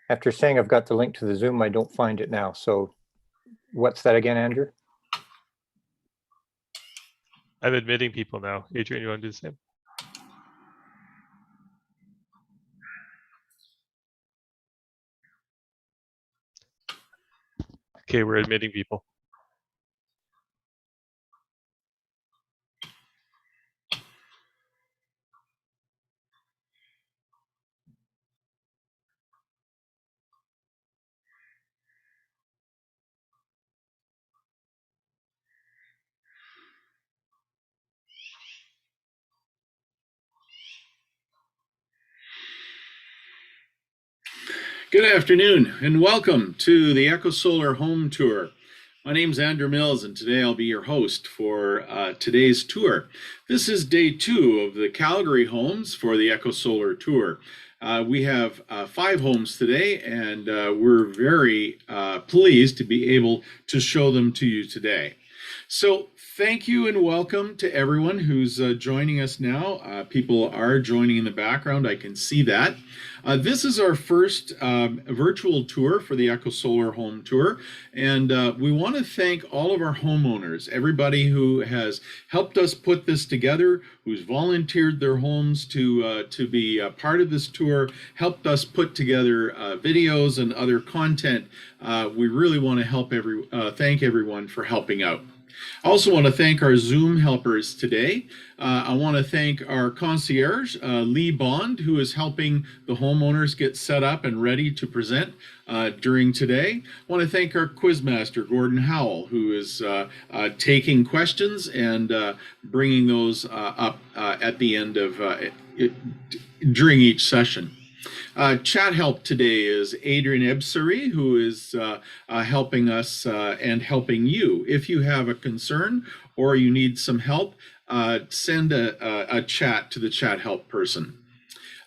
After saying I've got the link to the Zoom, I don't find it now. So what's that again, Andrew? I'm admitting people now. Adrian, you want to do the same? Okay, we're admitting people. Good afternoon and welcome to the Echo Solar Home Tour. My name's Andrew Mills and today I'll be your host for today's tour. This is day 2 of the Calgary homes for the Echo Solar Tour. We have 5 homes today and we're very pleased to be able to show them to you today. So thank you and welcome to everyone who's joining us now. People are joining in the background. I can see that. This is our first virtual tour for the Echo Solar Home Tour, and we want to thank all of our homeowners, everybody who has helped us put this together, who's volunteered their homes to be a part of this tour, helped us put together videos and other content. We really want to thank everyone for helping out. I also want to thank our Zoom helpers today. I want to thank our concierge, Lee Bond, who is helping the homeowners get set up and ready to present during today. I want to thank our quizmaster, Gordon Howell, who is taking questions and bringing those up at the end of during each session. Chat help today is Adrian Ebsari, who is helping us and helping you. If you have a concern or you need some help, send a chat to the chat help person.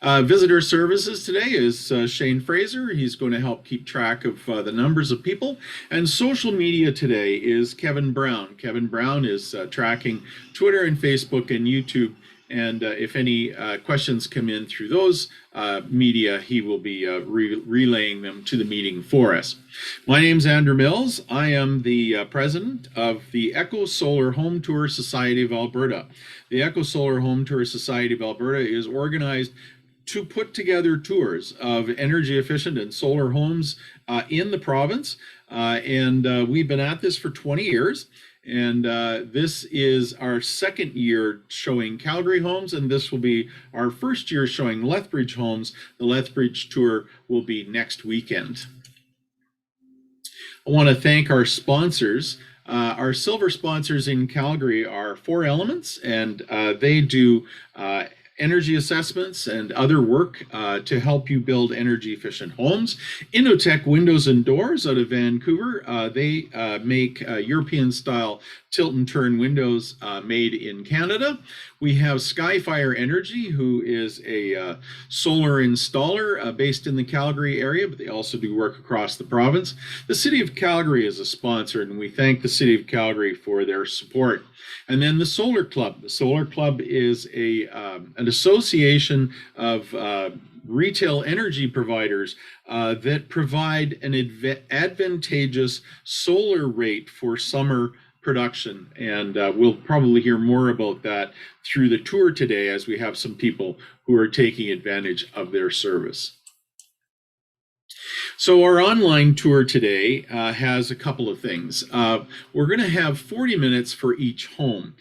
Visitor services today is Shane Fraser. He's going to help keep track of the numbers of people. And social media today is Kevin Brown. Kevin Brown is tracking Twitter and Facebook and YouTube. And if any questions come in through those media, he will be relaying them to the meeting for us. My name's Andrew Mills. I am the president of the Echo Solar Home Tour Society of Alberta. The Echo Solar Home Tour Society of Alberta is organized to put together tours of energy efficient and solar homes in the province. And we've been at this for 20 years. And this is our second year showing Calgary homes, and this will be our first year showing Lethbridge homes. The Lethbridge tour will be next weekend. I want to thank our sponsors. Our silver sponsors in Calgary are 4 Elements, and they do energy assessments and other work to help you build energy efficient homes. Innotech Windows and Doors out of Vancouver, they make European style tilt and turn windows made in Canada. We have Skyfire Energy, who is a solar installer based in the Calgary area, but they also do work across the province. The City of Calgary is a sponsor, and we thank the City of Calgary for their support. And then the Solar Club. The Solar Club is an association of retail energy providers that provide an advantageous solar rate for summer production. And we'll probably hear more about that through the tour today as we have some people who are taking advantage of their service. So our online tour today has a couple of things. We're going to have 40 minutes for each home.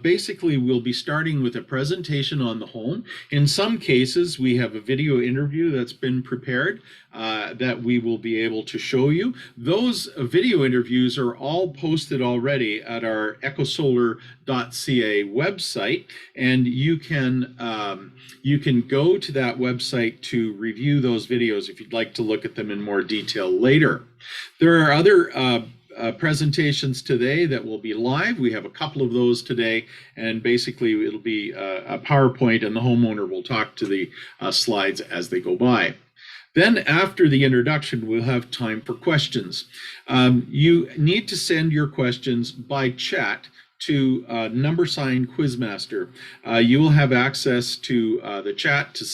Basically, we'll be starting with a presentation on the home. In some cases, we have a video interview that's been prepared that we will be able to show you. Those video interviews are all posted already at our ecosolar.ca website, and you can go to that website to review those videos if you'd like to look at them in more detail later. There are other presentations today that will be live. We have a couple of those today, and basically it'll be a PowerPoint, and the homeowner will talk to the slides as they go by. Then after the introduction, we'll have time for questions. You need to send your questions by chat to number sign Quizmaster. You will have access to the chat to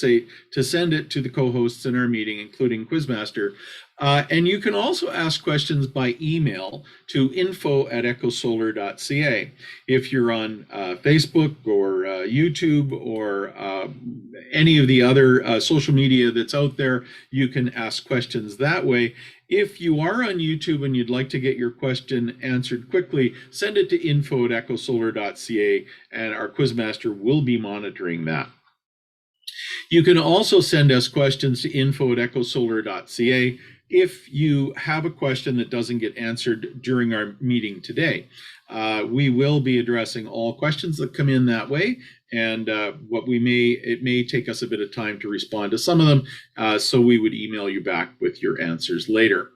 send it to the co-hosts in our meeting, including Quizmaster. And you can also ask questions by email to info@ecosolar.ca. If you're on Facebook or YouTube or any of the other social media that's out there, you can ask questions that way. If you are on YouTube and you'd like to get your question answered quickly, send it to info@ecosolar.ca, and our Quizmaster will be monitoring that. You can also send us questions to info@ecosolar.ca if you have a question that doesn't get answered during our meeting today. We will be addressing all questions that come in that way, and it may take us a bit of time to respond to some of them, so we would email you back with your answers later.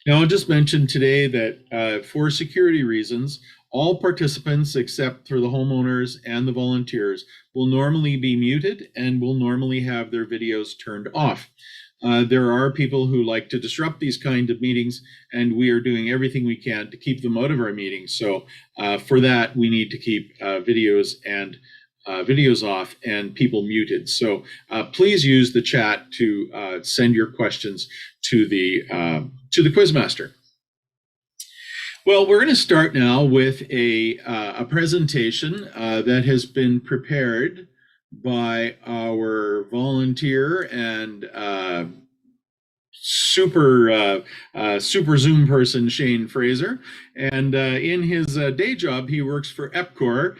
Now, I'll just mention today that for security reasons, all participants except for the homeowners and the volunteers will normally be muted and will normally have their videos turned off. There are people who like to disrupt these kind of meetings, and we are doing everything we can to keep them out of our meetings. So for that, we need to keep videos off and people muted. So please use the chat to send your questions to the Quizmaster. Well, we're going to start now with a presentation that has been prepared by our volunteer and super Zoom person, Shane Fraser. And in his day job, he works for EPCOR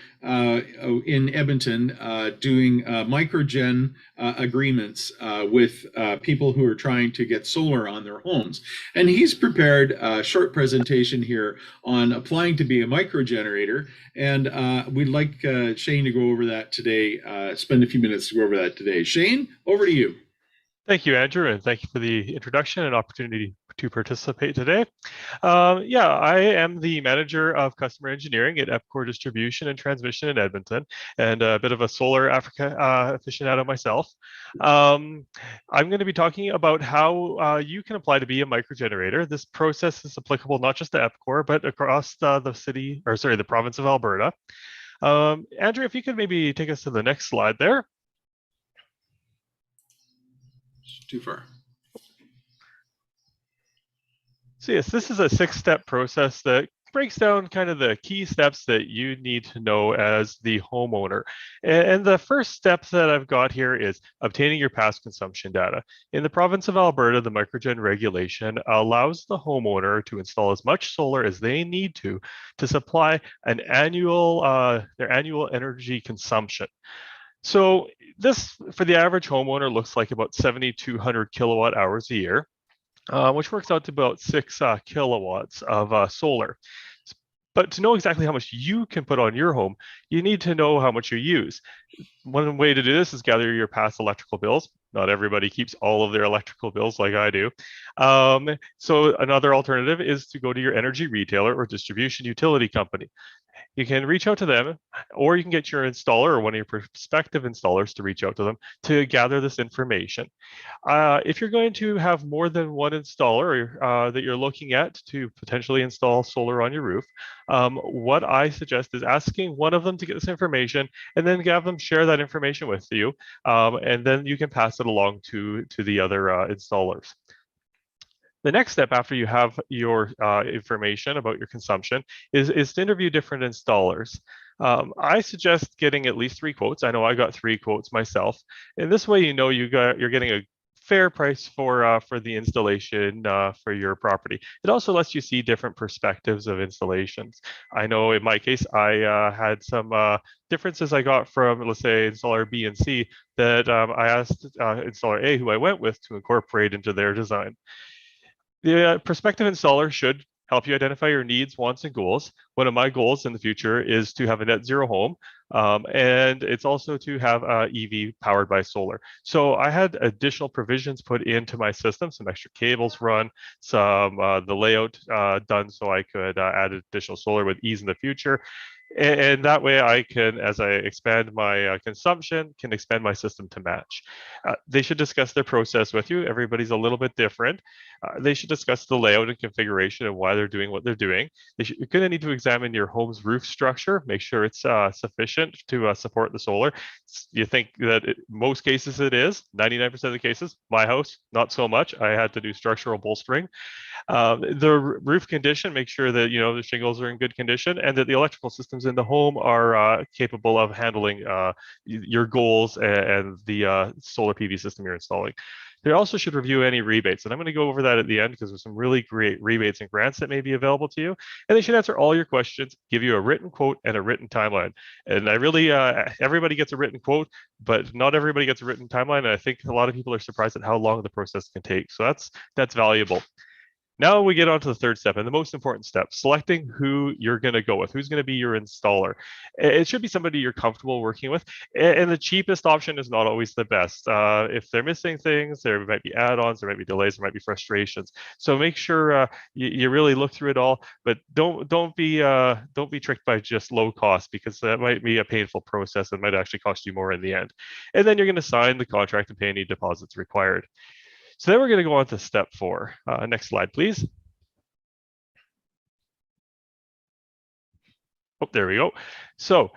in Edmonton, doing microgen agreements with people who are trying to get solar on their homes. And he's prepared a short presentation here on applying to be a microgenerator. And we'd like Shane to go over that today, spend a few minutes to go over that today. Shane, over to you. Thank you, Andrew, and thank you for the introduction and opportunity to participate today. I am the manager of customer engineering at EPCOR Distribution and Transmission in Edmonton, and a bit of a solar Africa aficionado myself. I'm going to be talking about how you can apply to be a microgenerator. This process is applicable not just to EPCOR, but across the province of Alberta. Andrew, if you could maybe take us to the next slide there. Too far. So yes, this is a 6-step process that breaks down kind of the key steps that you need to know as the homeowner. And the first step that I've got here is obtaining your past consumption data. In the province of Alberta, the microgen regulation allows the homeowner to install as much solar as they need to supply an their annual energy consumption. So this, for the average homeowner, looks like about 7,200 kilowatt hours a year, which works out to about 6 kilowatts of solar. But to know exactly how much you can put on your home, you need to know how much you use. One way to do this is gather your past electrical bills. Not everybody keeps all of their electrical bills like I do. So another alternative is to go to your energy retailer or distribution utility company. You can reach out to them, or you can get your installer or one of your prospective installers to reach out to them to gather this information. If you're going to have more than one installer that you're looking at to potentially install solar on your roof, what I suggest is asking one of them to get this information and then have them share that information with you, and then you can pass it along to the other installers. The next step after you have your information about your consumption is to interview different installers. I suggest getting at least 3 quotes. I know I got 3 quotes myself. And this way, you know you're getting a fair price for the installation for your property. It also lets you see different perspectives of installations. I know in my case, I had some differences I got from, let's say, installer B and C that I asked installer A, who I went with, to incorporate into their design. The prospective installer should help you identify your needs, wants, and goals. One of my goals in the future is to have a net zero home, and it's also to have EV powered by solar. So I had additional provisions put into my system, some extra cables run, some the layout done so I could add additional solar with ease in the future. And that way I can, as I expand my consumption, can expand my system to match. They should discuss their process with you. Everybody's a little bit different. They should discuss the layout and configuration and why they're doing what they're doing. You're going to need to examine your home's roof structure, make sure it's sufficient to support the solar. You think that most cases it is, 99% of the cases. My house, not so much. I had to do structural bolstering. The roof condition, make sure that the shingles are in good condition and that the electrical systems in the home are capable of handling your goals and the solar PV system you're installing. They also should review any rebates, and I'm going to go over that at the end because there's some really great rebates and grants that may be available to you. And they should answer all your questions, give you a written quote and a written timeline. And I really, everybody gets a written quote, but not everybody gets a written timeline. And I think a lot of people are surprised at how long the process can take. So that's valuable. Now we get on to the third step and the most important step, selecting who you're going to go with, who's going to be your installer. It should be somebody you're comfortable working with. And the cheapest option is not always the best. If they're missing things, there might be add-ons, there might be delays, there might be frustrations. So make sure you really look through it all, but don't be tricked by just low cost, because that might be a painful process and might actually cost you more in the end. And then you're going to sign the contract and pay any deposits required. So then we're going to go on to step 4. Next slide, please. Oh, there we go. So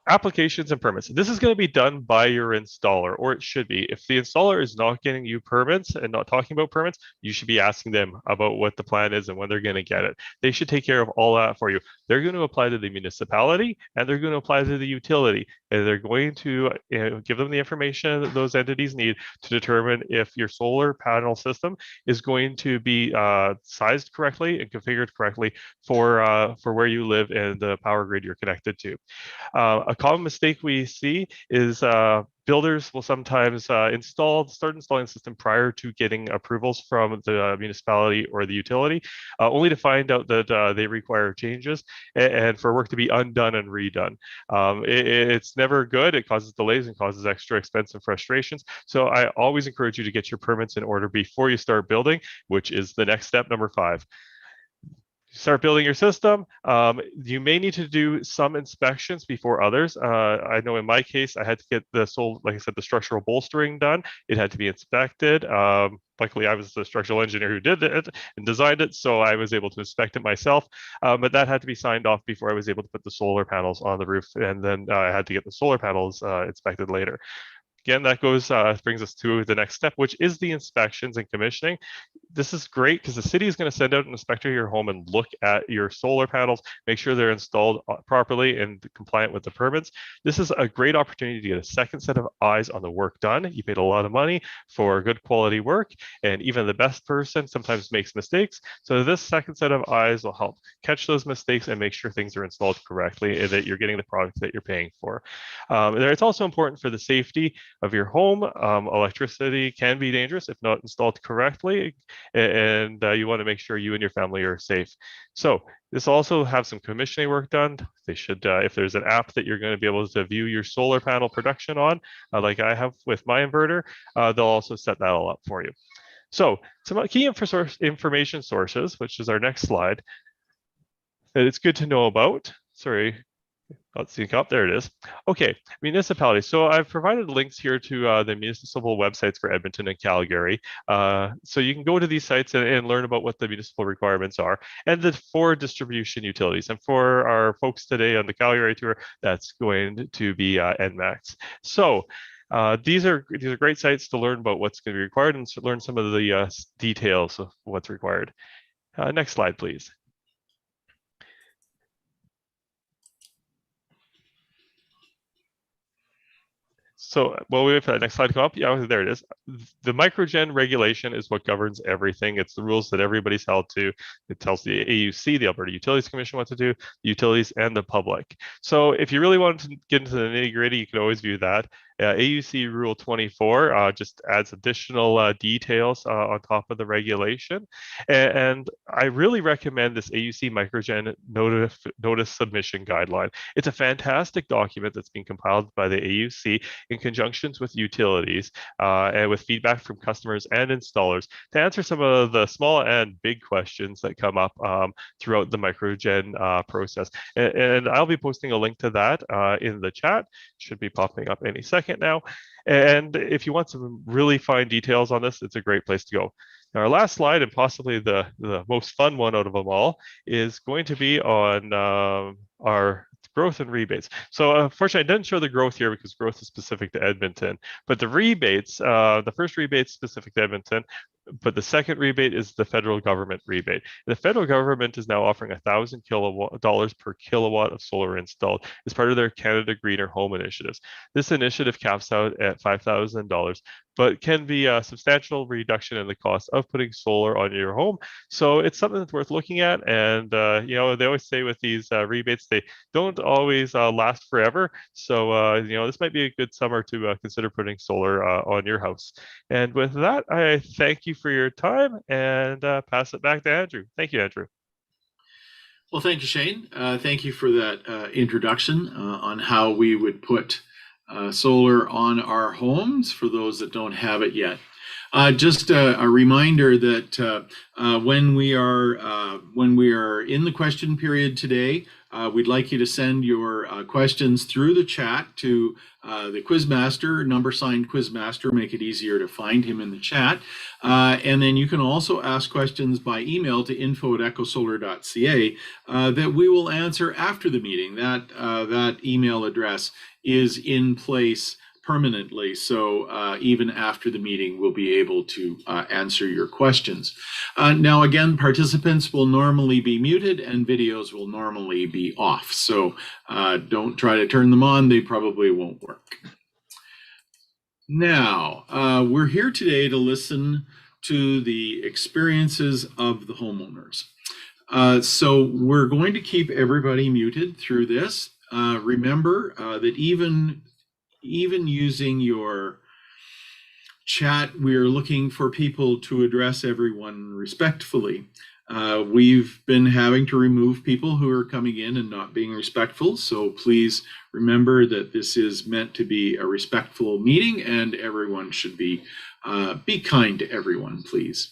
applications and permits. This is going to be done by your installer, or it should be. If the installer is not getting you permits and not talking about permits, you should be asking them about what the plan is and when they're going to get it. They should take care of all that for you. They're going to apply to the municipality and they're going to apply to the utility, and they're going to give them the information that those entities need to determine if your solar panel system is going to be sized correctly and configured correctly for where you live and the power grid you're connected to. A common mistake we see is builders will sometimes start installing the system prior to getting approvals from the municipality or the utility, only to find out that they require changes and for work to be undone and redone. It's never good. It causes delays and causes extra expense and frustrations. So I always encourage you to get your permits in order before you start building, which is the next step, number 5. Start building your system. You may need to do some inspections before others. I know in my case, I had to get like I said, the structural bolstering done. It had to be inspected. Luckily, I was the structural engineer who did it and designed it, so I was able to inspect it myself. But that had to be signed off before I was able to put the solar panels on the roof, and then I had to get the solar panels inspected later. Again, that brings us to the next step, which is the inspections and commissioning. This is great because the city is going to send out an inspector to your home and look at your solar panels, make sure they're installed properly and compliant with the permits. This is a great opportunity to get a second set of eyes on the work done. You paid a lot of money for good quality work, and even the best person sometimes makes mistakes. So this second set of eyes will help catch those mistakes and make sure things are installed correctly and that you're getting the product that you're paying for. It's also important for the safety of your home. Electricity can be dangerous if not installed correctly, and you want to make sure you and your family are safe. So this also have some commissioning work done. They should, if there's an app that you're going to be able to view your solar panel production on, like I have with my inverter, they'll also set that all up for you. So some key information sources, which is our next slide, that it's good to know about. Sorry, let's sync up. There it is. Okay, municipalities. So I've provided links here to the municipal websites for Edmonton and Calgary. So you can go to these sites and learn about what the municipal requirements are, and the 4 distribution utilities. And for our folks today on the Calgary tour, that's going to be ENMAX. So these are great sites to learn about what's going to be required and to learn some of the details of what's required. Next slide, please. So, well, we wait for that next slide to come up. Yeah, there it is. The microgen regulation is what governs everything. It's the rules that everybody's held to. It tells the AUC, the Alberta Utilities Commission, what to do, the utilities and the public. So if you really want to get into the nitty gritty, you can always view that. AUC Rule 24 just adds additional details on top of the regulation. And I really recommend this AUC Microgen notice submission guideline. It's a fantastic document that's been compiled by the AUC in conjunctions with utilities and with feedback from customers and installers to answer some of the small and big questions that come up throughout the Microgen process. And I'll be posting a link to that in the chat. Should be popping up any second now. And if you want some really fine details on this, it's a great place to go. Now, our last slide, and possibly the most fun one out of them all, is going to be on our growth and rebates. So unfortunately, I didn't show the growth here because growth is specific to Edmonton, but the rebates, the first rebate specific to Edmonton, but the second rebate is the federal government rebate. The federal government is now offering $1,000 per kilowatt of solar installed as part of their Canada Greener Home initiatives. This initiative caps out at $5,000, but can be a substantial reduction in the cost of putting solar on your home. So it's something that's worth looking at. And you know, they always say with these rebates, they don't always last forever. So you know, this might be a good summer to consider putting solar on your house. And with that, I thank you for your time and pass it back to Andrew. Thank you, Andrew. Well, thank you, Shane. Thank you for that introduction on how we would put solar on our homes for those that don't have it yet. Just a reminder that when we are in the question period today, we'd like you to send your questions through the chat to the Quizmaster, #signed Quizmaster, make it easier to find him in the chat. And then you can also ask questions by email to info@ecosolar.ca that we will answer after the meeting. That email address is in place permanently, so even after the meeting, we'll be able to answer your questions. Now, again, participants will normally be muted and videos will normally be off, so don't try to turn them on. They probably won't work. Now, we're here today to listen to the experiences of the homeowners. So we're going to keep everybody muted through this. Remember that even using your chat, we're looking for people to address everyone respectfully. We've been having to remove people who are coming in and not being respectful, so please remember that this is meant to be a respectful meeting and everyone should be kind to everyone, please.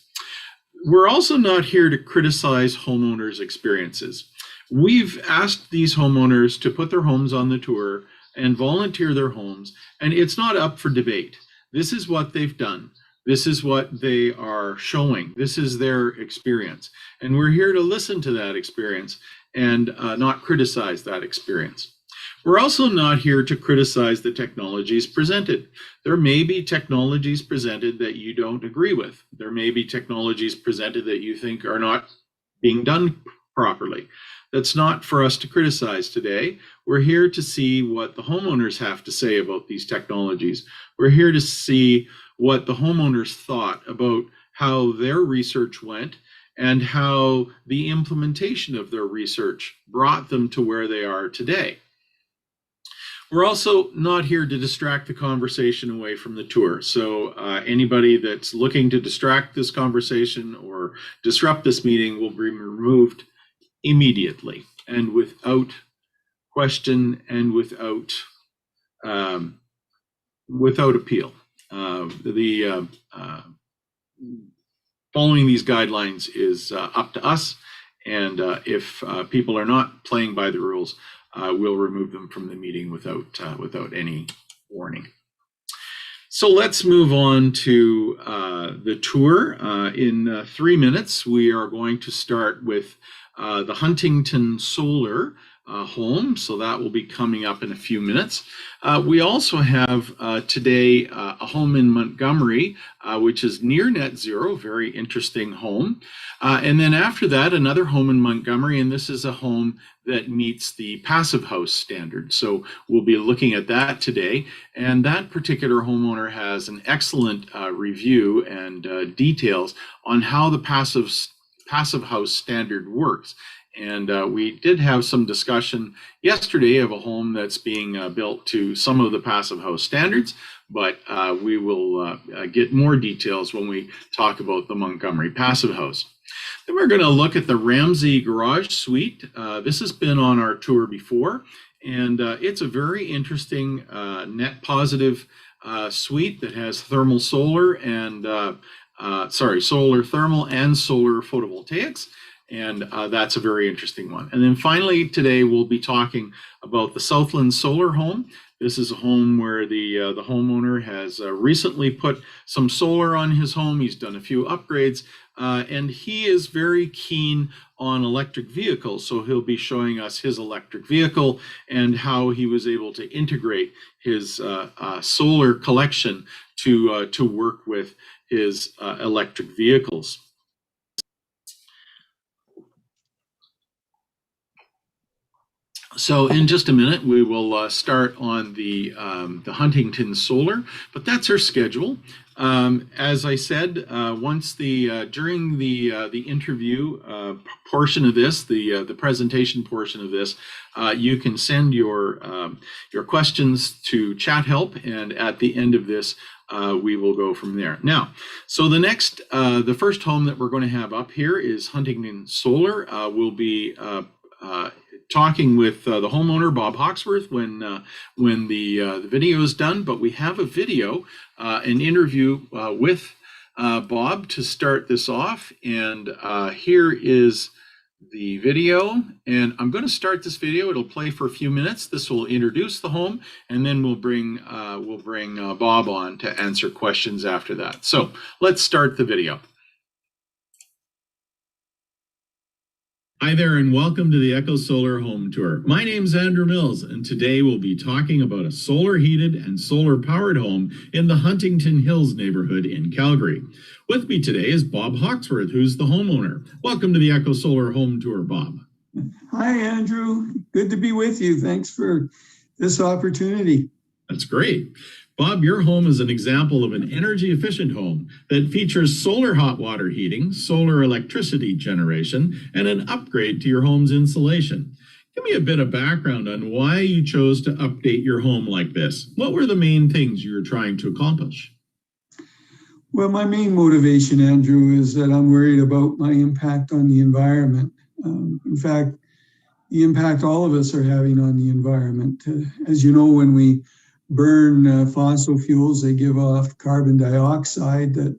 We're also not here to criticize homeowners' experiences. We've asked these homeowners to put their homes on the tour and volunteer their homes, and it's not up for debate. This is what they've done. This is what they are showing. This is their experience. And we're here to listen to that experience and not criticize that experience. We're also not here to criticize the technologies presented. There may be technologies presented that you don't agree with. There may be technologies presented that you think are not being done properly. That's not for us to criticize today. We're here to see what the homeowners have to say about these technologies. We're here to see what the homeowners thought about how their research went and how the implementation of their research brought them to where they are today. We're also not here to distract the conversation away from the tour. So anybody that's looking to distract this conversation or disrupt this meeting will be removed immediately and without question and without appeal. Following these guidelines is up to us, and if people are not playing by the rules, we'll remove them from the meeting without any warning. So let's move on to the tour. In 3 minutes, we are going to start with the Huntington Solar home, so that will be coming up in a few minutes. We also have today a home in Montgomery, which is near net zero, very interesting home. And then after that, another home in Montgomery, and this is a home that meets the passive house standard. So we'll be looking at that today. And that particular homeowner has an excellent review and details on how the passive house standard works. And we did have some discussion yesterday of a home that's being built to some of the passive house standards, but we will get more details when we talk about the Montgomery passive house. Then we're going to look at the Ramsey Garage Suite. This has been on our tour before, and it's a very interesting net positive suite that has thermal solar and solar thermal and solar photovoltaics. And that's a very interesting one. And then finally, today we'll be talking about the Southland Solar Home. This is a home where the homeowner has recently put some solar on his home. He's done a few upgrades, and he is very keen on electric vehicles. So he'll be showing us his electric vehicle and how he was able to integrate his solar collection to work with his electric vehicles. So in just a minute, we will start on the Huntington Solar, but that's our schedule. As I said, once during the interview portion of this, the presentation portion of this, you can send your questions to chat help, and at the end of this, we will go from there. Now, so the first home that we're going to have up here is Huntington Solar. We'll be talking with the homeowner, Bob Hawksworth, when the video is done. But we have a video, an interview with Bob to start this off. And here is the video. And I'm going to start this video. It'll play for a few minutes. This will introduce the home, and then we'll bring Bob on to answer questions after that. So let's start the video. Hi there, and welcome to the Echo Solar Home Tour. My name's Andrew Mills, and today we'll be talking about a solar-heated and solar-powered home in the Huntington Hills neighborhood in Calgary. With me today is Bob Hawksworth, who's the homeowner. Welcome to the Echo Solar Home Tour, Bob. Hi, Andrew. Good to be with you. Thanks for this opportunity. That's great. Bob, your home is an example of an energy-efficient home that features solar hot water heating, solar electricity generation, and an upgrade to your home's insulation. Give me a bit of background on why you chose to update your home like this. What were the main things you were trying to accomplish? Well, my main motivation, Andrew, is that I'm worried about my impact on the environment. In fact, the impact all of us are having on the environment. As you know, when we burn fossil fuels, they give off carbon dioxide that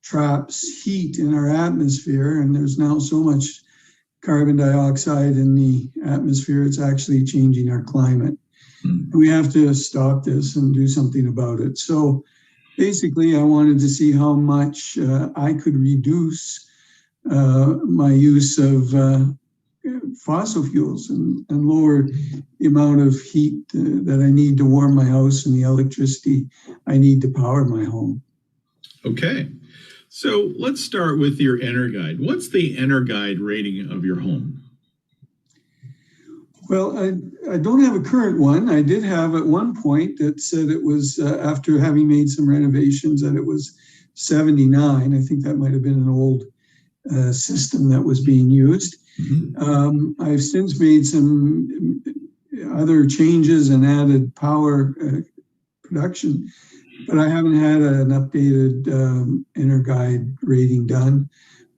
traps heat in our atmosphere, and there's now so much carbon dioxide in the atmosphere, it's actually changing our climate. We have to stop this and do something about it. So basically, I wanted to see how much I could reduce my use of fossil fuels and lower the amount of heat that I need to warm my house and the electricity I need to power my home. Okay, so let's start with your EnerGuide. What's the EnerGuide rating of your home? Well, I don't have a current one. I did have at one point that said it was, after having made some renovations, that it was 79. I think that might have been an old system that was being used. Mm-hmm. I've since made some other changes and added power production, but I haven't had an updated EnerGuide rating done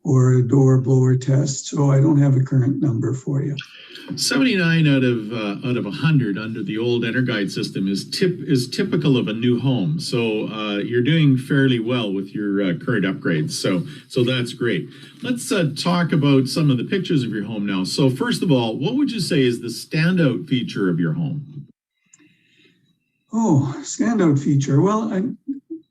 or a door blower test, so I don't have a current number for you. 79 out of 100 under the old EnerGuide system is typical of a new home. So you're doing fairly well with your current upgrades. So that's great. Let's talk about some of the pictures of your home now. So first of all, what would you say is the standout feature of your home? Oh, standout feature. Well,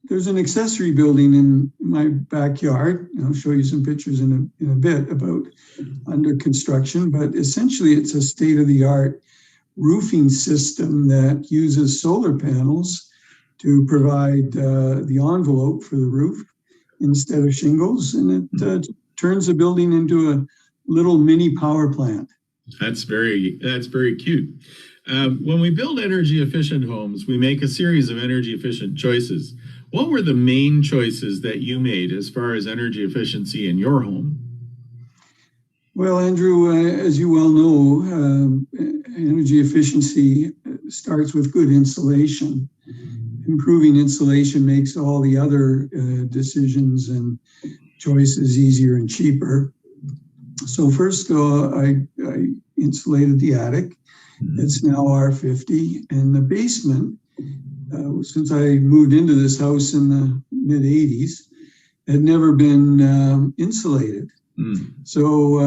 there's an accessory building in my backyard. I'll show you some pictures in a bit about under construction, but essentially it's a state-of-the-art roofing system that uses solar panels to provide the envelope for the roof instead of shingles, and it turns the building into a little mini power plant. That's very cute. When we build energy efficient homes, we make a series of energy efficient choices. What were the main choices that you made as far as energy efficiency in your home? Well, Andrew, as you well know, energy efficiency starts with good insulation. Improving insulation makes all the other decisions and choices easier and cheaper. So first, I insulated the attic. It's now R50, and the basement, since I moved into this house in the mid 80s, had never been insulated. So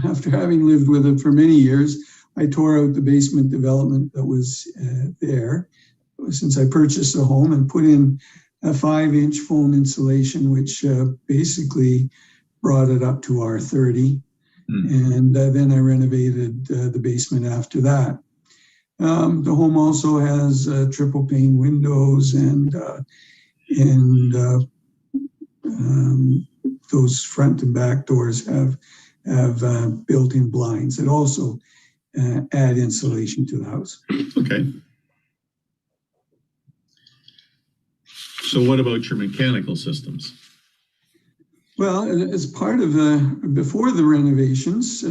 after having lived with it for many years, I tore out the basement development that was there since I purchased the home and put in a 5-inch foam insulation, which basically brought it up to R30. And then I renovated the basement after that. The home also has triple pane windows and those front and back doors have built-in blinds that also add insulation to the house. Okay. So what about your mechanical systems? Well, as part of before the renovations,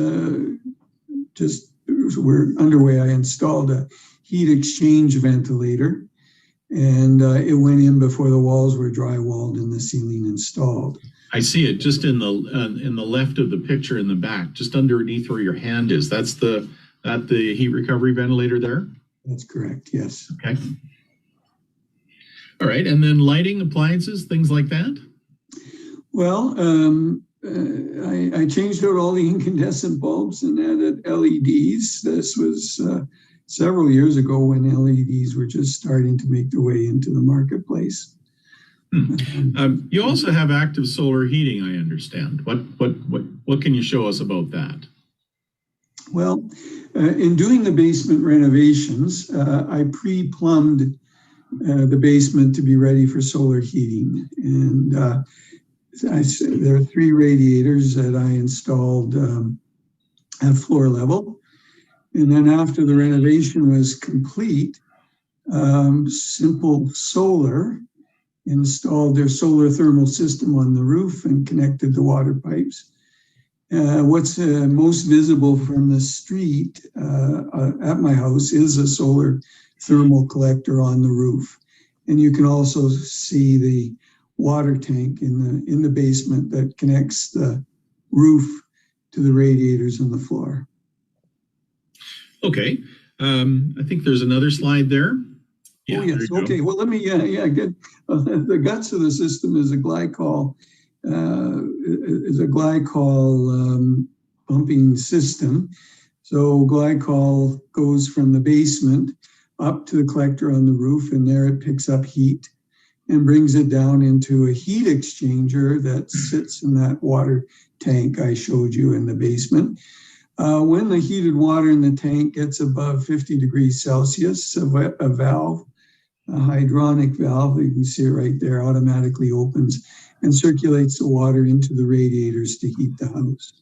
just were underway, I installed a heat exchange ventilator, and it went in before the walls were drywalled and the ceiling installed. I see it just in the left of the picture in the back, just underneath where your hand is. That's the heat recovery ventilator there? That's correct, yes. Okay. All right, and then lighting, appliances, things like that? Well, I changed out all the incandescent bulbs and added LEDs. This was several years ago when LEDs were just starting to make their way into the marketplace. You also have active solar heating, I understand. What can you show us about that? Well, in doing the basement renovations, I pre-plumbed the basement to be ready for solar heating, and there are 3 radiators that I installed at floor level. And then after the renovation was complete, Simple Solar installed their solar thermal system on the roof and connected the water pipes. What's most visible from the street at my house is a solar thermal collector on the roof. And you can also see the water tank in the basement that connects the roof to the radiators on the floor. Okay, I think there's another slide there. Yeah, oh yes, okay. Well, let me get the guts of the system is a glycol pumping system. So glycol goes from the basement up to the collector on the roof, and there it picks up heat and brings it down into a heat exchanger that sits in that water tank I showed you in the basement. When the heated water in the tank gets above 50 degrees Celsius, a valve, a hydronic valve, you can see it right there, automatically opens and circulates the water into the radiators to heat the house.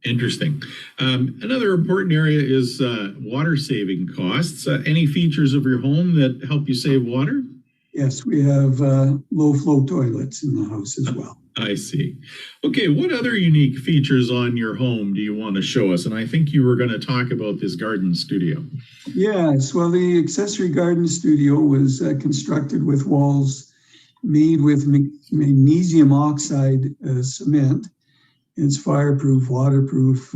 Interesting. Another important area is water saving costs. Any features of your home that help you save water? Yes, we have low flow toilets in the house as well. I see. Okay, what other unique features on your home do you want to show us? And I think you were going to talk about this garden studio. Yes, well, the accessory garden studio was constructed with walls made with magnesium oxide cement. It's fireproof, waterproof,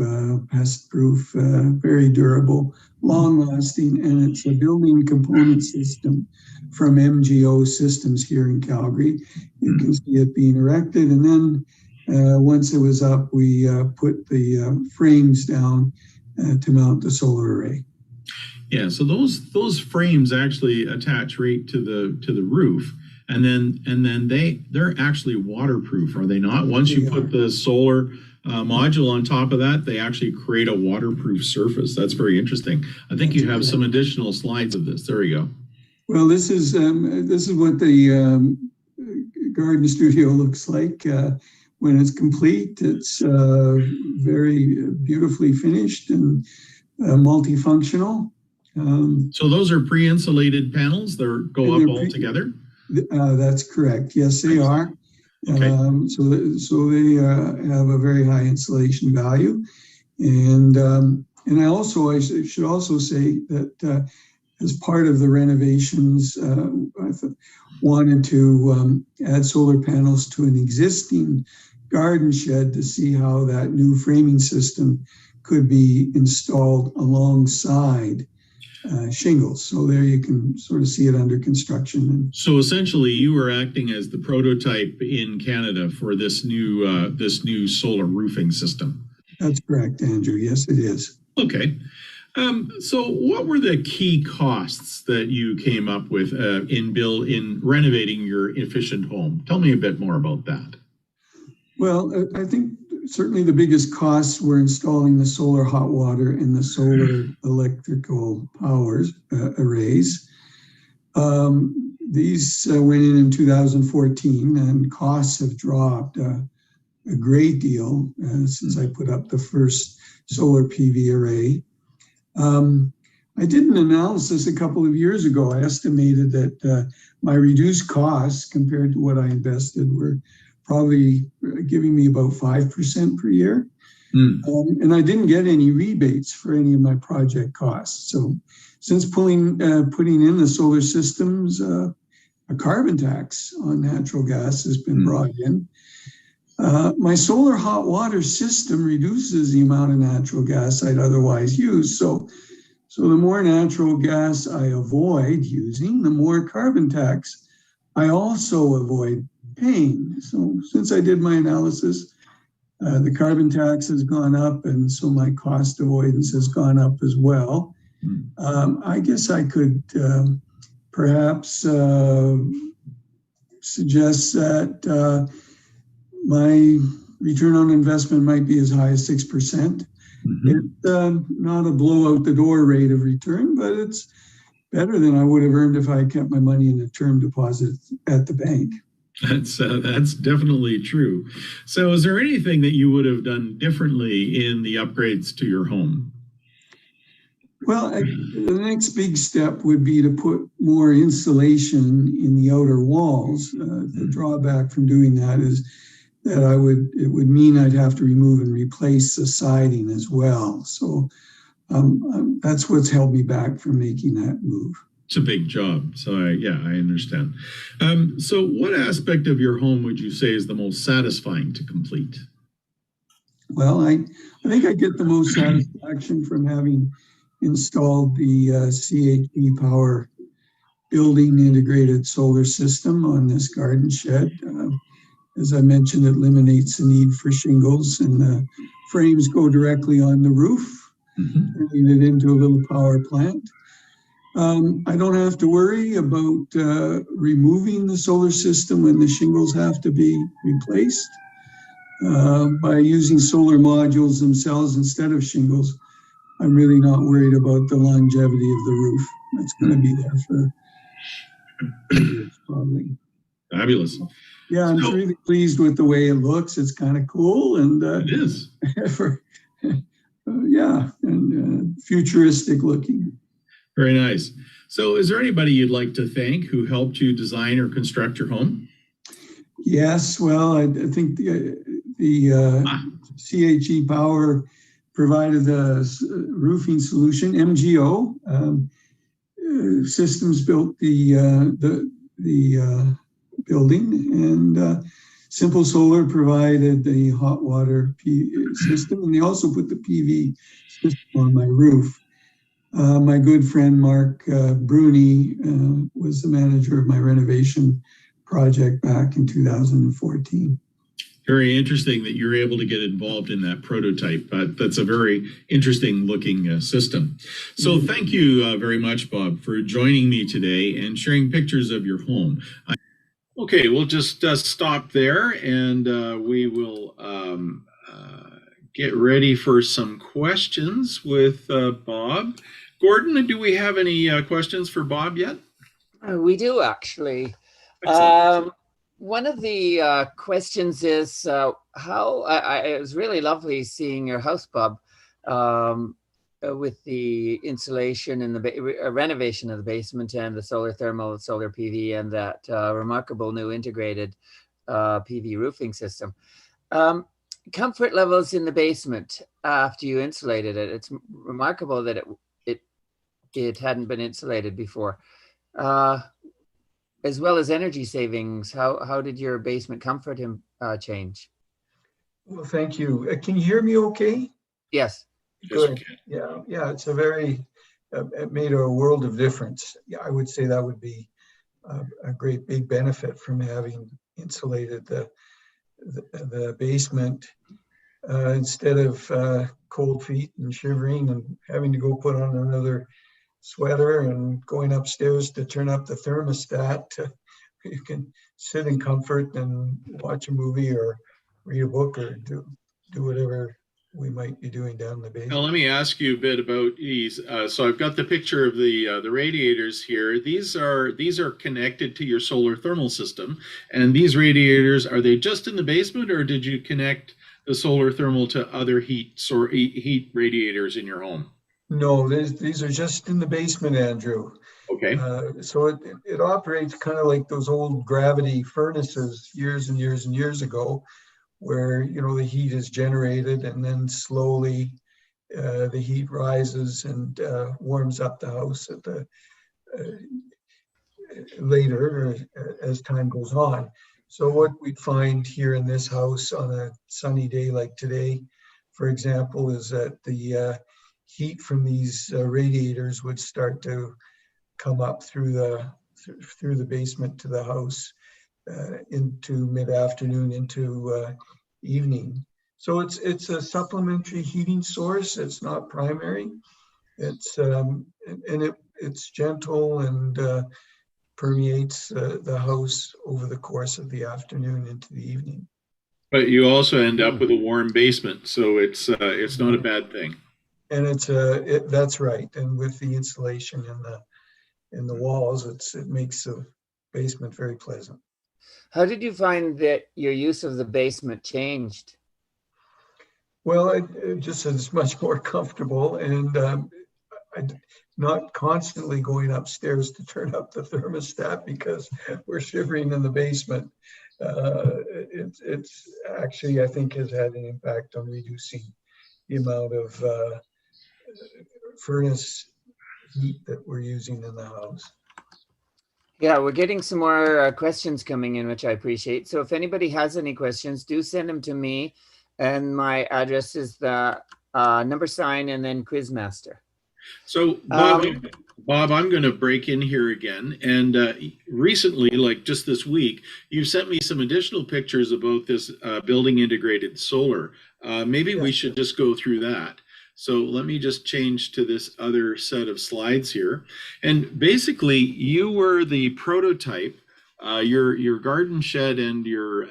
pest-proof, very durable, long-lasting, and it's a building component system from MGO Systems here in Calgary. You can see it being erected, and then once it was up, we put the frames down to mount the solar array. Yeah, so those frames actually attach right to the roof. And then they're actually waterproof, are they not? Once you put the solar module on top of that, they actually create a waterproof surface. That's very interesting. I think you have some additional slides of this. There you go. Well, this is what the garden studio looks like when it's complete. It's very beautifully finished and multifunctional. So those are pre-insulated panels that go up all together? That's correct. Yes, they are. Okay. So they have a very high insulation value, and should also say that as part of the renovations, I wanted to add solar panels to an existing garden shed to see how that new framing system could be installed alongside shingles. So there you can sort of see it under construction. So essentially, you were acting as the prototype in Canada for this new solar roofing system. That's correct, Andrew. Yes, it is. Okay. So what were the key costs that you came up with in renovating your efficient home? Tell me a bit more about that. Well, I think certainly the biggest costs were installing the solar hot water and the solar electrical powers arrays. These went in 2014, and costs have dropped a great deal since I put up the first solar PV array. I did an analysis a couple of years ago. I estimated that my reduced costs compared to what I invested were probably giving me about 5% per year. And I didn't get any rebates for any of my project costs. So since putting in the solar systems, a carbon tax on natural gas has been brought in. My solar hot water system reduces the amount of natural gas I'd otherwise use. So the more natural gas I avoid using, the more carbon tax I also avoid paying. So since I did my analysis, the carbon tax has gone up, and so my cost avoidance has gone up as well. I guess I could perhaps suggest that my return on investment might be as high as 6%. It's not a blow out the door rate of return, but it's better than I would have earned if I kept my money in a term deposit at the bank. That's definitely true. So is there anything that you would have done differently in the upgrades to your home? Well, the next big step would be to put more insulation in the outer walls. The drawback from doing that is that it would mean I'd have to remove and replace the siding as well. So that's what's held me back from making that move. It's a big job. So I understand. So what aspect of your home would you say is the most satisfying to complete? Well, I think I get the most satisfaction from having installed the CHP Power building integrated solar system on this garden shed. As I mentioned, it eliminates the need for shingles, and the frames go directly on the roof, turning it into a little power plant. I don't have to worry about removing the solar system when the shingles have to be replaced. By using solar modules themselves instead of shingles, I'm really not worried about the longevity of the roof. It's going to be there for years, probably. Fabulous. Yeah, I'm really pleased with the way it looks. It's kind of cool, and it is. And futuristic looking. Very nice. So is there anybody you'd like to thank who helped you design or construct your home? Yes, well, I think the CHE Power provided the roofing solution. MGO Systems built the building, and Simple Solar provided the hot water system, and they also put the PV system on my roof. My good friend Mark Bruni was the manager of my renovation project back in 2014. Very interesting that you're able to get involved in that prototype. That's a very interesting looking system. So thank you very much, Bob, for joining me today and sharing pictures of your home. Okay, we'll just stop there, and we will get ready for some questions with Bob. Gordon, do we have any questions for Bob yet? We do, actually. One of the questions is how it was really lovely seeing your house, Bob, with the insulation and the renovation of the basement and the solar thermal, solar PV, and that remarkable new integrated PV roofing system. Comfort levels in the basement after you insulated it. It's remarkable that it hadn't been insulated before. As well as energy savings, how did your basement comfort change? Well, thank you. Can you hear me okay? Yes. Good. Yeah, it's a very, it made a world of difference. Yeah, I would say that would be a great big benefit from having insulated the basement instead of cold feet and shivering and having to go put on another sweater and going upstairs to turn up the thermostat. You can sit in comfort and watch a movie or read a book or do whatever we might be doing down in the basement. Now, let me ask you a bit about these. So I've got the picture of the radiators here. These are connected to your solar thermal system, and these radiators, are they just in the basement, or did you connect the solar thermal to other heat radiators in your home? No, these are just in the basement, Andrew. Okay. So it operates kind of like those old gravity furnaces years and years and years ago, where the heat is generated and then slowly the heat rises and warms up the house at the later as time goes on. So what we'd find here in this house on a sunny day like today, for example, is that the heat from these radiators would start to come up through the basement to the house into mid-afternoon, into evening. So it's a supplementary heating source. It's not primary. It's it's gentle and permeates the house over the course of the afternoon into the evening. But you also end up with a warm basement, so it's not a bad thing. And that's right. And with the insulation in the walls, it makes the basement very pleasant. How did you find that your use of the basement changed? Well, it just is much more comfortable, and I'm not constantly going upstairs to turn up the thermostat because we're shivering in the basement. It's actually, I think, has had an impact on reducing the amount of furnace heat that we're using in the house. Yeah, we're getting some more questions coming in, which I appreciate. So if anybody has any questions, do send them to me. And my address is the # and then Quizmaster. So, Bob, I'm going to break in here again. And recently, like just this week, you sent me some additional pictures about this building integrated solar. Maybe we should just go through that. So let me just change to this other set of slides here. And basically, you were the prototype. Your garden shed and your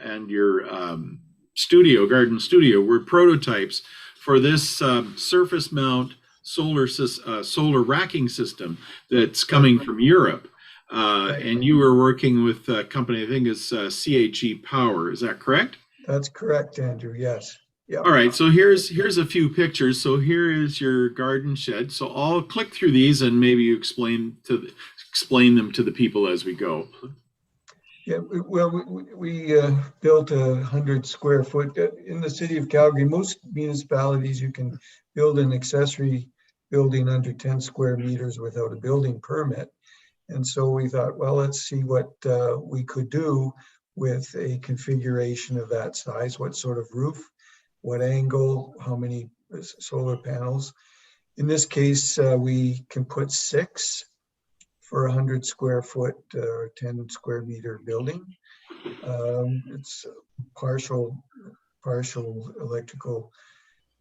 garden studio were prototypes for this surface mount solar racking system that's coming from Europe. And you were working with a company, I think is CHE Power. Is that correct? That's correct, Andrew. Yes. Yeah. All right, so here's a few pictures. So here is your garden shed. So I'll click through these and maybe you explain them to the people as we go. Yeah, well, we built 100 square foot in the city of Calgary. Most municipalities, you can build an accessory building under 10 square meters without a building permit. And so we thought, well, let's see what we could do with a configuration of that size, what sort of roof, what angle, how many solar panels. In this case, we can put 6 for 100 square foot or 10 square meter building. It's partial electrical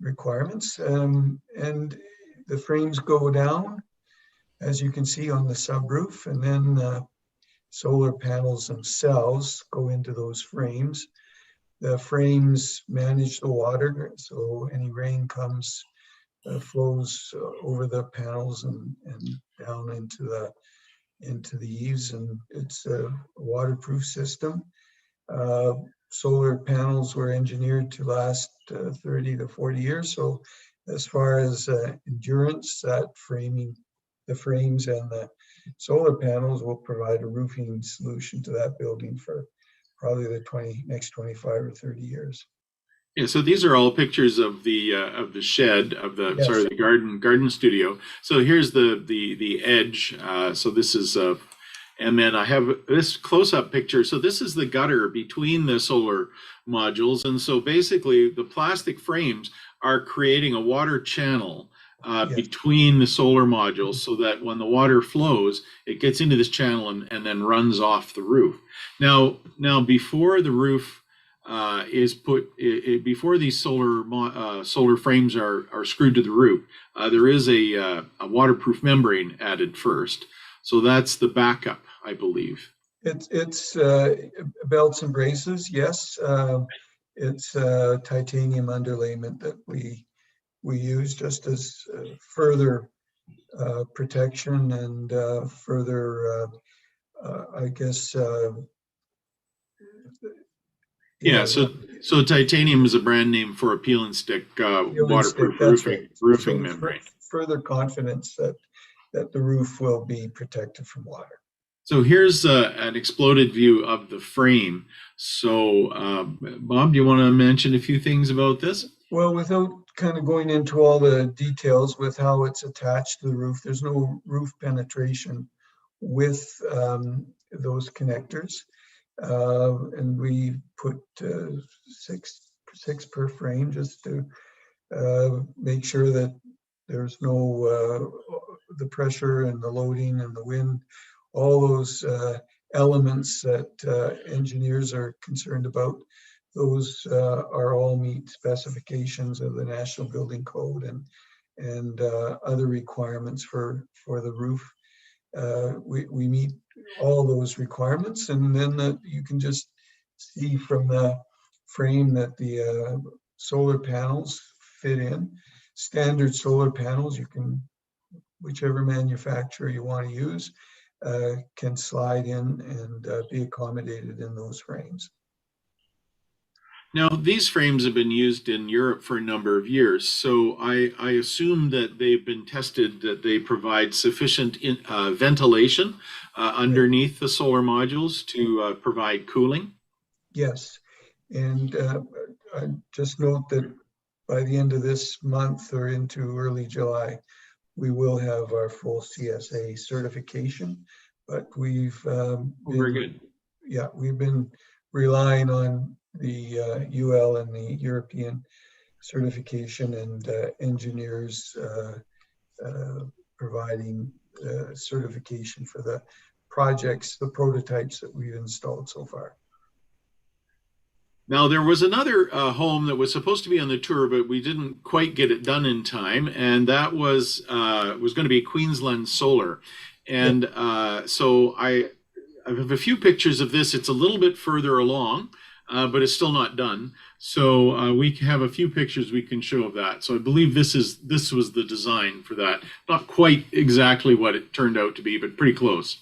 requirements. And the frames go down, as you can see on the subroof, and then solar panels themselves go into those frames. The frames manage the water, so any rain comes, flows over the panels and down into the eaves, and it's a waterproof system. Solar panels were engineered to last 30 to 40 years. So as far as endurance, the frames and the solar panels will provide a roofing solution to that building for probably the next 25 or 30 years. Yeah, so these are all pictures of the shed of the Yes. sorry, the garden studio. So here's the edge. So this is and then I have this close-up picture. So this is the gutter between the solar modules, and so basically the plastic frames are creating a water channel Yes. between the solar modules, so that when the water flows, it gets into this channel and then runs off the roof. Now before the roof is put before these solar frames are screwed to the roof, there is a waterproof membrane added first. So that's the backup, I believe. It's belts and braces, yes. It's titanium underlayment that we use just as further protection and further, I guess. Yeah, so titanium is a brand name for a peel and stick waterproof that's right. roofing So membrane. further confidence that the roof will be protected from water. So here's an exploded view of the frame. So Bob, do you want to mention a few things about this? Well, without kind of going into all the details with how it's attached to the roof, there's no roof penetration with those connectors. And we put six per frame just to make sure that there's no the pressure and the loading and the wind, all those elements that engineers are concerned about. Those are all meet specifications of the National Building Code and other requirements for the roof. We meet all those requirements, and then you can just see from the frame that the solar panels fit in. Standard solar panels, you can, whichever manufacturer you want to use, can slide in and be accommodated in those frames. Now, these frames have been used in Europe for a number of years, so I assume that they've been tested, that they provide sufficient ventilation underneath the solar modules to provide cooling. Yes, and I just note that by the end of this month or into early July, we will have our full CSA certification, but we've Very good. Yeah, we've been relying on the UL and the European certification and engineers providing certification for the projects, the prototypes that we've installed so far. Now, there was another home that was supposed to be on the tour, but we didn't quite get it done in time, and that was going to be Queensland Solar. And so I have a few pictures of this. It's a little bit further along, but it's still not done. So we have a few pictures we can show of that. So I believe this was the design for that. Not quite exactly what it turned out to be, but pretty close.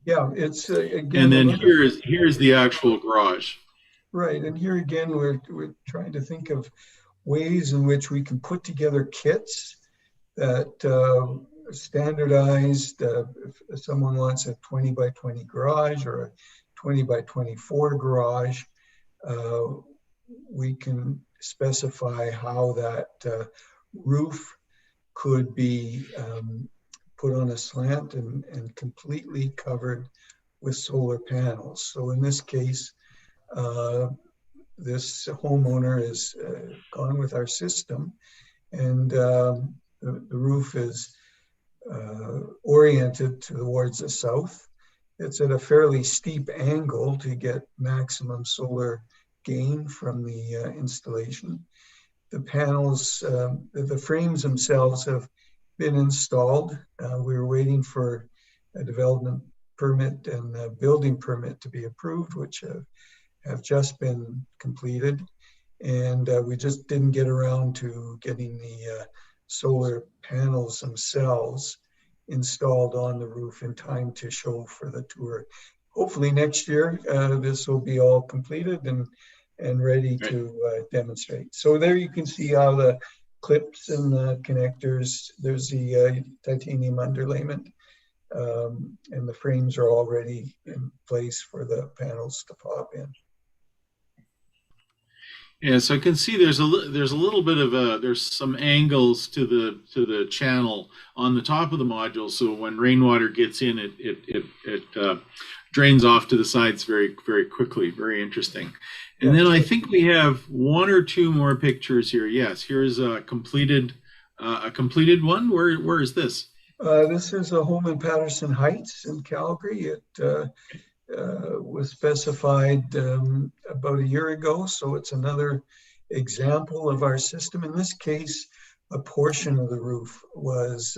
Yeah, it's again. And then here's the actual garage. Right, and here again, we're trying to think of ways in which we can put together kits that standardized. If someone wants a 20 by 20 garage or a 20 by 24 garage, we can specify how that roof could be put on a slant and completely covered with solar panels. So in this case, this homeowner is gone with our system, and the roof is oriented towards the south. It's at a fairly steep angle to get maximum solar gain from the installation. The panels, the frames themselves have been installed. We were waiting for a development permit and a building permit to be approved, which have just been completed, and we just didn't get around to getting the solar panels themselves installed on the roof in time to show for the tour. Hopefully next year this will be all completed and ready to demonstrate. So there you can see how the clips and the connectors, there's the titanium underlayment and the frames are already in place for the panels to pop in. Yeah, so I can see there's a little bit of there's some angles to the channel on the top of the module. So when rainwater gets in, it drains off to the sides very quickly. Very interesting. And then I think we have one or two more pictures here. Yes, here's a completed one. Where is this? This is a home in Patterson Heights in Calgary. It was specified about a year ago, so it's another example of our system. In this case, a portion of the roof was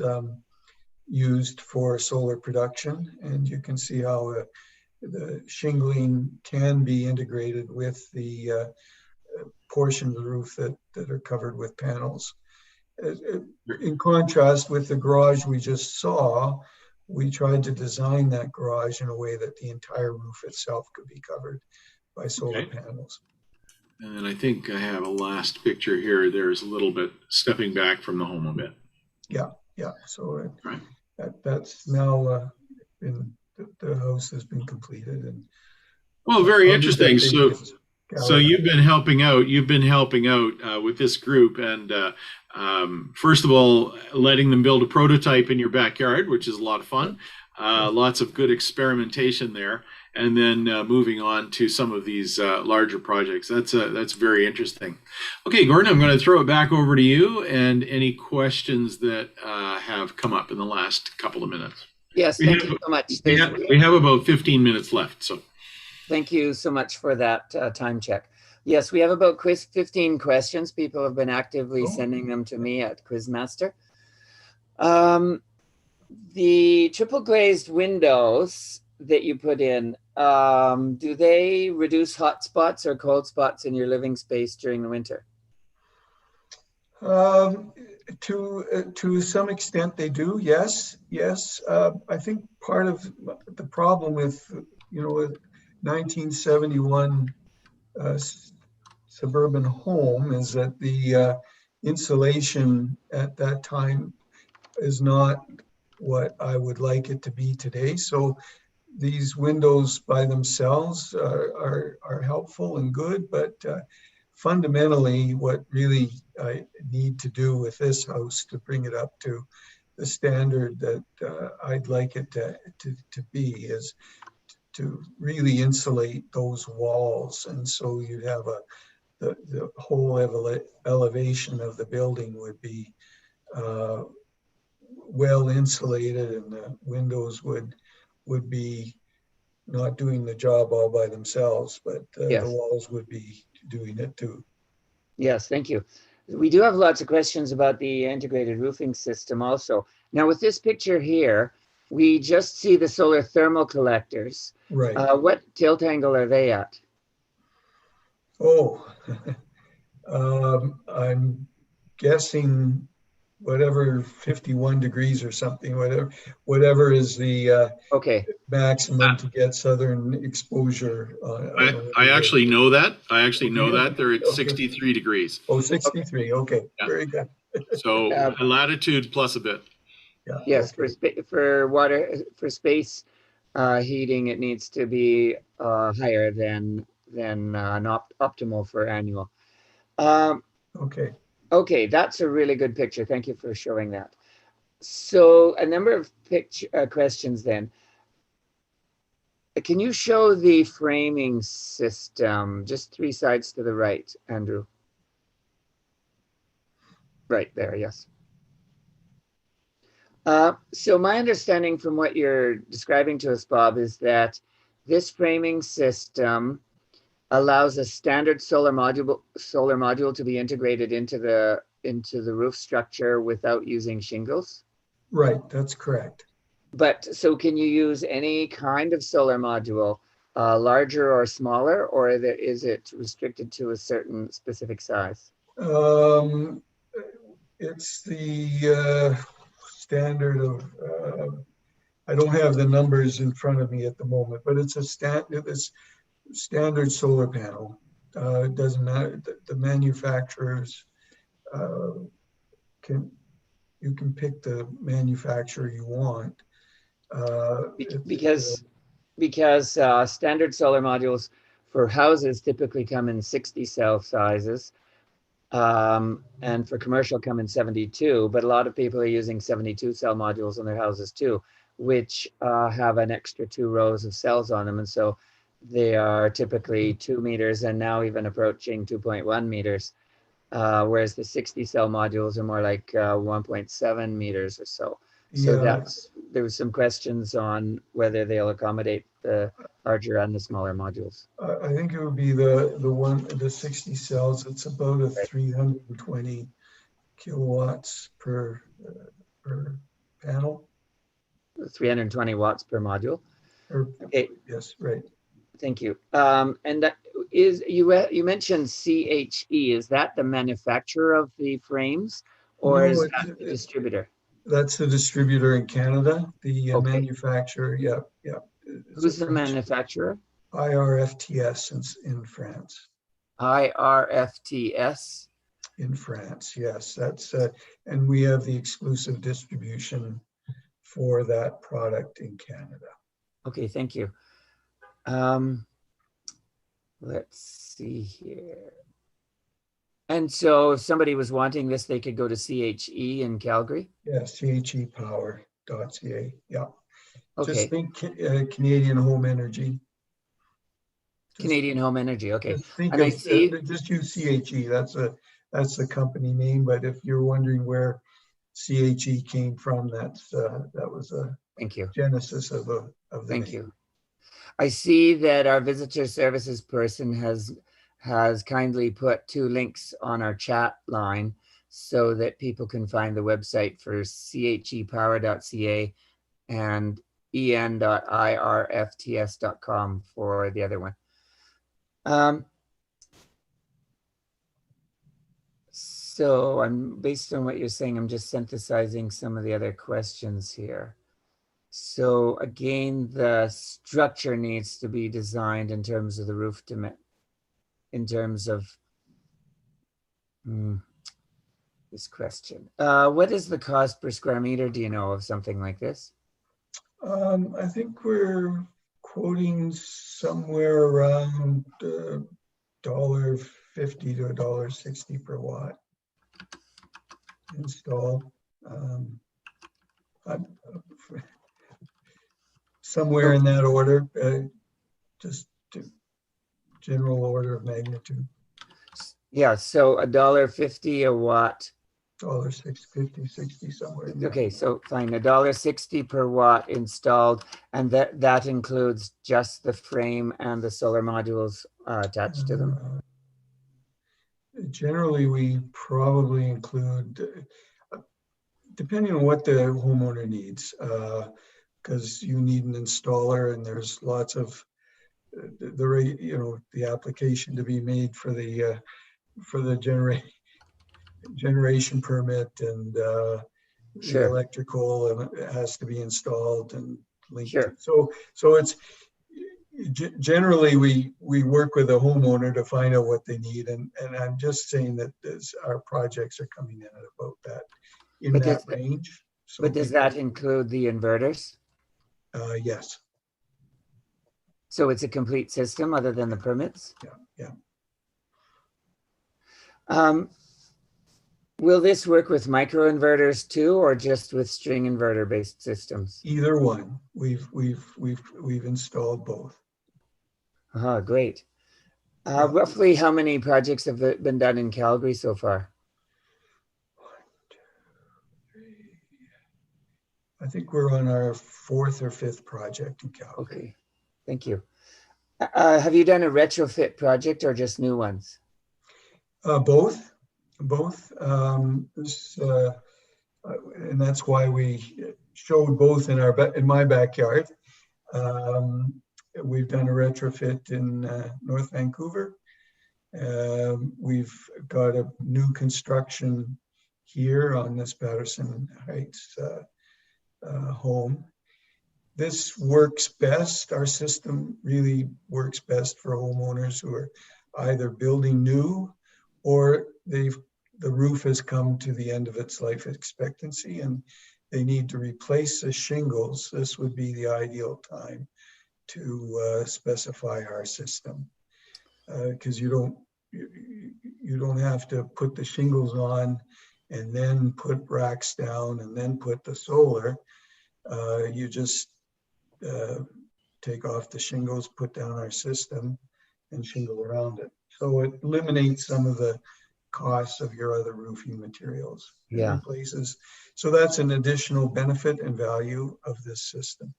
used for solar production, and you can see how the shingling can be integrated with the portion of the roof that are covered with panels. In contrast with the garage we just saw, we tried to design that garage in a way that the entire roof itself could be covered by solar panels. And then I think I have a last picture here. There's a little bit stepping back from the home a bit. Yeah. So that's now the house has been completed. And well, very interesting. So you've been helping out. With this group, and first of all, letting them build a prototype in your backyard, which is a lot of fun. Lots of good experimentation there, and then moving on to some of these larger projects. That's very interesting. Okay, Gordon, I'm going to throw it back over to you, and any questions that have come up in the last couple of minutes. Yes, thank you so much. We have about 15 minutes left, so. Thank you so much for that time check. Yes, we have about 15 questions. People have been actively sending them to me at Quizmaster. The triple glazed windows that you put in, do they reduce hot spots or cold spots in your living space during the winter? To some extent they do, yes. I think part of the problem with, 1971 suburban home is that the insulation at that time is not what I would like it to be today. So these windows by themselves are helpful and good, but fundamentally what really I need to do with this house to bring it up to the standard that I'd like it to be is to really insulate those walls. And so you'd have the whole elevation of the building would be well insulated, and the windows would be not doing the job all by themselves, but the walls would be doing it too. Yes, thank you. We do have lots of questions about the integrated roofing system also. Now with this picture here, we just see the solar thermal collectors. Right. What tilt angle are they at? I'm guessing whatever 51 degrees or something, whatever is the maximum to get southern exposure. I actually know that. They're at 63 degrees. 63. Okay. Yeah. Very good. So latitude plus a bit. Yeah. Yes, for water, for space heating, it needs to be higher than optimal for annual. Okay, that's a really good picture. Thank you for showing that. So a number of questions then. Can you show the framing system? Just 3 sides to the right, Andrew. Right there, yes. So my understanding from what you're describing to us, Bob, is that this framing system allows a standard solar module to be integrated into the roof structure without using shingles. Right, that's correct. But so can you use any kind of solar module, larger or smaller, or is it restricted to a certain specific size? It's the standard of, I don't have the numbers in front of me at the moment, but it's a standard solar panel. It doesn't matter. The manufacturers you can pick the manufacturer you want. Because standard solar modules for houses typically come in 60 cell sizes, and for commercial come in 72, but a lot of people are using 72 cell modules in their houses too, which have an extra 2 rows of cells on them. And so they are typically 2 meters and now even approaching 2.1 meters, whereas the 60 cell modules are more like 1.7 meters or so. So there was some questions on whether they'll accommodate the larger and the smaller modules. I think it would be the 60 cells. It's about a 320 kilowatts per panel. 320 watts per module. Okay. Yes, right. Thank you. And that is, you mentioned CHE. Is that the manufacturer of the frames, or No, is that the distributor? That's the distributor in Canada. The Okay. manufacturer, yeah. Who's the manufacturer? IRFTS in France. IRFTS? In France, yes. That's and we have the exclusive distribution for that product in Canada. Okay, thank you. Let's see here. And so if somebody was wanting this, they could go to CHE in Calgary? Yes, chepower.ca. Yeah. Okay. Just think Canadian Home Energy. Canadian Home Energy, okay. Just think And I see, just use CHE. That's the company name. But if you're wondering where CHE came from, that was a thank you. genesis of the Thank name. you. I see that our visitor services person has kindly put 2 links on our chat line so that people can find the website for chepower.ca and en.irfts.com for the other one. So I'm based on what you're saying, I'm just synthesizing some of the other questions here. So again, the structure needs to be designed in terms of the roof in terms of this question. What is the cost per square meter? Do you know of something like this? I think we're quoting somewhere around $1.50 to $1.60 per watt install. Somewhere in that order, just to general order of magnitude. Yeah, so $1.50 a watt. $1.50, 60 somewhere. Okay, so fine, $1.60 per watt installed, and that includes just the frame and the solar modules attached to them. Generally, we probably include, depending on what the homeowner needs, because you need an installer, and there's lots of the application to be made for the generation permit, and Sure. the electrical, and it has to be installed and linked. Sure. So it's generally we work with a homeowner to find out what they need, and I'm just saying that our projects are coming in at about that range. So but does that include the inverters? Yes. So it's a complete system other than the permits? Yeah. Will this work with microinverters too, or just with string inverter based systems? Either one. We've installed both. Great. Roughly how many projects have been done in Calgary so far? 1, 2, 3. I think we're on our 4th or 5th project in Calgary. Okay, thank you. Have you done a retrofit project or just new ones? Both. And that's why we showed both in my backyard. We've done a retrofit in North Vancouver. We've got a new construction here on this Patterson Heights home. This works best. Our system really works best for homeowners who are either building new, or the roof has come to the end of its life expectancy, and they need to replace the shingles, this would be the ideal time to specify our system, because you don't have to put the shingles on and then put racks down and then put the solar. You just take off the shingles, put down our system, and shingle around it. So it eliminates some of the costs of your other roofing materials. It replaces. So that's an additional benefit and value of this system.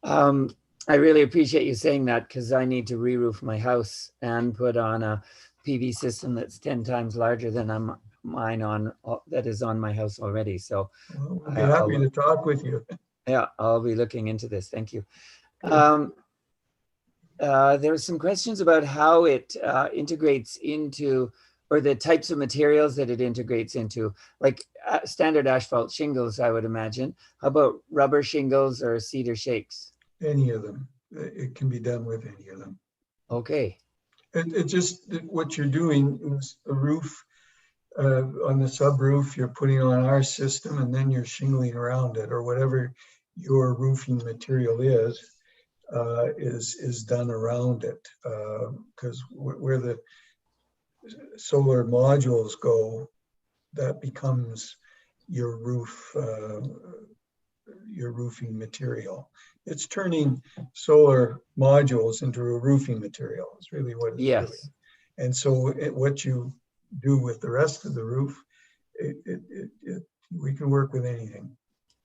I really appreciate you saying that, because I need to re-roof my house and put on a PV system that's 10 times larger than mine on that is on my house already. So well, we'll be happy to talk with you. Yeah, I'll be looking into this. Thank you. There are some questions about how it integrates into, or the types of materials that it integrates into, like standard asphalt shingles, I would imagine. How about rubber shingles or cedar shakes? Any of them. It can be done with any of them. Okay. It just, what you're doing is the roof, on the subroof, you're putting on our system and then you're shingling around it, or whatever your roofing material is done around it. Because where the solar modules go, that becomes your roofing material. It's turning solar modules into a roofing material. It's really what it's doing. And so what you do with the rest of the roof, we can work with anything.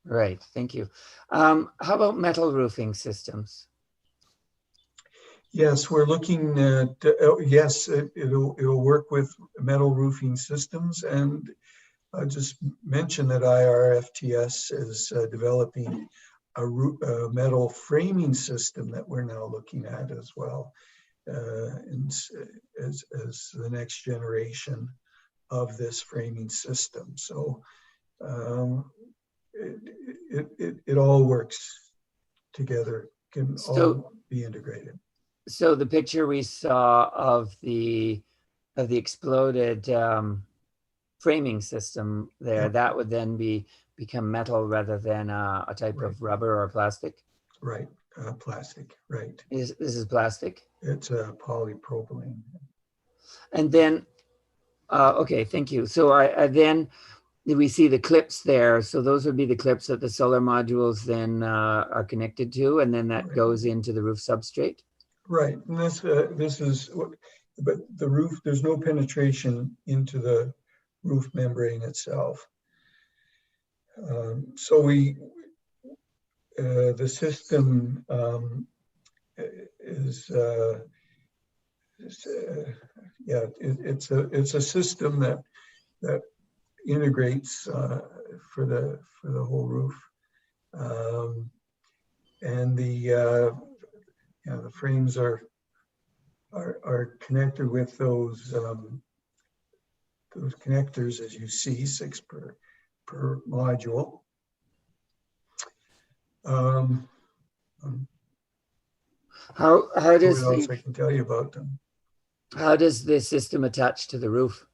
Right, thank you. How about metal roofing systems? Yes, we're looking at, yes, it'll work with metal roofing systems. And I'll just mention that IRFTS is developing a metal framing system that we're now looking at as well, and as the next generation of this framing system. So it all works together, can all be integrated. So the picture we saw of the exploded framing system there, that would then become metal rather than a type of rubber or plastic? Right, plastic, right. This is plastic? It's polypropylene. And then, okay, thank you. So then we see the clips there. So those would be the clips that the solar modules then are connected to, and then that goes into the roof substrate? Right, and this is, but the roof, there's no penetration into the roof membrane itself. So the system is, it's a system that integrates for the whole roof, and the frames are connected with those connectors, as you see, 6 per module. How does what else I can tell you about them? How does the system attach to the roof?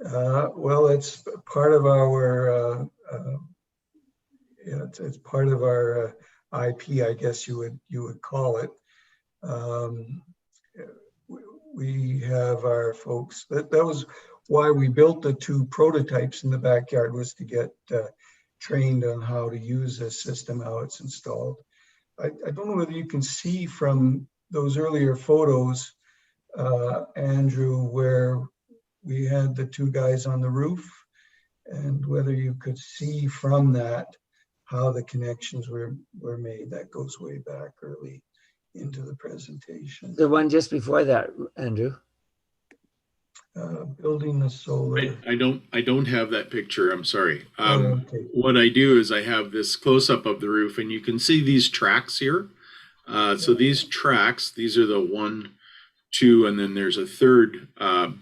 Well, it's part of our it's part of our IP, I guess you would call it. We have our folks, that was why we built the 2 prototypes in the backyard, was to get trained on how to use this system, how it's installed. I don't know whether you can see from those earlier photos, Andrew, where we had the 2 guys on the roof, and whether you could see from that how the connections were made. That goes way back early into the presentation. The one just before that, Andrew. Building the solar. I don't have that picture. I'm sorry. Okay. What I do is I have this close up of the roof, and you can see these tracks here. So these tracks, these are the 1, 2, and then there's a 3rd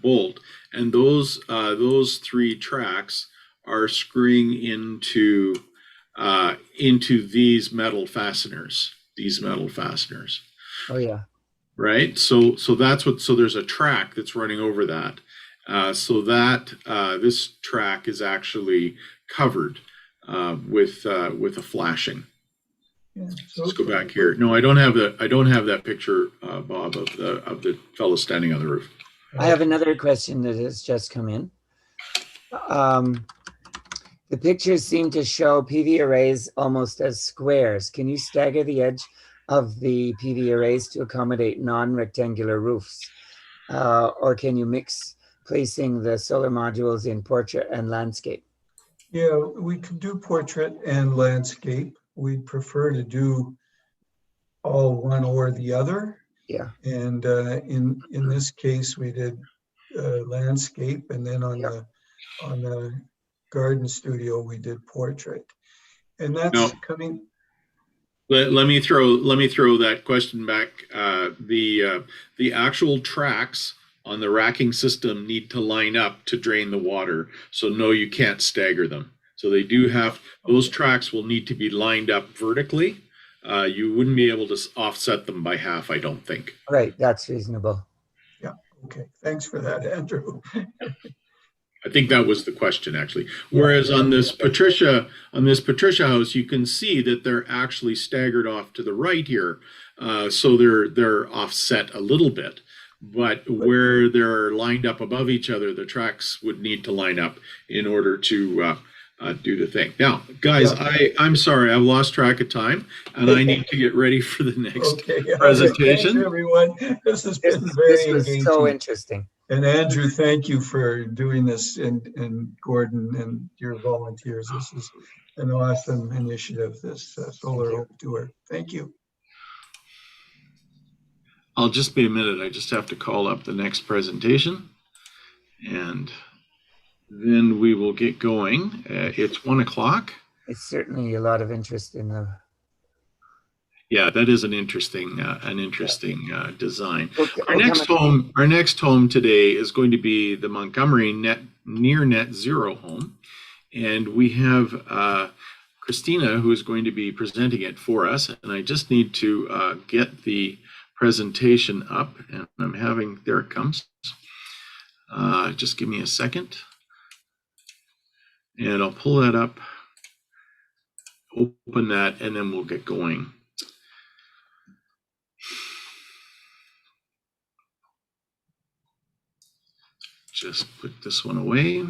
bolt, and those 3 tracks are screwing into these metal fasteners. Oh yeah. Right. So that's what. So there's a track that's running over that. So that this track is actually covered with a flashing. Yeah, Let's go back here. No, I don't have that picture, Bob, of the fellow standing on the roof. I have another question that has just come in. The pictures seem to show PV arrays almost as squares. Can you stagger the edge of the PV arrays to accommodate non-rectangular roofs? Or can you mix placing the solar modules in portrait and landscape? Yeah, we could do portrait and landscape. We'd prefer to do all one or the other. Yeah. And in this case, we did landscape, and then on the garden studio, we did portrait. And that's No. coming. Let me throw that question back. The actual tracks on the racking system need to line up to drain the water. So no, you can't stagger them. So they do have, those tracks will need to be lined up vertically. You wouldn't be able to offset them by half, I don't think. Right, that's reasonable. Yeah, okay. Thanks for that, Andrew. I think that was the question, actually. Whereas on this Patricia house, you can see that they're actually staggered off to the right here. So they're offset a little bit. But where they're lined up above each other, the tracks would need to line up in order to do the thing. Now, guys, I'm sorry, I've lost track of time, and I need to get ready for the next presentation. Thanks, everyone. This has been very engaging. So interesting. And Andrew, thank you for doing this, and Gordon and your volunteers. This is an awesome initiative, this solar home tour. Thank you. I'll just be a minute. I just have to call up the next presentation, and then we will get going. It's 1 o'clock. It's certainly a lot of interest in the. Yeah, that is an interesting design. Okay, Our next home today is going to be the Montgomery near net zero home, and we have Christina who is going to be presenting it for us. And I just need to get the presentation up, and I'm having, there it comes. Just give me a second, and I'll pull that up, open that, and then we'll get going. Just put this one away,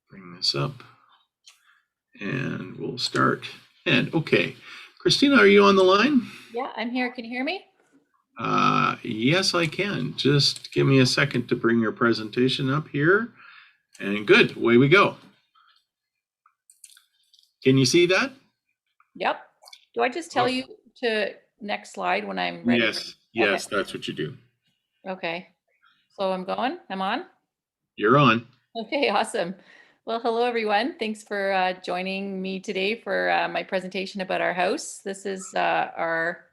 bring this up, and we'll start. And okay, Christina, are you on the line? Yeah, I'm here. Can you hear me? Yes, I can. Just give me a second to bring your presentation up here. And good, away we go. Can you see that? Yep. Do I just tell you to next slide when I'm ready? Yes, okay. That's what you do. Okay. So I'm on? You're on. Okay, awesome. Well, hello everyone. Thanks for joining me today for my presentation about our house. This is our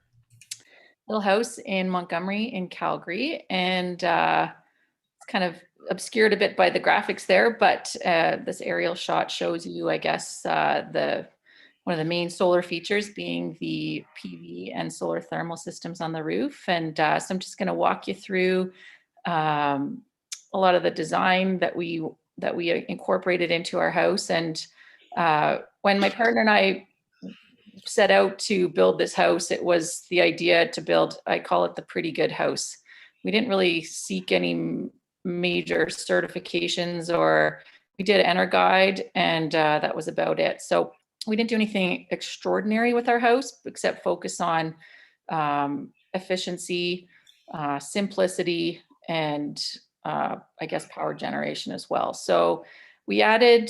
little house in Montgomery in Calgary, and it's kind of obscured a bit by the graphics there, but this aerial shot shows you, I guess, one of the main solar features being the PV and solar thermal systems on the roof. And so I'm just going to walk you through a lot of the design that we incorporated into our house. And when my partner and I set out to build this house, it was the idea to build, I call it the pretty good house. We didn't really seek any major certifications, or we did EnerGuide, and that was about it. So we didn't do anything extraordinary with our house except focus on efficiency, simplicity, and I guess power generation as well. So we added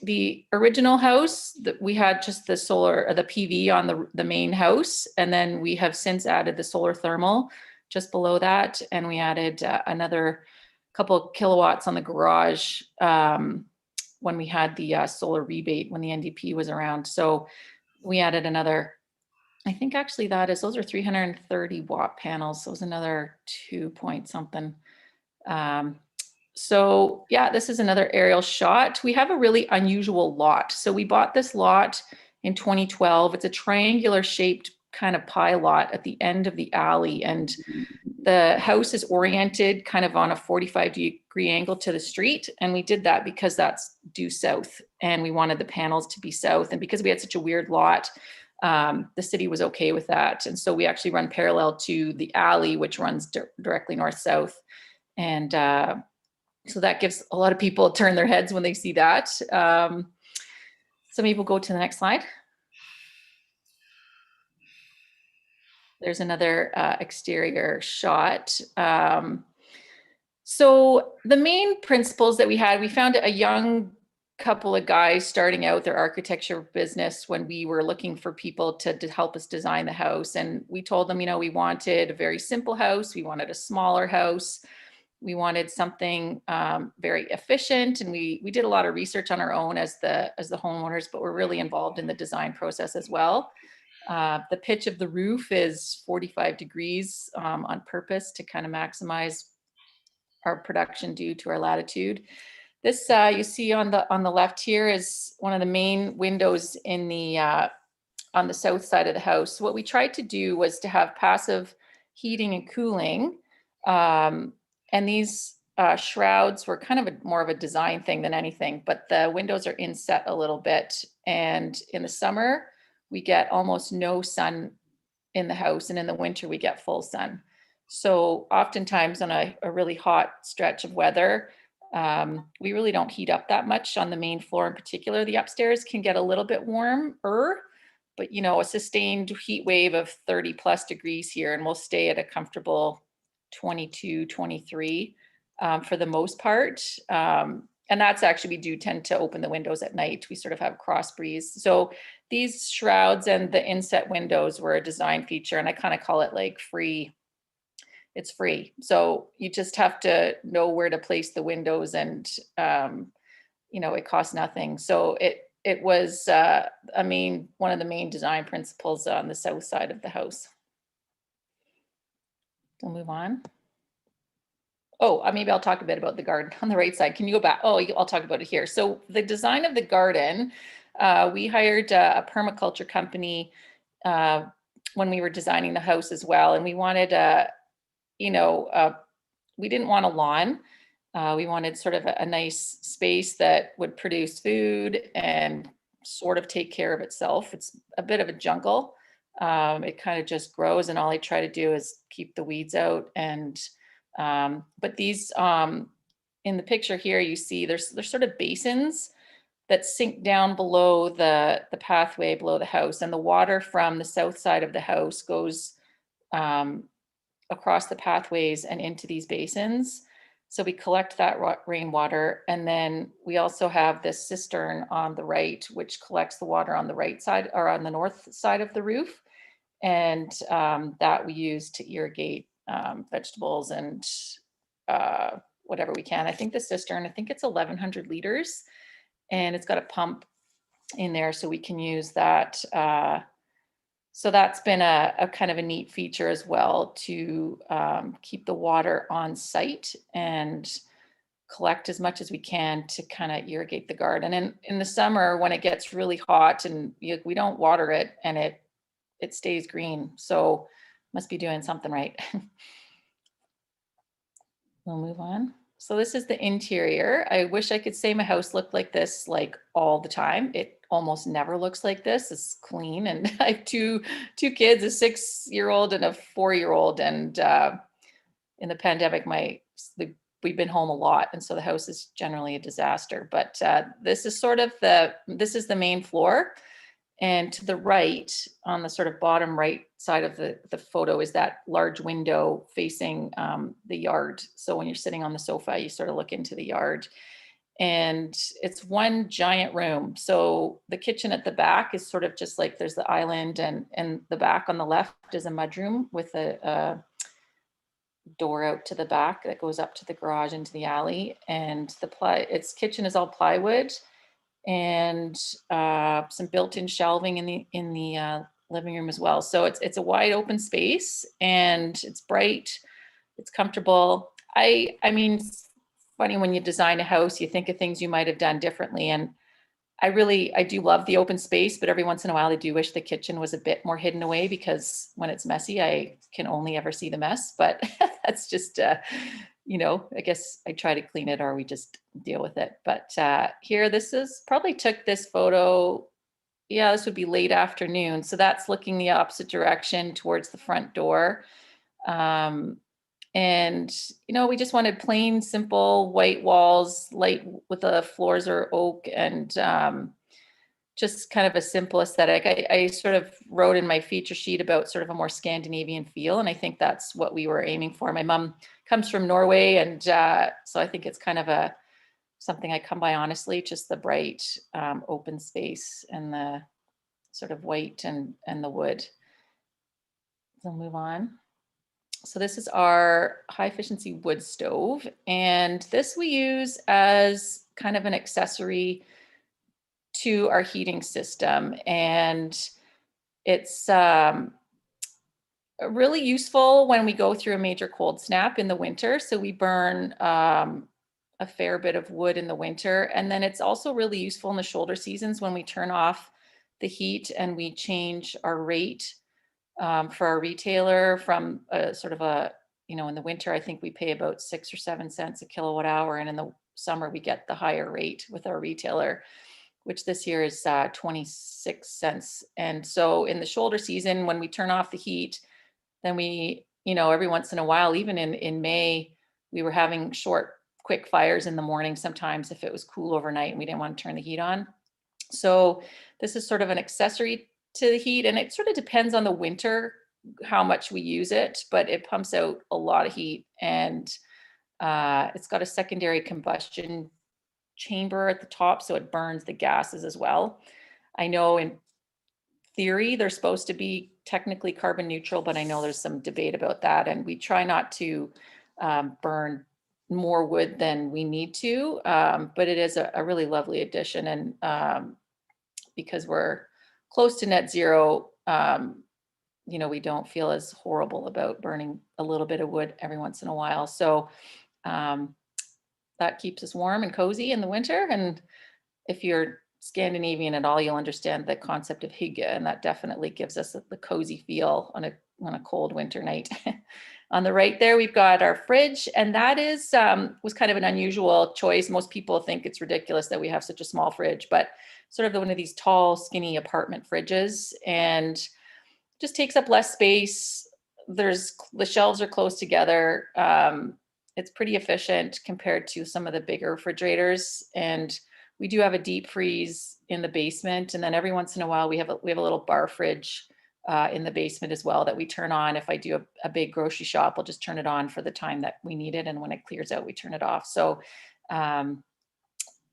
the original house that we had just the solar, the PV on the main house, and then we have since added the solar thermal just below that, and we added another couple kilowatts on the garage when we had the solar rebate when the NDP was around. So we added another, I think actually those are 330 watt panels. So it was another 2 point something. So yeah, this is another aerial shot. We have a really unusual lot. So we bought this lot in 2012. It's a triangular shaped kind of pie lot at the end of the alley, and the house is oriented kind of on a 45-degree angle to the street. And we did that because that's due south, and we wanted the panels to be south. And because we had such a weird lot, the city was okay with that. And so we actually run parallel to the alley, which runs directly north-south. And so that gives a lot of people turn their heads when they see that. So maybe we'll go to the next slide. There's another exterior shot. So the main principles that we had, we found a young couple of guys starting out their architecture business when we were looking for people to help us design the house. And we told them, you know, we wanted a very simple house. We wanted a smaller house. We wanted something very efficient. And we did a lot of research on our own as the homeowners, but we're really involved in the design process as well. The pitch of the roof is 45 degrees on purpose to kind of maximize our production due to our latitude. This you see on the left here is one of the main windows in the on the south side of the house. So what we tried to do was to have passive heating and cooling, and these shrouds were kind of more of a design thing than anything. But the windows are inset a little bit, and in the summer we get almost no sun in the house, and in the winter we get full sun. So oftentimes on a really hot stretch of weather, we really don't heat up that much on the main floor in particular. The upstairs can get a little bit warmer, but you know, a sustained heat wave of 30 plus degrees here, and we'll stay at a comfortable 22, 23 for the most part. And that's actually, we do tend to open the windows at night. We sort of have cross breeze. So these shrouds and the inset windows were a design feature, and I kind of call it like free. It's free. So you just have to know where to place the windows, and you know, it costs nothing. So it was one of the main design principles on the south side of the house. We'll move on. Oh, maybe I'll talk a bit about the garden on the right side. Can you go back? Oh, I'll talk about it here. So the design of the garden, we hired a permaculture company when we were designing the house as well. And we wanted we didn't want a lawn. We wanted sort of a nice space that would produce food and sort of take care of itself. It's a bit of a jungle. It kind of just grows, and all I try to do is keep the weeds out. And but these in the picture here, you see there's sort of basins that sink down below the pathway below the house, and the water from the south side of the house goes across the pathways and into these basins. So we collect that rainwater, and then we also have this cistern on the right, which collects the water on the right side or on the north side of the roof, and that we use to irrigate vegetables and whatever we can. I think the cistern, I think it's 1,100 liters, and it's got a pump in there, so we can use that. So that's been a kind of a neat feature as well, to keep the water on site and collect as much as we can to kind of irrigate the garden. And in the summer, when it gets really hot and we don't water it, and it stays green. So must be doing something right. We'll move on. So this is the interior. I wish I could say my house looked like this like all the time. It almost never looks like this. It's clean, and I have two kids, a 6-year-old and a 4-year-old. And in the pandemic, we've been home a lot, and so the house is generally a disaster. But this is sort of this is the main floor. And to the right, on the sort of bottom right side of the photo, is that large window facing the yard. So when you're sitting on the sofa, you sort of look into the yard. And it's one giant room. So the kitchen at the back is sort of just like there's the island, and the back on the left is a mudroom with a door out to the back that goes up to the garage into the alley. And its kitchen is all plywood, and some built-in shelving in the living room as well. So it's a wide open space, and it's bright, it's comfortable. I mean, it's funny when you design a house, you think of things you might have done differently. And I do love the open space, but every once in a while I do wish the kitchen was a bit more hidden away, because when it's messy, I can only ever see the mess. But that's just, I guess I try to clean it, or we just deal with it. But here, probably took this photo. Yeah, this would be late afternoon. So that's looking the opposite direction towards the front door. And, we just wanted plain, simple white walls, light with the floors are oak, and just kind of a simple aesthetic. I sort of wrote in my feature sheet about sort of a more Scandinavian feel, and I think that's what we were aiming for. My mom comes from Norway, and so I think it's kind of something I come by honestly, just the bright open space and the sort of white and the wood. So move on. So this is our high efficiency wood stove, and this we use as kind of an accessory to our heating system. And it's really useful when we go through a major cold snap in the winter. So we burn a fair bit of wood in the winter. And then it's also really useful in the shoulder seasons when we turn off the heat and we change our rate for our retailer from sort of in the winter, I think we pay about 6 or 7 cents a kilowatt hour. And in the summer, we get the higher rate with our retailer, which this year is 26 cents. And so in the shoulder season, when we turn off the heat, then we, every once in a while, even in May, we were having short, quick fires in the morning sometimes if it was cool overnight and we didn't want to turn the heat on. So this is sort of an accessory to the heat, and it sort of depends on the winter how much we use it, but it pumps out a lot of heat, and it's got a secondary combustion chamber at the top, so it burns the gases as well. I know in theory they're supposed to be technically carbon neutral, but I know there's some debate about that, and we try not to burn more wood than we need to, but it is a really lovely addition. And because we're close to net zero, we don't feel as horrible about burning a little bit of wood every once in a while. So that keeps us warm and cozy in the winter. And if you're Scandinavian at all, you'll understand the concept of hygge, and that definitely gives us the cozy feel on a cold winter night. On the right there, we've got our fridge, and that was kind of an unusual choice. Most people think it's ridiculous that we have such a small fridge, but sort of one of these tall, skinny apartment fridges, and just takes up less space. The shelves are close together. It's pretty efficient compared to some of the bigger refrigerators, and we do have a deep freeze in the basement, and then every once in a while we have a little bar fridge in the basement as well that we turn on. If I do a big grocery shop, I'll just turn it on for the time that we need it, and when it clears out, we turn it off. So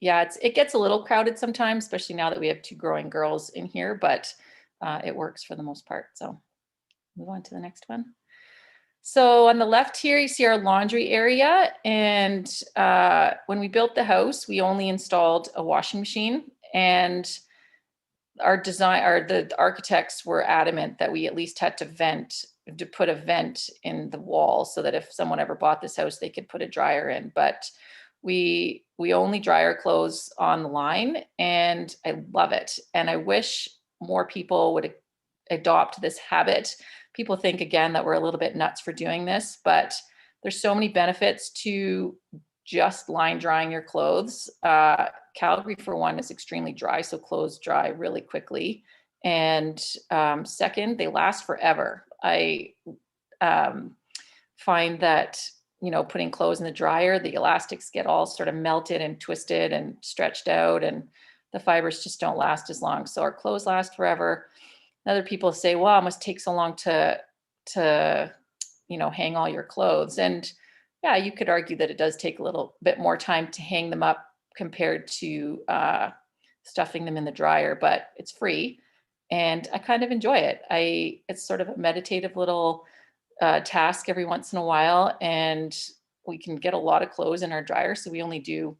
yeah, it gets a little crowded sometimes, especially now that we have 2 growing girls in here, but it works for the most part. So move on to the next one. So on the left here, you see our laundry area. And when we built the house, we only installed a washing machine, and the architects were adamant that we at least had to put a vent in the wall so that if someone ever bought this house, they could put a dryer in. But we only dry our clothes on the line, and I love it. And I wish more people would adopt this habit. People think, again, that we're a little bit nuts for doing this, but there's so many benefits to just line drying your clothes. Calgary, for one, is extremely dry, so clothes dry really quickly. And second, they last forever. I find that, putting clothes in the dryer, the elastics get all sort of melted and twisted and stretched out, and the fibers just don't last as long. So our clothes last forever. Other people say, well, it must take so long to hang all your clothes. And yeah, you could argue that it does take a little bit more time to hang them up compared to stuffing them in the dryer, but it's free. And I kind of enjoy it. It's sort of a meditative little task every once in a while. And we can get a lot of clothes in our dryer. So we only do,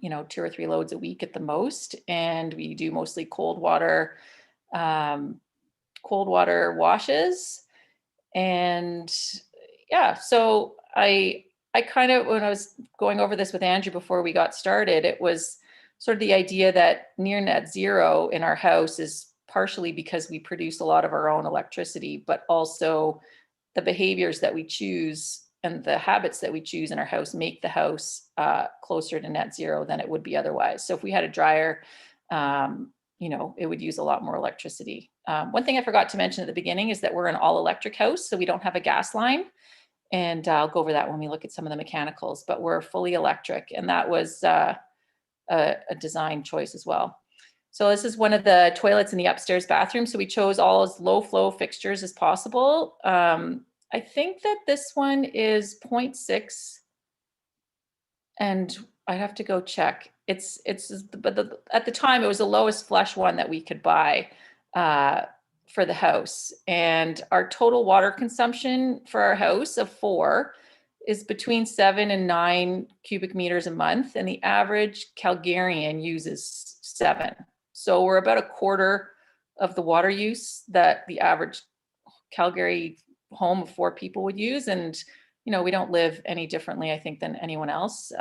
2 or 3 loads a week at the most. And we do mostly cold water washes. And yeah, so I kind of, when I was going over this with Andrew before we got started, it was sort of the idea that near net zero in our house is partially because we produce a lot of our own electricity, but also the behaviors that we choose and the habits that we choose in our house make the house closer to net zero than it would be otherwise. So if we had a dryer, it would use a lot more electricity. One thing I forgot to mention at the beginning is that we're an all electric house, so we don't have a gas line. And I'll go over that when we look at some of the mechanicals, but we're fully electric, and that was a design choice as well. So this is one of the toilets in the upstairs bathroom. So we chose all as low flow fixtures as possible. I think that this one is 0.6, and I have to go check. But at the time it was the lowest flush one that we could buy for the house. And our total water consumption for our house of 4 is between 7 and 9 cubic meters a month, and the average Calgarian uses 7. So we're about a quarter of the water use that the average Calgary home of 4 people would use. And, we don't live any differently, I think, than anyone else.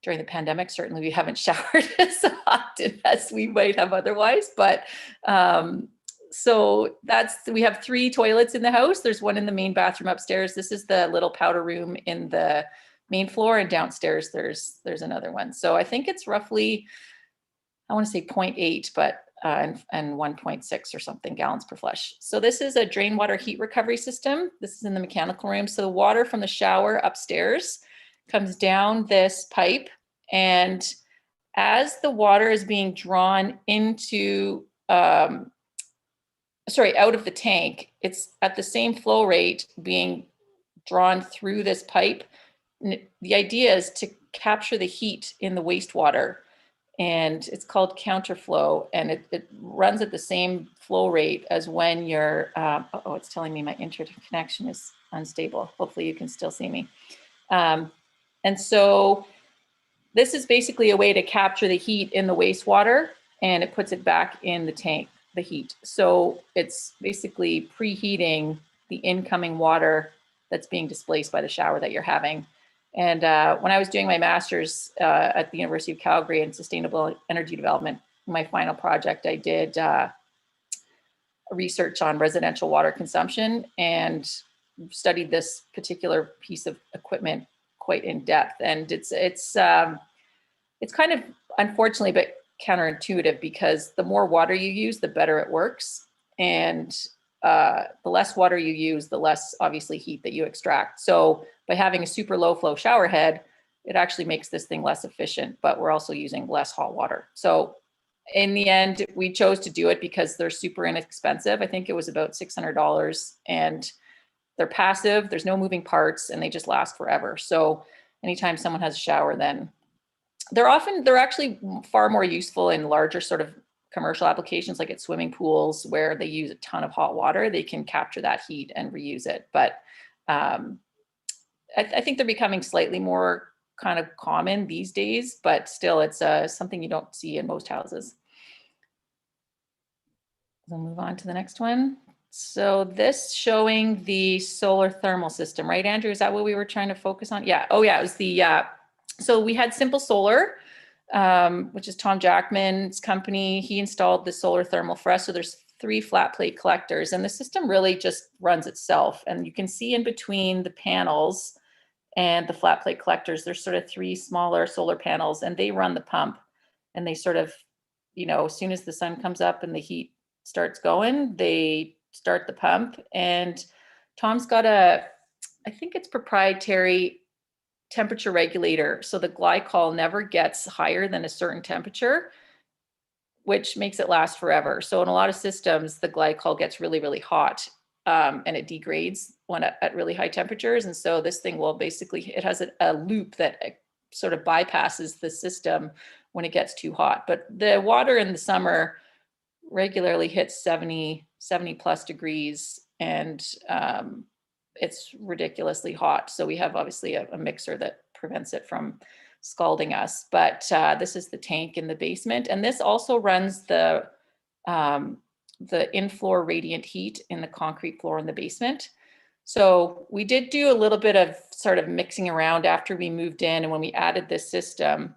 During the pandemic, certainly we haven't showered as often as we might have otherwise. But so we have 3 toilets in the house. There's one in the main bathroom upstairs. This is the little powder room in the main floor, and downstairs there's another one. So I think it's roughly, I want to say 0.8, but and 1.6 or something gallons per flush. So this is a drain water heat recovery system. This is in the mechanical room. So the water from the shower upstairs comes down this pipe, and as the water is being drawn into out of the tank, it's at the same flow rate being drawn through this pipe. And the idea is to capture the heat in the wastewater, and it's called counterflow, and it runs at the same flow rate as when you're, it's telling me my internet connection is unstable. Hopefully you can still see me. And so this is basically a way to capture the heat in the wastewater, and it puts it back in the tank, the heat. So it's basically preheating the incoming water that's being displaced by the shower that you're having. And when I was doing my master's at the University of Calgary in sustainable energy development, my final project, I did research on residential water consumption and studied this particular piece of equipment quite in depth. And it's kind of, unfortunately, but counterintuitive, because the more water you use, the better it works. And the less water you use, the less obviously heat that you extract. So by having a super low flow shower head, it actually makes this thing less efficient, but we're also using less hot water. So in the end, we chose to do it because they're super inexpensive. I think it was about $600, and they're passive, there's no moving parts, and they just last forever. So anytime someone has a shower, then they're actually far more useful in larger sort of commercial applications, like at swimming pools where they use a ton of hot water. They can capture that heat and reuse it. But I think they're becoming slightly more kind of common these days, but still it's something you don't see in most houses. We'll move on to the next one. So this showing the solar thermal system, right, Andrew? Is that what we were trying to focus on? Yeah. Oh yeah, it was the, so we had Simple Solar, which is Tom Jackman's company. He installed the solar thermal for us. So there's 3 flat plate collectors, and the system really just runs itself. And you can see in between the panels and the flat plate collectors, there's sort of 3 smaller solar panels, and they run the pump. And they sort of, as soon as the sun comes up and the heat starts going, they start the pump. And Tom's got I think it's proprietary temperature regulator. So the glycol never gets higher than a certain temperature, which makes it last forever. So in a lot of systems, the glycol gets really, really hot, and it degrades when at really high temperatures. And so this thing will basically, it has a loop that sort of bypasses the system when it gets too hot. But the water in the summer regularly hits 70 plus degrees, and it's ridiculously hot. So we have obviously a mixer that prevents it from scalding us. But this is the tank in the basement, and this also runs the in-floor radiant heat in the concrete floor in the basement. So we did do a little bit of sort of mixing around after we moved in, and when we added this system,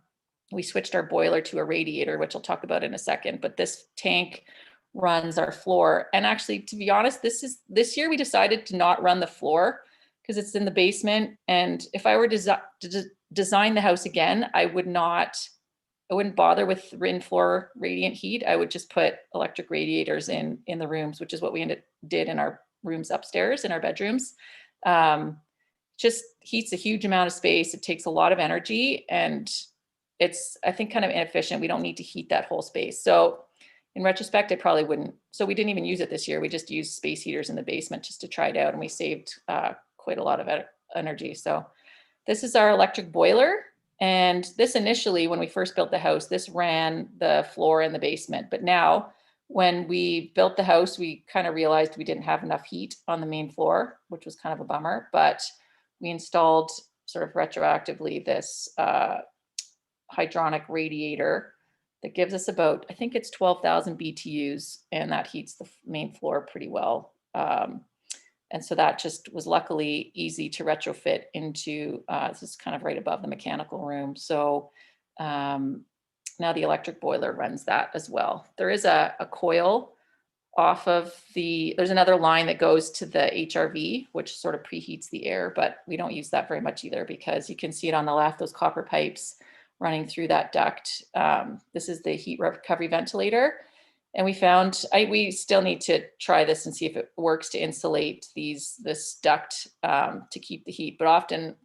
we switched our boiler to a radiator, which I'll talk about in a second, but this tank runs our floor. And actually, to be honest, this year we decided to not run the floor because it's in the basement. And if I were to design the house again, I wouldn't bother with in-floor radiant heat. I would just put electric radiators in the rooms, which is what we did in our rooms upstairs in our bedrooms. Just heats a huge amount of space. It takes a lot of energy, and it's, I think, kind of inefficient. We don't need to heat that whole space. So in retrospect, I probably wouldn't. So we didn't even use it this year. We just used space heaters in the basement just to try it out, and we saved quite a lot of energy. So this is our electric boiler. And this initially, when we first built the house, this ran the floor in the basement. But now when we built the house, we kind of realized we didn't have enough heat on the main floor, which was kind of a bummer. But we installed sort of retroactively this hydronic radiator that gives us about, I think it's 12,000 BTUs, and that heats the main floor pretty well. And so that just was luckily easy to retrofit into, this is kind of right above the mechanical room. So now the electric boiler runs that as well. There is a coil off of there's another line that goes to the HRV, which sort of preheats the air, but we don't use that very much either, because you can see it on the left, those copper pipes running through that duct. This is the heat recovery ventilator. And we found, we still need to try this and see if it works to insulate this duct to keep the heat. But often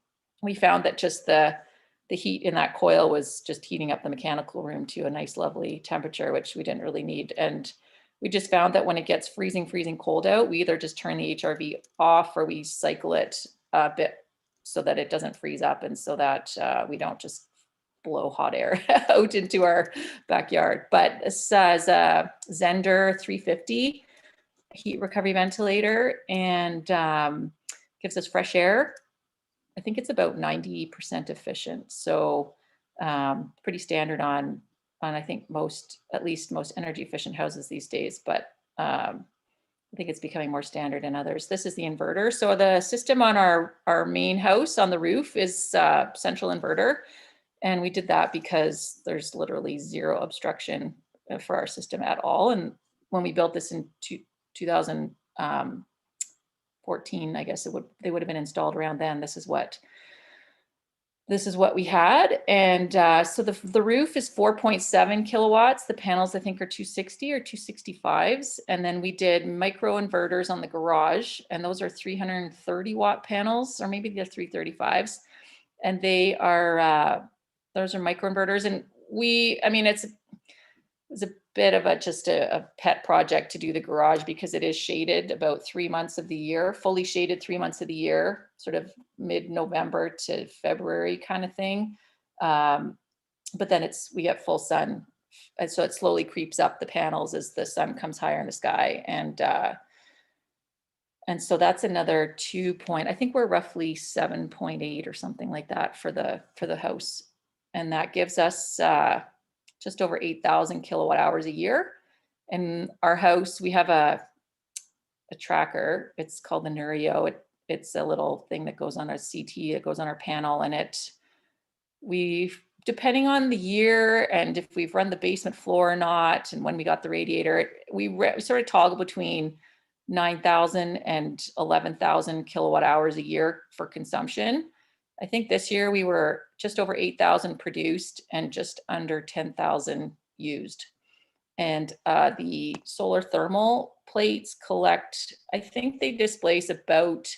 we found that just the heat in that coil was just heating up the mechanical room to a nice, lovely temperature, which we didn't really need. And we just found that when it gets freezing cold out, we either just turn the HRV off or we cycle it a bit so that it doesn't freeze up, and so that we don't just blow hot air out into our backyard. But this is a Zender 350 heat recovery ventilator, and gives us fresh air. I think it's about 90% efficient. So pretty standard on I think at least most energy efficient houses these days, but I think it's becoming more standard in others. This is the inverter. So the system on our main house on the roof is central inverter. And we did that because there's literally zero obstruction for our system at all. And when we built this in 2014, I guess they would have been installed around then. This is what we had. And so the roof is 4.7 kilowatts. The panels, I think, are 260 or 265s. And then we did micro inverters on the garage, and those are 330 watt panels, or maybe they're 335s. And they are, those are microinverters. And it was a bit of just a pet project to do the garage, because it is shaded about 3 months of the year, fully shaded 3 months of the year, sort of mid-November to February kind of thing. But then we get full sun. And so it slowly creeps up the panels as the sun comes higher in the sky. And so that's another I think we're roughly 7.8 or something like that for the house. And that gives us just over 8,000 kilowatt hours a year. And our house, we have a tracker. It's called the Nurio. It's a little thing that goes on our CT, it goes on our panel, and depending on the year and if we've run the basement floor or not, and when we got the radiator, we sort of toggle between 9,000 and 11,000 kilowatt hours a year for consumption. I think this year we were just over 8,000 produced and just under 10,000 used. And the solar thermal plates I think they displace about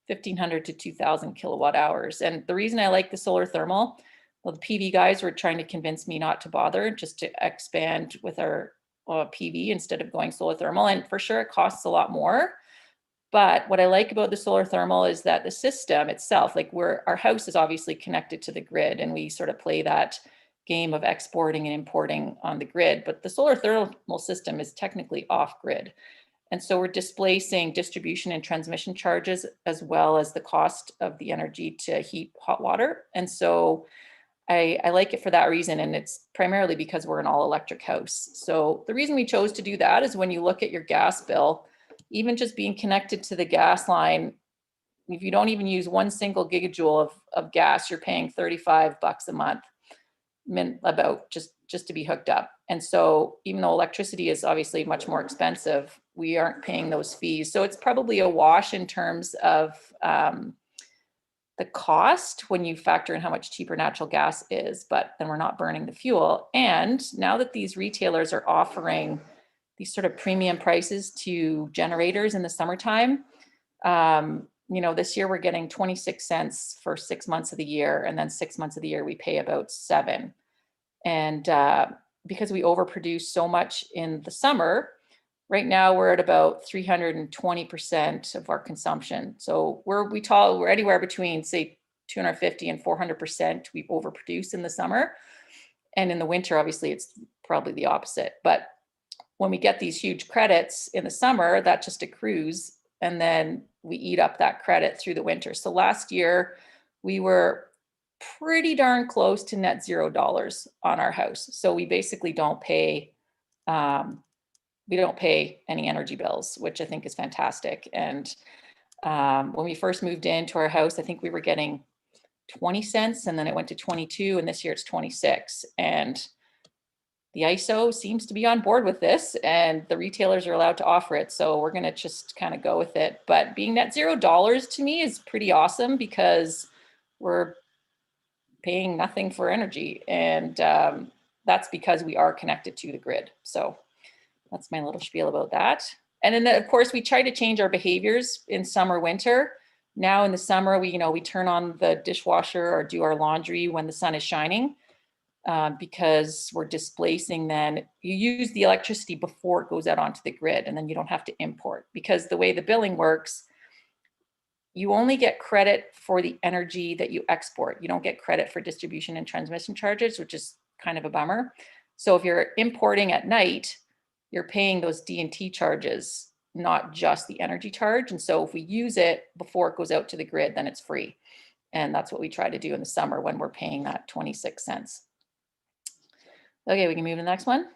1,500 to 2,000 kilowatt hours. And the reason I like the solar thermal, well, the PV guys were trying to convince me not to bother, just to expand with our PV instead of going solar thermal. And for sure, it costs a lot more. But what I like about the solar thermal is that the system itself, like our house is obviously connected to the grid, and we sort of play that game of exporting and importing on the grid, but the solar thermal system is technically off grid. And so we're displacing distribution and transmission charges, as well as the cost of the energy to heat hot water. And so I like it for that reason. And it's primarily because we're an all electric house. So the reason we chose to do that is when you look at your gas bill, even just being connected to the gas line, if you don't even use one single gigajoule of gas, you're paying $35 a month. about just to be hooked up. And so even though electricity is obviously much more expensive, we aren't paying those fees. So it's probably a wash in terms of the cost when you factor in how much cheaper natural gas is, but then we're not burning the fuel. And now that these retailers are offering these sort of premium prices to generators in the summertime, this year we're getting 26 cents for 6 months of the year, and then 6 months of the year we pay about 7. And because we overproduce so much in the summer, right now we're at about 320% of our consumption. So we're anywhere between, say, 250 and 400% we overproduce in the summer. And in the winter, obviously, it's probably the opposite. But when we get these huge credits in the summer, that just accrues, and then we eat up that credit through the winter. So last year, we were pretty darn close to net $0 on our house. So we basically don't pay any energy bills, which I think is fantastic. And when we first moved into our house, I think we were getting 20 cents, and then it went to 22, and this year it's 26. And the ISO seems to be on board with this, and the retailers are allowed to offer it. So we're going to just kind of go with it. But being net $0 to me is pretty awesome, because we're paying nothing for energy. And that's because we are connected to the grid. So that's my little spiel about that. And then, of course, we try to change our behaviors in summer, winter. Now in the summer, we turn on the dishwasher or do our laundry when the sun is shining, because we're displacing, then you use the electricity before it goes out onto the grid, and then you don't have to import. Because the way the billing works, you only get credit for the energy that you export. You don't get credit for distribution and transmission charges, which is kind of a bummer. So if you're importing at night, you're paying those D&T charges, not just the energy charge. And so if we use it before it goes out to the grid, then it's free. And that's what we try to do in the summer when we're paying that 26 cents. Okay, we can move to the next one.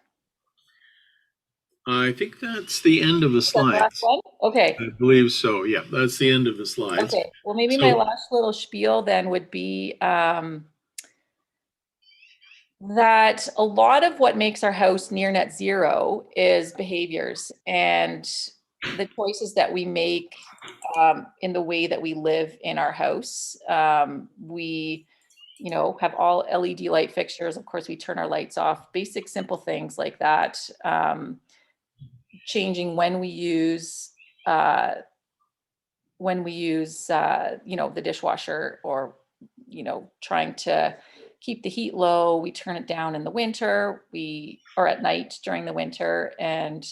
I think that's the end of the slides. Okay. I believe so. Yeah, that's the end of the slides. Okay. Well, maybe my last little spiel then would be that a lot of what makes our house near net zero is behaviors and the choices that we make in the way that we live in our house. We have all LED light fixtures. Of course, we turn our lights off. Basic, simple things like that. Changing when we use the dishwasher, or trying to keep the heat low. We turn it down in the winter, or at night during the winter. And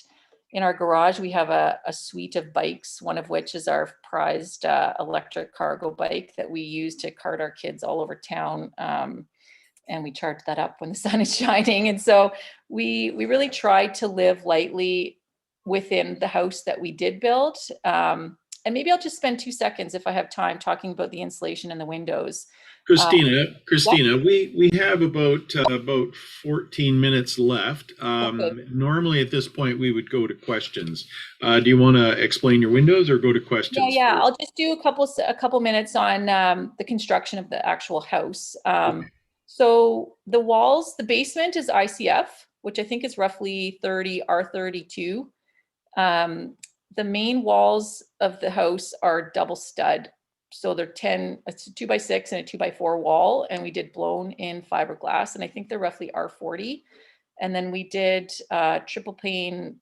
in our garage, we have a suite of bikes, one of which is our prized electric cargo bike that we use to cart our kids all over town. And we charge that up when the sun is shining. And so we really tried to live lightly within the house that we did build. And maybe I'll just spend 2 seconds, if I have time, talking about the insulation and the windows. Christina, we have about 14 minutes left. Okay. Normally at this point we would go to questions. Do you want to explain your windows or go to questions? Yeah. I'll just do a couple minutes on the construction of the actual house. Okay. So the walls, the basement is ICF, which I think is roughly 30 R32. The main walls of the house are double stud. So they're it's a 2x6 and a 2x4 wall. And we did blown in fiberglass, and I think they're roughly R40. And then we did triple pane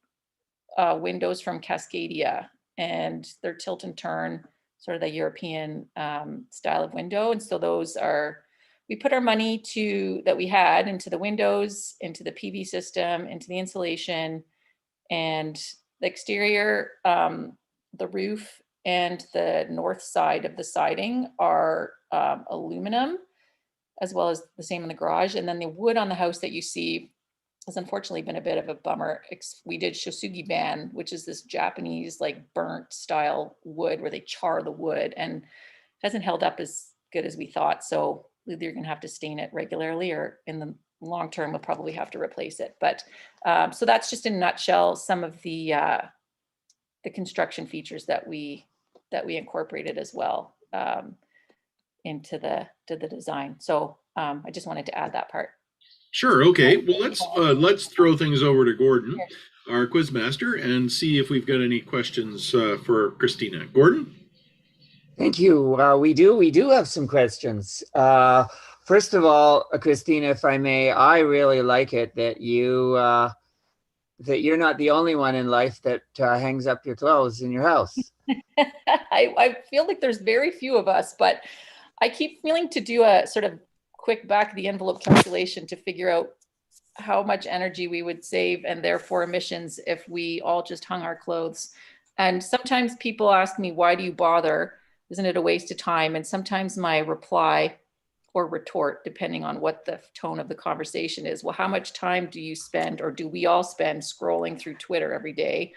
windows from Cascadia, and they're tilt and turn, sort of the European style of window. And so we put our money that we had into the windows, into the PV system, into the insulation, and the exterior, the roof and the north side of the siding are aluminum, as well as the same in the garage. And then the wood on the house that you see has unfortunately been a bit of a bummer. We did shosugi ban, which is this Japanese like burnt style wood where they char the wood, and it hasn't held up as good as we thought. So either you're going to have to stain it regularly, or in the long term we'll probably have to replace it. But so that's just in a nutshell some of the construction features that we incorporated as well into the design. So I just wanted to add that part. Sure. Okay. Well, let's throw things over to Gordon, our quizmaster, and see if we've got any questions for Christina. Gordon. Thank you. We do have some questions. First of all, Christina, if I may, I really like it that you're not the only one in life that hangs up your clothes in your house. I feel like there's very few of us, but I keep feeling to do a sort of quick back of the envelope calculation to figure out how much energy we would save and therefore emissions if we all just hung our clothes. And sometimes people ask me, why do you bother? Isn't it a waste of time? And sometimes my reply or retort, depending on what the tone of the conversation is, well, how much time do you spend, or do we all spend scrolling through Twitter every day?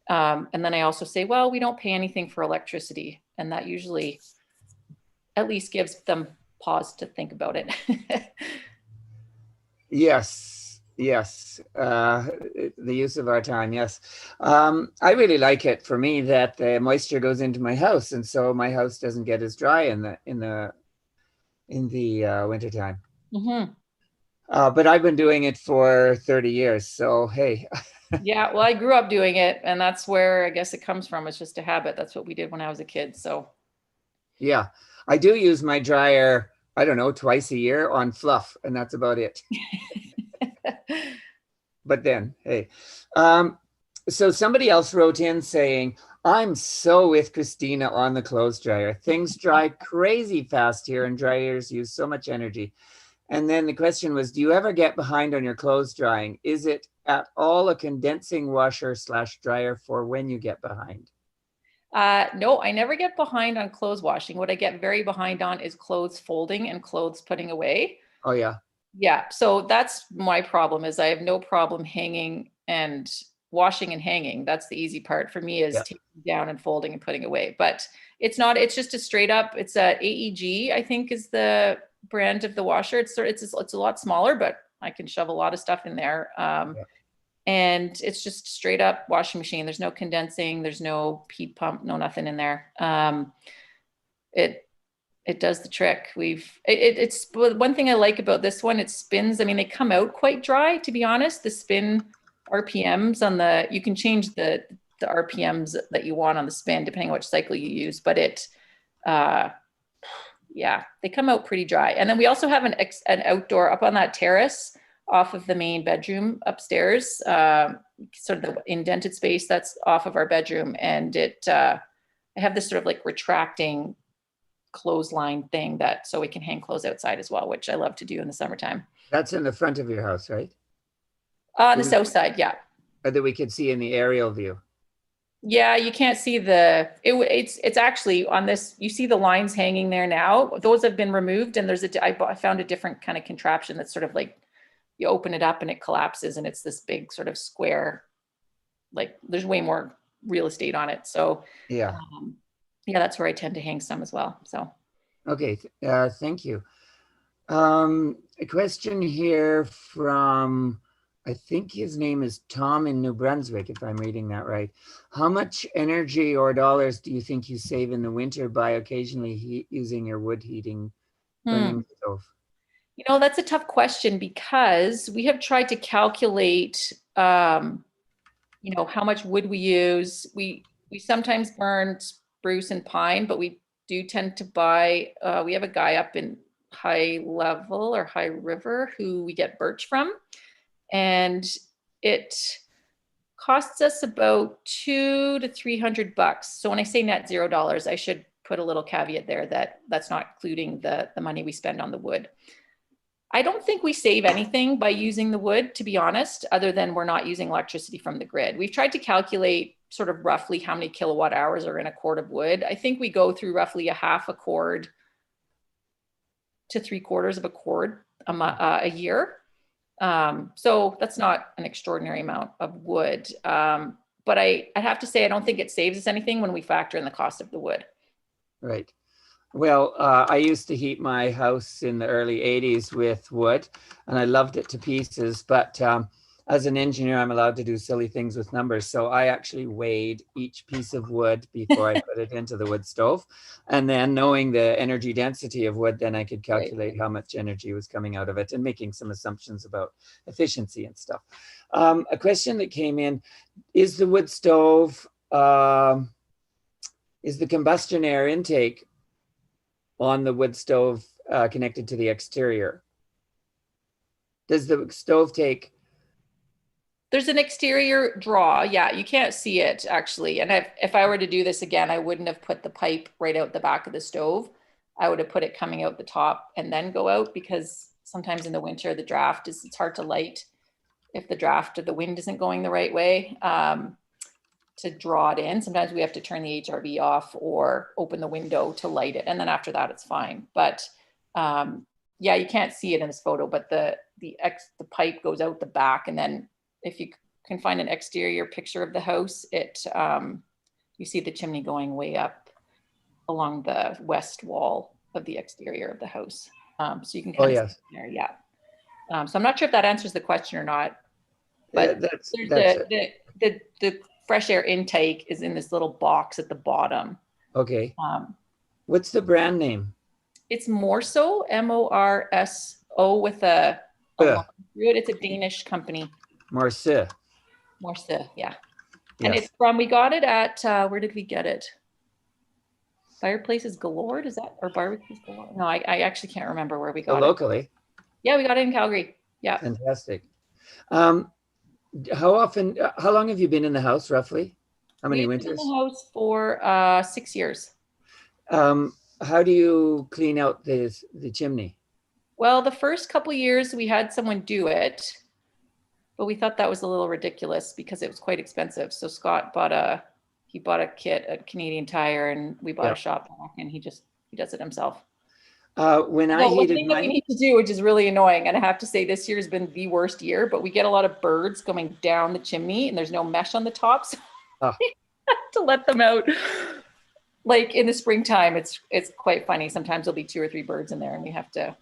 And then I also say, well, we don't pay anything for electricity. And that usually at least gives them pause to think about it. Yes, the use of our time. Yes, I really like it for me that the moisture goes into my house, and so my house doesn't get as dry in the wintertime. Mm-hmm. But I've been doing it for 30 years, so hey. Yeah, well, I grew up doing it, and that's where I guess it comes from. It's just a habit. That's what we did when I was a kid. So Yeah, I do use my dryer, I don't know, twice a year on fluff, and that's about it. But then, hey. So somebody else wrote in saying, I'm so with Christina on the clothes dryer. Things dry crazy fast here, and dryers use so much energy. And then the question was, do you ever get behind on your clothes drying? Is it at all a condensing washer / dryer for when you get behind? No, I never get behind on clothes washing. What I get very behind on is clothes folding and clothes putting away. Oh, yeah. Yeah, so that's my problem. Is I have no problem hanging and washing and hanging. That's the easy part for me, is Yeah. taking down and folding and putting away. But it's not, it's just a straight up, it's a AEG, I think, is the brand of the washer. It's a lot smaller, but I can shove a lot of stuff in there. Yeah. And it's just straight up washing machine. There's no condensing, there's no heat pump, no nothing in there. It does the trick. It's one thing I like about this one. It spins. I mean, they come out quite dry, to be honest. The spin RPMs on you can change the RPMs that you want on the spin depending on which cycle you use. But yeah, they come out pretty dry. And then we also have an outdoor up on that terrace off of the main bedroom upstairs, sort of the indented space that's off of our bedroom, and I have this sort of like retracting clothesline thing so we can hang clothes outside as well, which I love to do in the summertime. That's in the front of your house, right? On the south side, yeah. Or that we could see in the aerial view. Yeah, you can't see it's actually on this, you see the lines hanging there now. Those have been removed, and I found a different kind of contraption that's sort of like, you open it up and it collapses, and it's this big sort of square, like there's way more real estate on it. So yeah, that's where I tend to hang some as well. So okay, thank you. A question here from, I think his name is Tom in New Brunswick, if I'm reading that right. How much energy or dollars do you think you save in the winter by occasionally using your wood heating burning stove? You know, that's a tough question, because we have tried to calculate, how much wood we use. We sometimes burn spruce and pine, but we do tend to buy, we have a guy up in High Level or High River who we get birch from. And it costs us about $200 to $300. So when I say net $0, I should put a little caveat there that that's not including the money we spend on the wood. I don't think we save anything by using the wood, to be honest, other than we're not using electricity from the grid. We've tried to calculate sort of roughly how many kilowatt hours are in a cord of wood. I think we go through roughly a half a cord to 3/4 of a cord a year. So that's not an extraordinary amount of wood. But I have to say, I don't think it saves us anything when we factor in the cost of the wood. Right. Well, I used to heat my house in the early 80s with wood, and I loved it to pieces. But as an engineer, I'm allowed to do silly things with numbers. So I actually weighed each piece of wood before I put it into the wood stove. And then knowing the energy density of wood, then I could calculate how much energy was coming out of it and making some assumptions about efficiency and stuff. A question that came in, is the wood stove, is the combustion air intake on the wood stove connected to the exterior? Does the stove take? There's an exterior draw. Yeah, you can't see it actually. And if I were to do this again, I wouldn't have put the pipe right out the back of the stove. I would have put it coming out the top and then go out, because sometimes in the winter, the draft is, it's hard to light if the draft of the wind isn't going the right way to draw it in. Sometimes we have to turn the HRV off or open the window to light it. And then after that, it's fine. But yeah, you can't see it in this photo, but the pipe goes out the back, and then if you can find an exterior picture of the house, you see the chimney going way up along the west wall of the exterior of the house. So you can kind of see it there, yeah. So I'm not sure if that answers the question or not, but the fresh air intake is in this little box at the bottom. Okay. What's the brand name? It's Morso, M-O-R-S-O with a line through it. It's a Danish company. Morse, yeah. And it's from, we got it at, where did we get it? Fireplaces Galore, is that, or Barbecues Galore? No, I actually can't remember where we got it. Locally? Yeah, we got it in Calgary. Yeah. Fantastic. How long have you been in the house roughly? How many winters? We've been in the house for 6 years. How do you clean out the chimney? Well, the first couple of years we had someone do it, but we thought that was a little ridiculous because it was quite expensive. So Scott bought a kit at Canadian Tire, and we bought a shop vac, and he does it himself. One thing that we need to do, which is really annoying, and I have to say this year has been the worst year, but we get a lot of birds going down the chimney, and there's no mesh on the top, so we have to let them out. Like in the springtime, it's quite funny. Sometimes there'll be 2 or 3 birds in there, and we have to.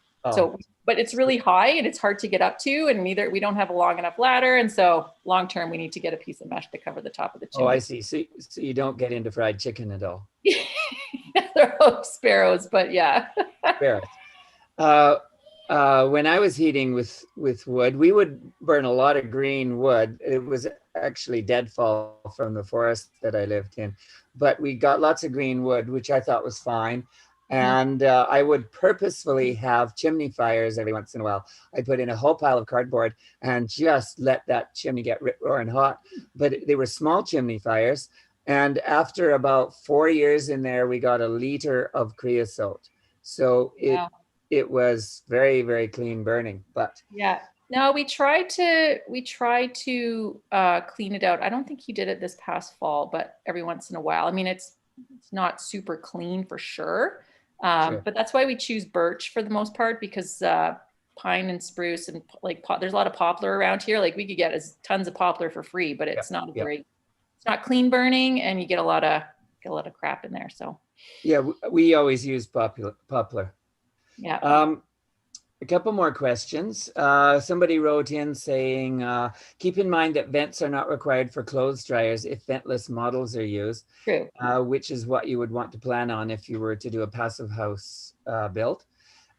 But it's really high and it's hard to get up to, and we don't have a long enough ladder, and so long term we need to get a piece of mesh to cover the top of the chimney. Oh, I see. So you don't get into fried chicken at all. They're all sparrows, but yeah. Sparrows. When I was heating with wood, we would burn a lot of green wood. It was actually deadfall from the forest that I lived in, but we got lots of green wood, which I thought was fine. And I would purposefully have chimney fires every once in a while. I put in a whole pile of cardboard and just let that chimney get rip-roaring hot. But they were small chimney fires. And after about 4 years in there, we got a liter of creosote. So it was very, very clean burning. But yeah, no, we try to clean it out. I don't think he did it this past fall, but every once in a while. I mean, it's not super clean for sure. But that's why we choose birch for the most part, because pine and spruce and there's a lot of poplar around here. Like we could get tons of poplar for free, but it's not it's not clean burning, and you get a lot of crap in there. So yeah, we always use poplar. Yeah. A couple more questions. Somebody wrote in saying, keep in mind that vents are not required for clothes dryers if ventless models are used. True. Which is what you would want to plan on if you were to do a passive house build.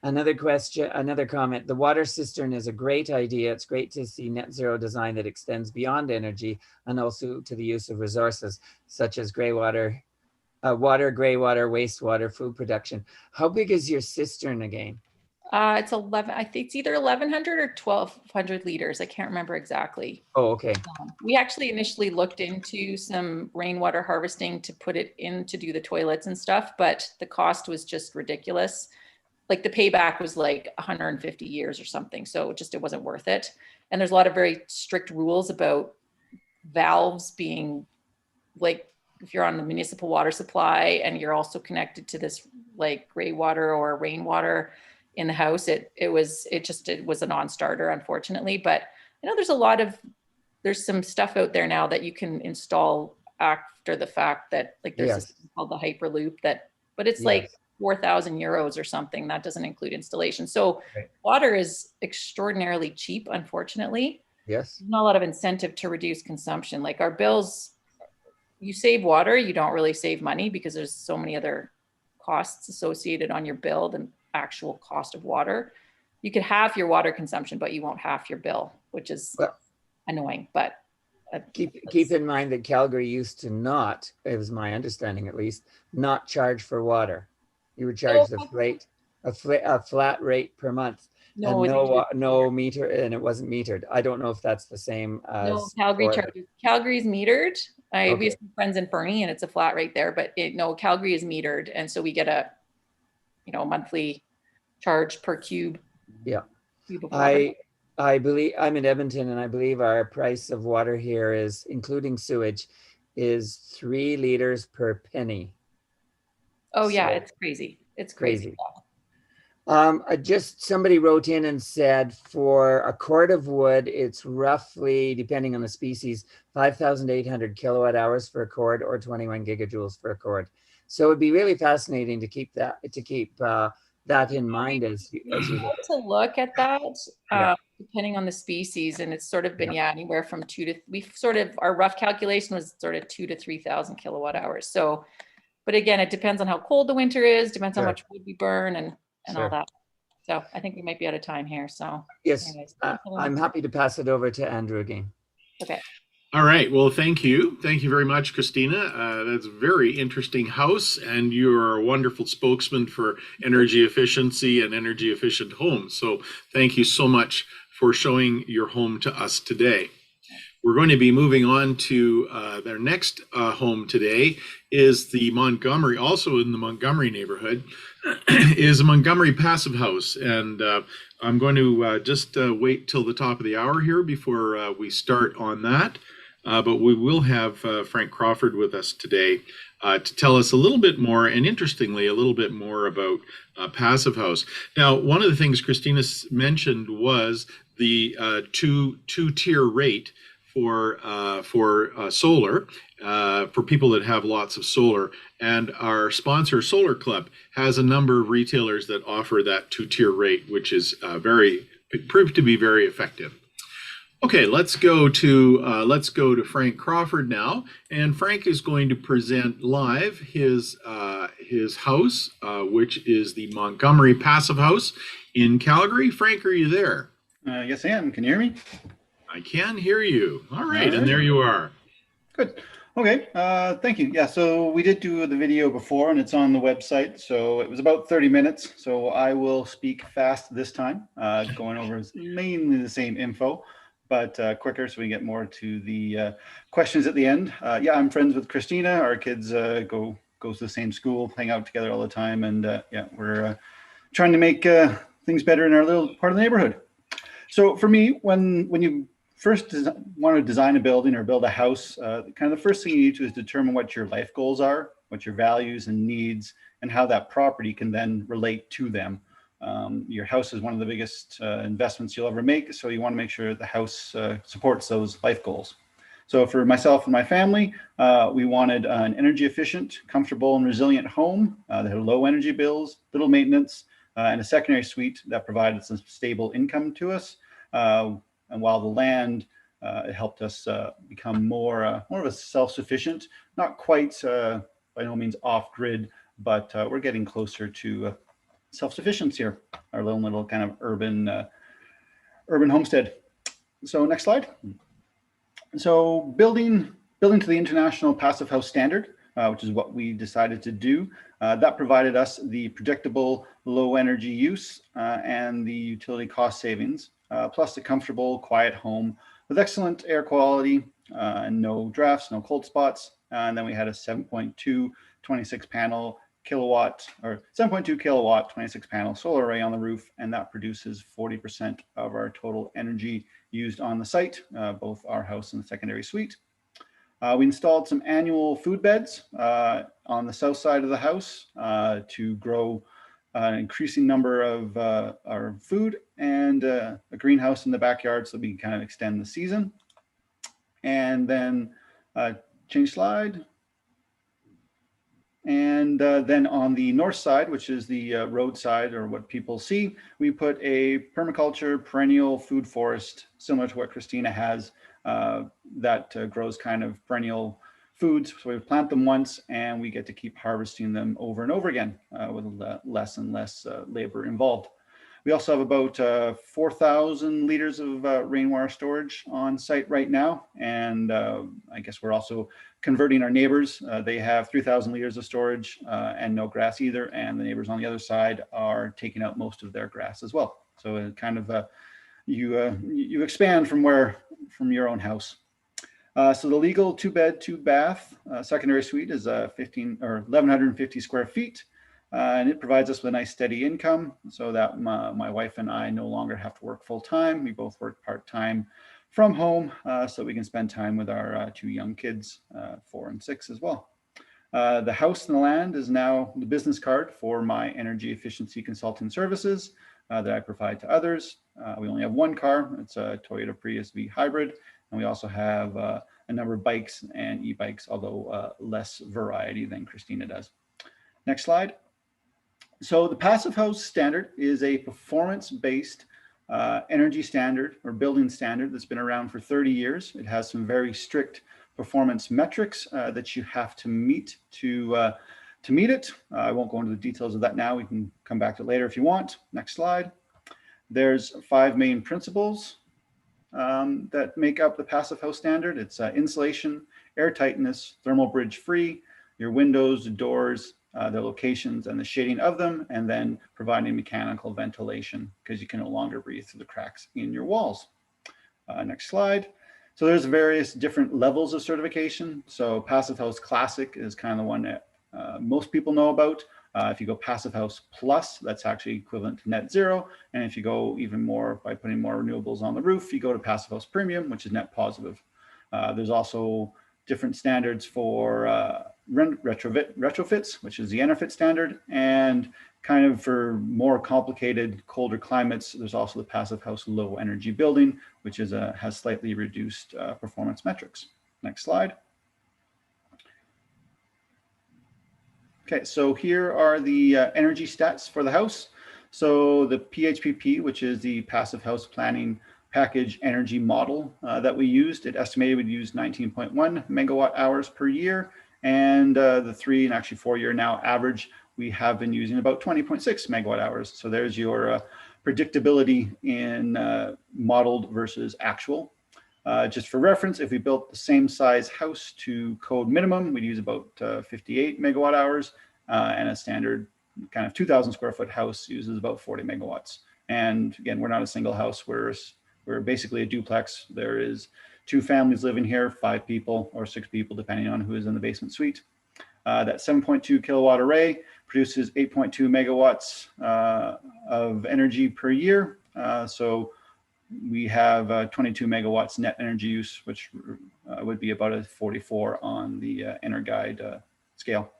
Another comment, the water cistern is a great idea. It's great to see net zero design that extends beyond energy and also to the use of resources such as gray water, wastewater, food production. How big is your cistern again? It's 11. I think it's either 1,100 or 1,200 liters. I can't remember exactly. Oh, okay. We actually initially looked into some rainwater harvesting to put it in to do the toilets and stuff, but the cost was just ridiculous. Like the payback was like 150 years or something. So it wasn't worth it. And there's a lot of very strict rules about valves being like, if you're on the municipal water supply and you're also connected to this like gray water or rainwater in the house, it was a non-starter, unfortunately. But I know there's some stuff out there now that you can install after the fact, that like there's this thing called the Hyperloop but it's like 4,000 euros or something. That doesn't include installation. So water is extraordinarily cheap, unfortunately. Yes. there's not a lot of incentive to reduce consumption. Like our bills, you save water, you don't really save money because there's so many other costs associated on your bill than actual cost of water. You could halve your water consumption, but you won't half your bill, which is Well, annoying. But keep in mind that Calgary used to not, it was my understanding at least, not charge for water. You were charged a flat rate per month. No, And no meter, and it wasn't metered. I don't know if that's the same as no, Calgary charges. Calgary's metered. We Okay. have some friends in Fernie, and it's a flat rate there. But no, Calgary is metered, and so we get a, monthly charge per cube. Yeah. Cube of water. I believe I'm in Edmonton, and I believe our price of water here is, including sewage, is 3 liters per penny. Oh yeah, So- it's crazy. It's Crazy. crazy. Just somebody wrote in and said for a cord of wood, it's roughly, depending on the species, 5,800 kilowatt hours for a cord or 21 gigajoules for a cord. So it'd be really fascinating to keep that in mind as you To look at that, Yeah. depending on the species, and it's sort of been anywhere from our rough calculation was sort of 2,000 to 3,000 kilowatt hours. So, but again, it depends on how cold the winter is, depends how Sure. much wood we burn and all Sure. that. So I think we might be out of time here. So Yes, anyways, I'm happy to pass it over to Andrew again. okay. All right. Well, thank you. Thank you very much, Christina. That's a very interesting house, and you're a wonderful spokesman for energy efficiency and energy efficient homes. So thank you so much for showing your home to us today. We're going to be moving on to their next home today is the Montgomery, also in the Montgomery neighborhood, is a Montgomery passive house. And I'm going to just wait till the top of the hour here before we start on that. But we will have Frank Crawford with us today to tell us a little bit more, and interestingly, a little bit more about passive house. Now, one of the things Christina mentioned was the two-tier rate for solar, for people that have lots of solar. And our sponsor, Solar Club, has a number of retailers that offer that two-tier rate, which is proved to be very effective. Okay, let's go to Frank Crawford now, and Frank is going to present live his house, which is the Montgomery Passive House in Calgary. Frank, are you there? Yes, I am. Can you hear me? I can hear you. All right, All right. and there you are. Good. Okay. Thank you. Yeah. So we did do the video before, and it's on the website. So it was about 30 minutes. So I will speak fast this time, going over mainly the same info, but quicker, so we get more to the questions at the end. Yeah, I'm friends with Christina. Our kids go to the same school, hang out together all the time, and yeah, we're trying to make things better in our little part of the neighborhood. So for me, when you first want to design a building or build a house, kind of the first thing you need to is determine what your life goals are, what your values and needs, and how that property can then relate to them. Your house is one of the biggest investments you'll ever make, so you want to make sure the house supports those life goals. So for myself and my family, we wanted an energy efficient, comfortable, and resilient home that had low energy bills, little maintenance, and a secondary suite that provided some stable income to us. And while the land, it helped us become more of a self-sufficient, not quite by no means off-grid, but we're getting closer to self-sufficiency here, our little kind of urban homestead. So next slide. So building to the International Passive House Standard, which is what we decided to do. That provided us the predictable low energy use and the utility cost savings, plus a comfortable, quiet home with excellent air quality and no drafts, no cold spots. And then we had a 7.2 26 kilowatt 26 panel solar array on the roof, and that produces 40% of our total energy used on the site, both our house and the secondary suite. We installed some annual food beds on the south side of the house to grow an increasing number of our food, and a greenhouse in the backyard so we can kind of extend the season. And then change slide. And then on the north side, which is the road side, or what people see, we put a permaculture perennial food forest, similar to what Christina has, that grows kind of perennial foods. So we plant them once and we get to keep harvesting them over and over again with less and less labor involved. We also have about 4,000 liters of rainwater storage on site right now. And I guess we're also converting our neighbors. They have 3,000 liters of storage and no grass either. And the neighbors on the other side are taking out most of their grass as well. So it kind of, you expand from your own house. So the legal 2-bed, 2-bath secondary suite is 1,150 square feet. And it provides us with a nice steady income so that my wife and I no longer have to work full time. We both work part-time from home so we can spend time with our 2 young kids, 4 and 6 as well. The house and the land is now the business card for my energy efficiency consulting services that I provide to others. We only have 1 car. It's a Toyota Prius V hybrid. And we also have a number of bikes and e-bikes, although less variety than Christina does. Next slide. So the Passive House standard is a performance-based energy standard or building standard that's been around for 30 years. It has some very strict performance metrics that you have to meet to meet it. I won't go into the details of that now. We can come back to it later if you want. Next slide. There's 5 main principles that make up the Passive House standard. It's insulation, air tightness, thermal bridge free, your windows, doors, the locations and the shading of them, and then providing mechanical ventilation because you can no longer breathe through the cracks in your walls. Next slide. So there's various different levels of certification. So Passive House Classic is kind of the one that most people know about. If you go Passive House Plus, that's actually equivalent to net zero. And if you go even more by putting more renewables on the roof, you go to Passive House Premium, which is net positive. There's also different standards for retrofits, which is the Enerfit standard. And kind of for more complicated, colder climates, there's also the Passive House Low Energy Building, which is has slightly reduced performance metrics. Next slide. Okay, so here are the energy stats for the house. So the PHPP, which is the Passive House Planning Package Energy Model that we used, it estimated we'd use 19.1 megawatt hours per year. And the 3 and actually 4 year now average, we have been using about 20.6 megawatt hours. So there's your predictability in modeled versus actual. Just for reference, if we built the same size house to code minimum, we'd use about 58 megawatt hours, and a standard kind of 2,000 square foot house uses about 40 megawatts. And again, we're not a single house. We're basically a duplex. There is 2 families living here, 5 people or 6 people, depending on who is in the basement suite. That 7.2 kilowatt array produces 8.2 megawatts of energy per year. So we have 22 megawatts net energy use, which would be about a 44 on the EnerGuide scale.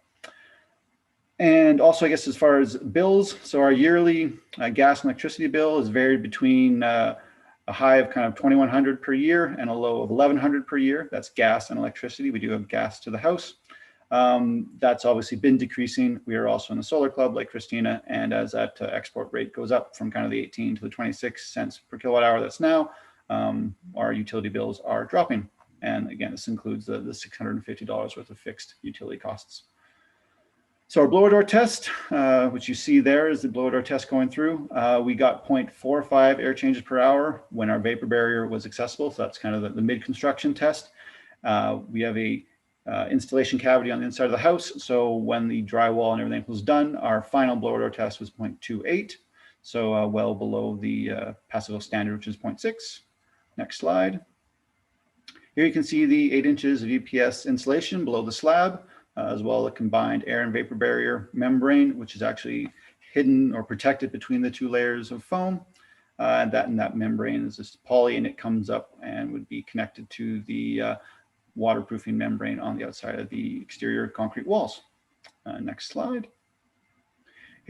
And also, I guess, as far as bills, so our yearly gas and electricity bill is varied between a high of kind of $2,100 per year and a low of $1,100 per year. That's gas and electricity. We do have gas to the house. That's obviously been decreasing. We are also in the solar club like Christina, and as that export rate goes up from kind of the 18 to the 26 cents per kilowatt hour that's now, our utility bills are dropping. And again, this includes the $650 worth of fixed utility costs. So our blower door test, which you see there is the blower door test going through. We got 0.45 air changes per hour when our vapor barrier was accessible. So that's kind of the mid-construction test. We have a installation cavity on the inside of the house. So when the drywall and everything was done, our final blower door test was 0.28. So well below the Passive House standard, which is 0.6. Next slide. Here you can see the 8 inches of EPS insulation below the slab, as well as a combined air and vapor barrier membrane, which is actually hidden or protected between the 2 layers of foam. And that membrane is just poly, and it comes up and would be connected to the waterproofing membrane on the outside of the exterior concrete walls. Next slide.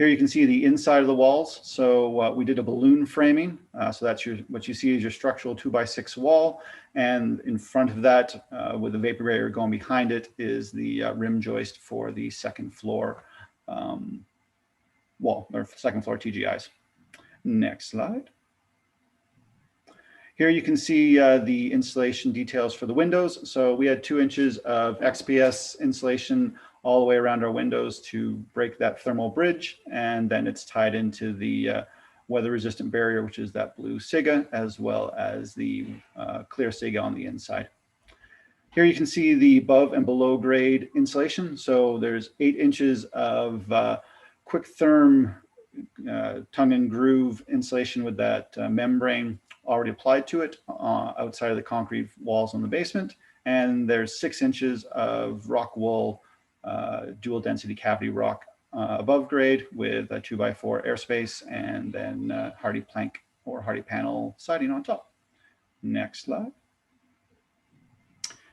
Here you can see the inside of the walls. So we did a balloon framing. So that's what you see is your structural 2x6 wall. And in front of that, with the vapor barrier going behind it, is the rim joist for the second floor wall, or second floor TGIs. Next slide. Here you can see the insulation details for the windows. So we had 2 inches of XPS insulation all the way around our windows to break that thermal bridge. And then it's tied into the weather resistant barrier, which is that blue Siga, as well as the clear Siga on the inside. Here you can see the above and below grade insulation. So there's 8 inches of quick therm tongue and groove insulation with that membrane already applied to it outside of the concrete walls on the basement. And there's 6 inches of rock wool dual density cavity rock above grade with a 2x4 airspace, and then hardy plank or hardy panel siding on top. Next slide.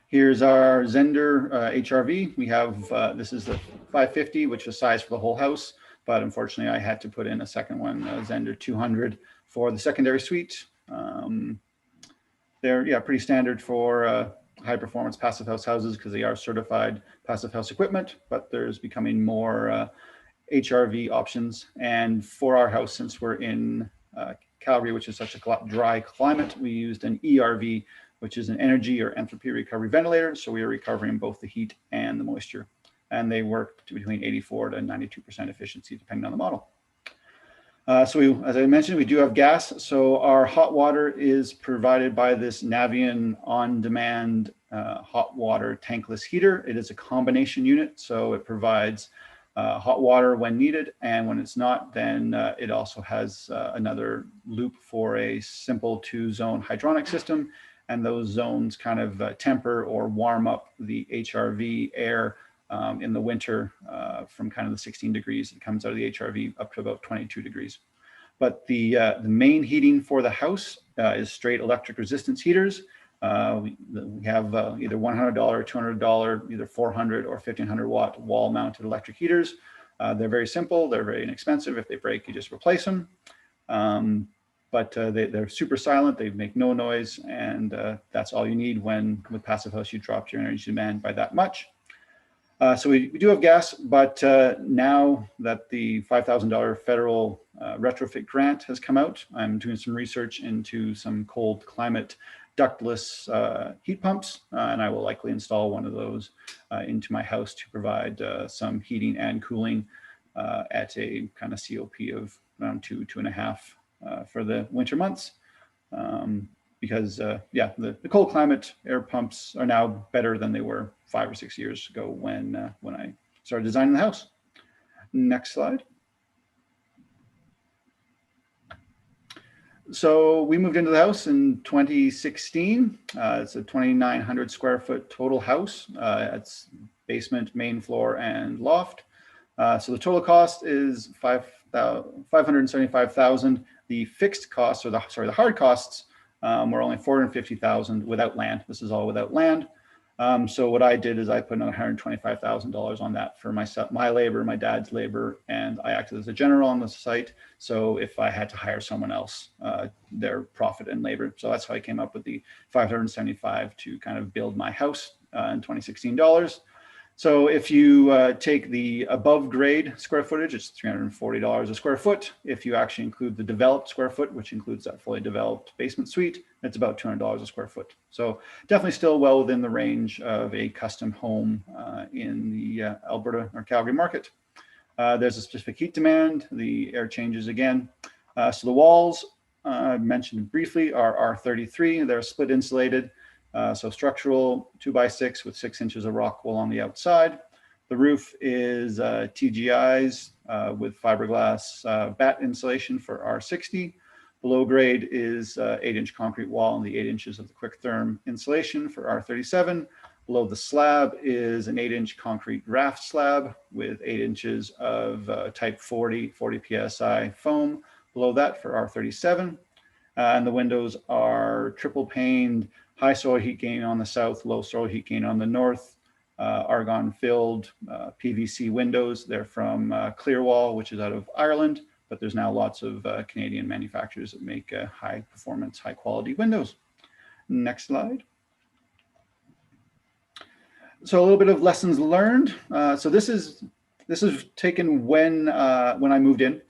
Here's our Zender HRV. We have, this is the 550, which is size for the whole house, but unfortunately I had to put in a second one, Zender 200 for the secondary suite. They're pretty standard for high performance passive house houses because they are certified passive house equipment, but there's becoming more HRV options. And for our house, since we're in Calgary, which is such a dry climate, we used an ERV, which is an energy or entropy recovery ventilator. So we are recovering both the heat and the moisture. And they work to between 84 to 92% efficiency, depending on the model. So as I mentioned, we do have gas. So our hot water is provided by this Navian on-demand hot water tankless heater. It is a combination unit, so it provides hot water when needed, and when it's not, then it also has another loop for a simple 2-zone hydronic system, and those zones kind of temper or warm up the HRV air in the winter from kind of the 16 degrees that comes out of the HRV up to about 22 degrees. But the main heating for the house is straight electric resistance heaters. We have either $100 or $200, either 400 or 1500 watt wall mounted electric heaters. They're very simple. They're very inexpensive. If they break, you just replace them. But they're super silent. They make no noise. And that's all you need when with passive house, you drop your energy demand by that much. So we do have gas, but now that the $5,000 federal retrofit grant has come out, I'm doing some research into some cold climate ductless heat pumps, and I will likely install one of those into my house to provide some heating and cooling at a kind of COP of around 2.5 for the winter months. Because the cold climate air pumps are now better than they were 5 or 6 years ago when I started designing the house. Next slide. So we moved into the house in 2016. It's a 2,900 square foot total house. It's basement, main floor, and loft. So the total cost is $575,000. The fixed costs, or the hard costs, were only $450,000 without land. This is all without land. So what I did is I put in $125,000 on that for myself, my labor, my dad's labor, and I acted as a general on the site. So if I had to hire someone else, their profit and labor. So that's how I came up with the $575 to kind of build my house in 2016 dollars. So if you take the above grade square footage, it's $340 a square foot. If you actually include the developed square foot, which includes that fully developed basement suite, it's about $200 a square foot. So definitely still well within the range of a custom home in the Alberta or Calgary market. There's a specific heat demand. The air changes again. So the walls I mentioned briefly are R33. They're split insulated. So structural 2x6 with 6 inches of rock wool on the outside. The roof is TGIs with fiberglass batt insulation for R60. Below grade is 8-inch concrete wall and the 8 inches of the quick therm insulation for R37. Below the slab is an 8-inch concrete raft slab with 8 inches of type 40 PSI foam. Below that for R37. And the windows are triple paned, high soil heat gain on the south, low soil heat gain on the north, argon filled PVC windows. They're from Clearwall, which is out of Ireland, but there's now lots of Canadian manufacturers that make high performance, high quality windows. Next slide. So a little bit of lessons learned. So this is taken when I moved in.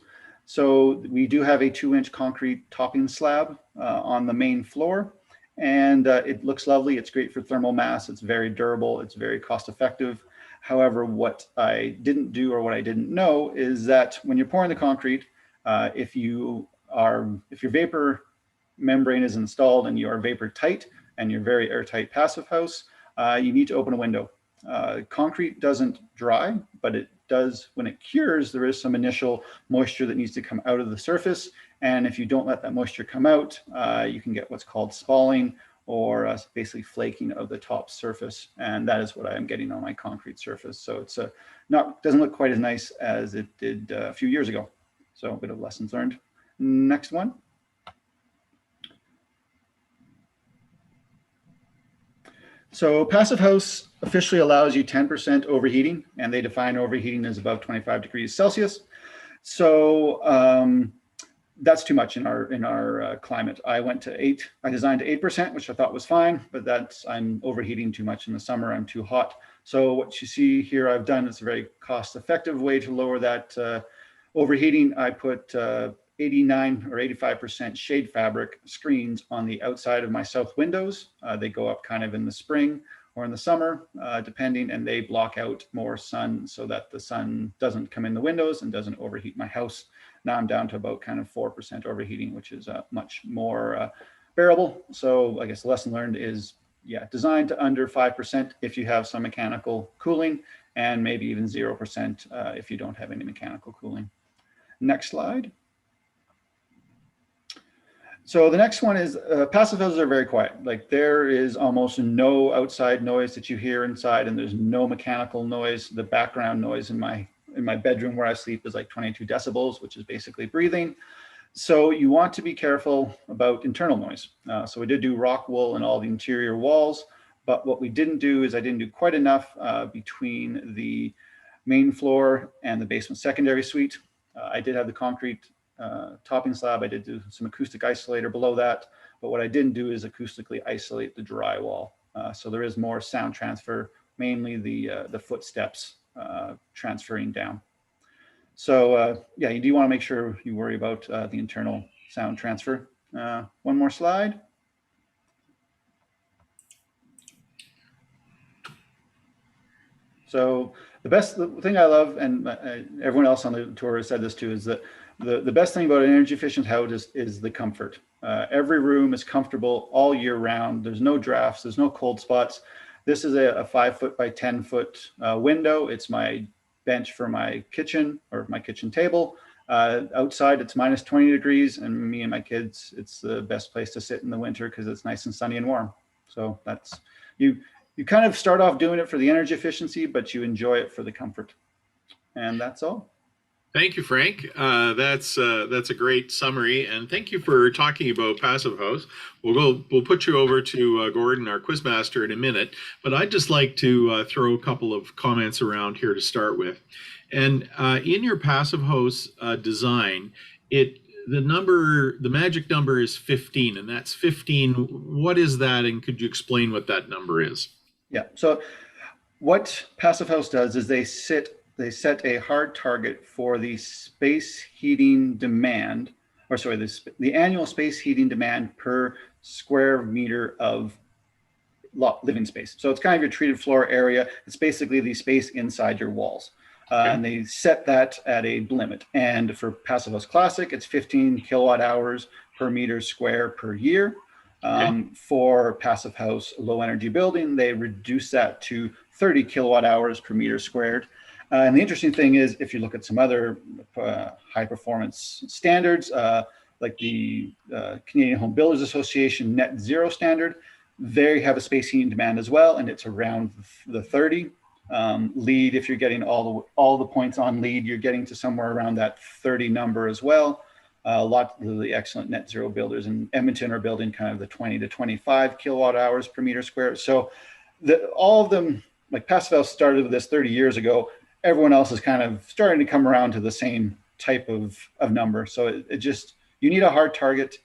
So we do have a 2-inch concrete topping slab on the main floor, and it looks lovely. It's great for thermal mass. It's very durable. It's very cost effective. However, what I didn't do, or what I didn't know, is that when you're pouring the concrete, if your vapor membrane is installed and you are vapor tight and you're very airtight passive house, you need to open a window. Concrete doesn't dry, but it does, when it cures, there is some initial moisture that needs to come out of the surface. And if you don't let that moisture come out, you can get what's called spalling, or basically flaking of the top surface. And that is what I am getting on my concrete surface. So it's doesn't look quite as nice as it did a few years ago. So a bit of lessons learned. Next one. So passive house officially allows you 10% overheating, and they define overheating as above 25 degrees Celsius. So that's too much in our climate. I went to 8. I designed to 8%, which I thought was fine, but I'm overheating too much in the summer. I'm too hot. So what you see here, I've done, it's a very cost-effective way to lower that overheating. I put 89 or 85% shade fabric screens on the outside of my south windows. They go up kind of in the spring or in the summer, depending, and they block out more sun so that the sun doesn't come in the windows and doesn't overheat my house. Now I'm down to about kind of 4% overheating, which is much more bearable. So I guess the lesson learned is, yeah, design to under 5% if you have some mechanical cooling, and maybe even 0% if you don't have any mechanical cooling. Next slide. So the next one is passive houses are very quiet. Like, there is almost no outside noise that you hear inside, and there's no mechanical noise. The background noise in my bedroom where I sleep is like 22 decibels, which is basically breathing. So you want to be careful about internal noise. So we did do rock wool in all the interior walls, but what we didn't do is I didn't do quite enough between the main floor and the basement secondary suite. I did have the concrete topping slab. I did do some acoustic isolator below that, but what I didn't do is acoustically isolate the drywall. So there is more sound transfer, mainly the footsteps transferring down. So yeah, you do want to make sure you worry about the internal sound transfer. One more slide. So the thing I love, and everyone else on the tour has said this too, is that the best thing about an energy efficient house is the comfort. Every room is comfortable all year round. There's no drafts, there's no cold spots. This is a 5 foot by 10 foot window. It's my bench for my kitchen, or my kitchen table. Outside it's minus 20 degrees, and me and my kids, it's the best place to sit in the winter because it's nice and sunny and warm. So that's, you kind of start off doing it for the energy efficiency, but you enjoy it for the comfort. And that's all. Thank you, Frank. That's a great summary, and thank you for talking about passive house. We'll put you over to Gordon, our quizmaster, in a minute, but I'd just like to throw a couple of comments around here to start with. And in your passive house design, the magic number is 15, and that's 15. What is that, and could you explain what that number is? Yeah. So what passive house does is they set a hard target for the space heating demand, or sorry, the annual space heating demand per square meter of living space. So it's kind of your treated floor area. It's basically the space inside your walls. And they set that at a limit. And for Passive House Classic, it's 15 kilowatt hours per meter square per year. For Passive House Low Energy Building, they reduce that to 30 kilowatt hours per meter squared. And the interesting thing is, if you look at some other high performance standards, like the Canadian Home Builders Association Net Zero standard, they have a space heating demand as well, and it's around the 30. LEED, if you're getting all the points on LEED, you're getting to somewhere around that 30 number as well. A lot of the excellent net zero builders in Edmonton are building kind of the 20 to 25 kilowatt hours per meter square. So all of them like Passive House started with this 30 years ago. Everyone else is kind of starting to come around to the same type of number. So it just, you need a hard target.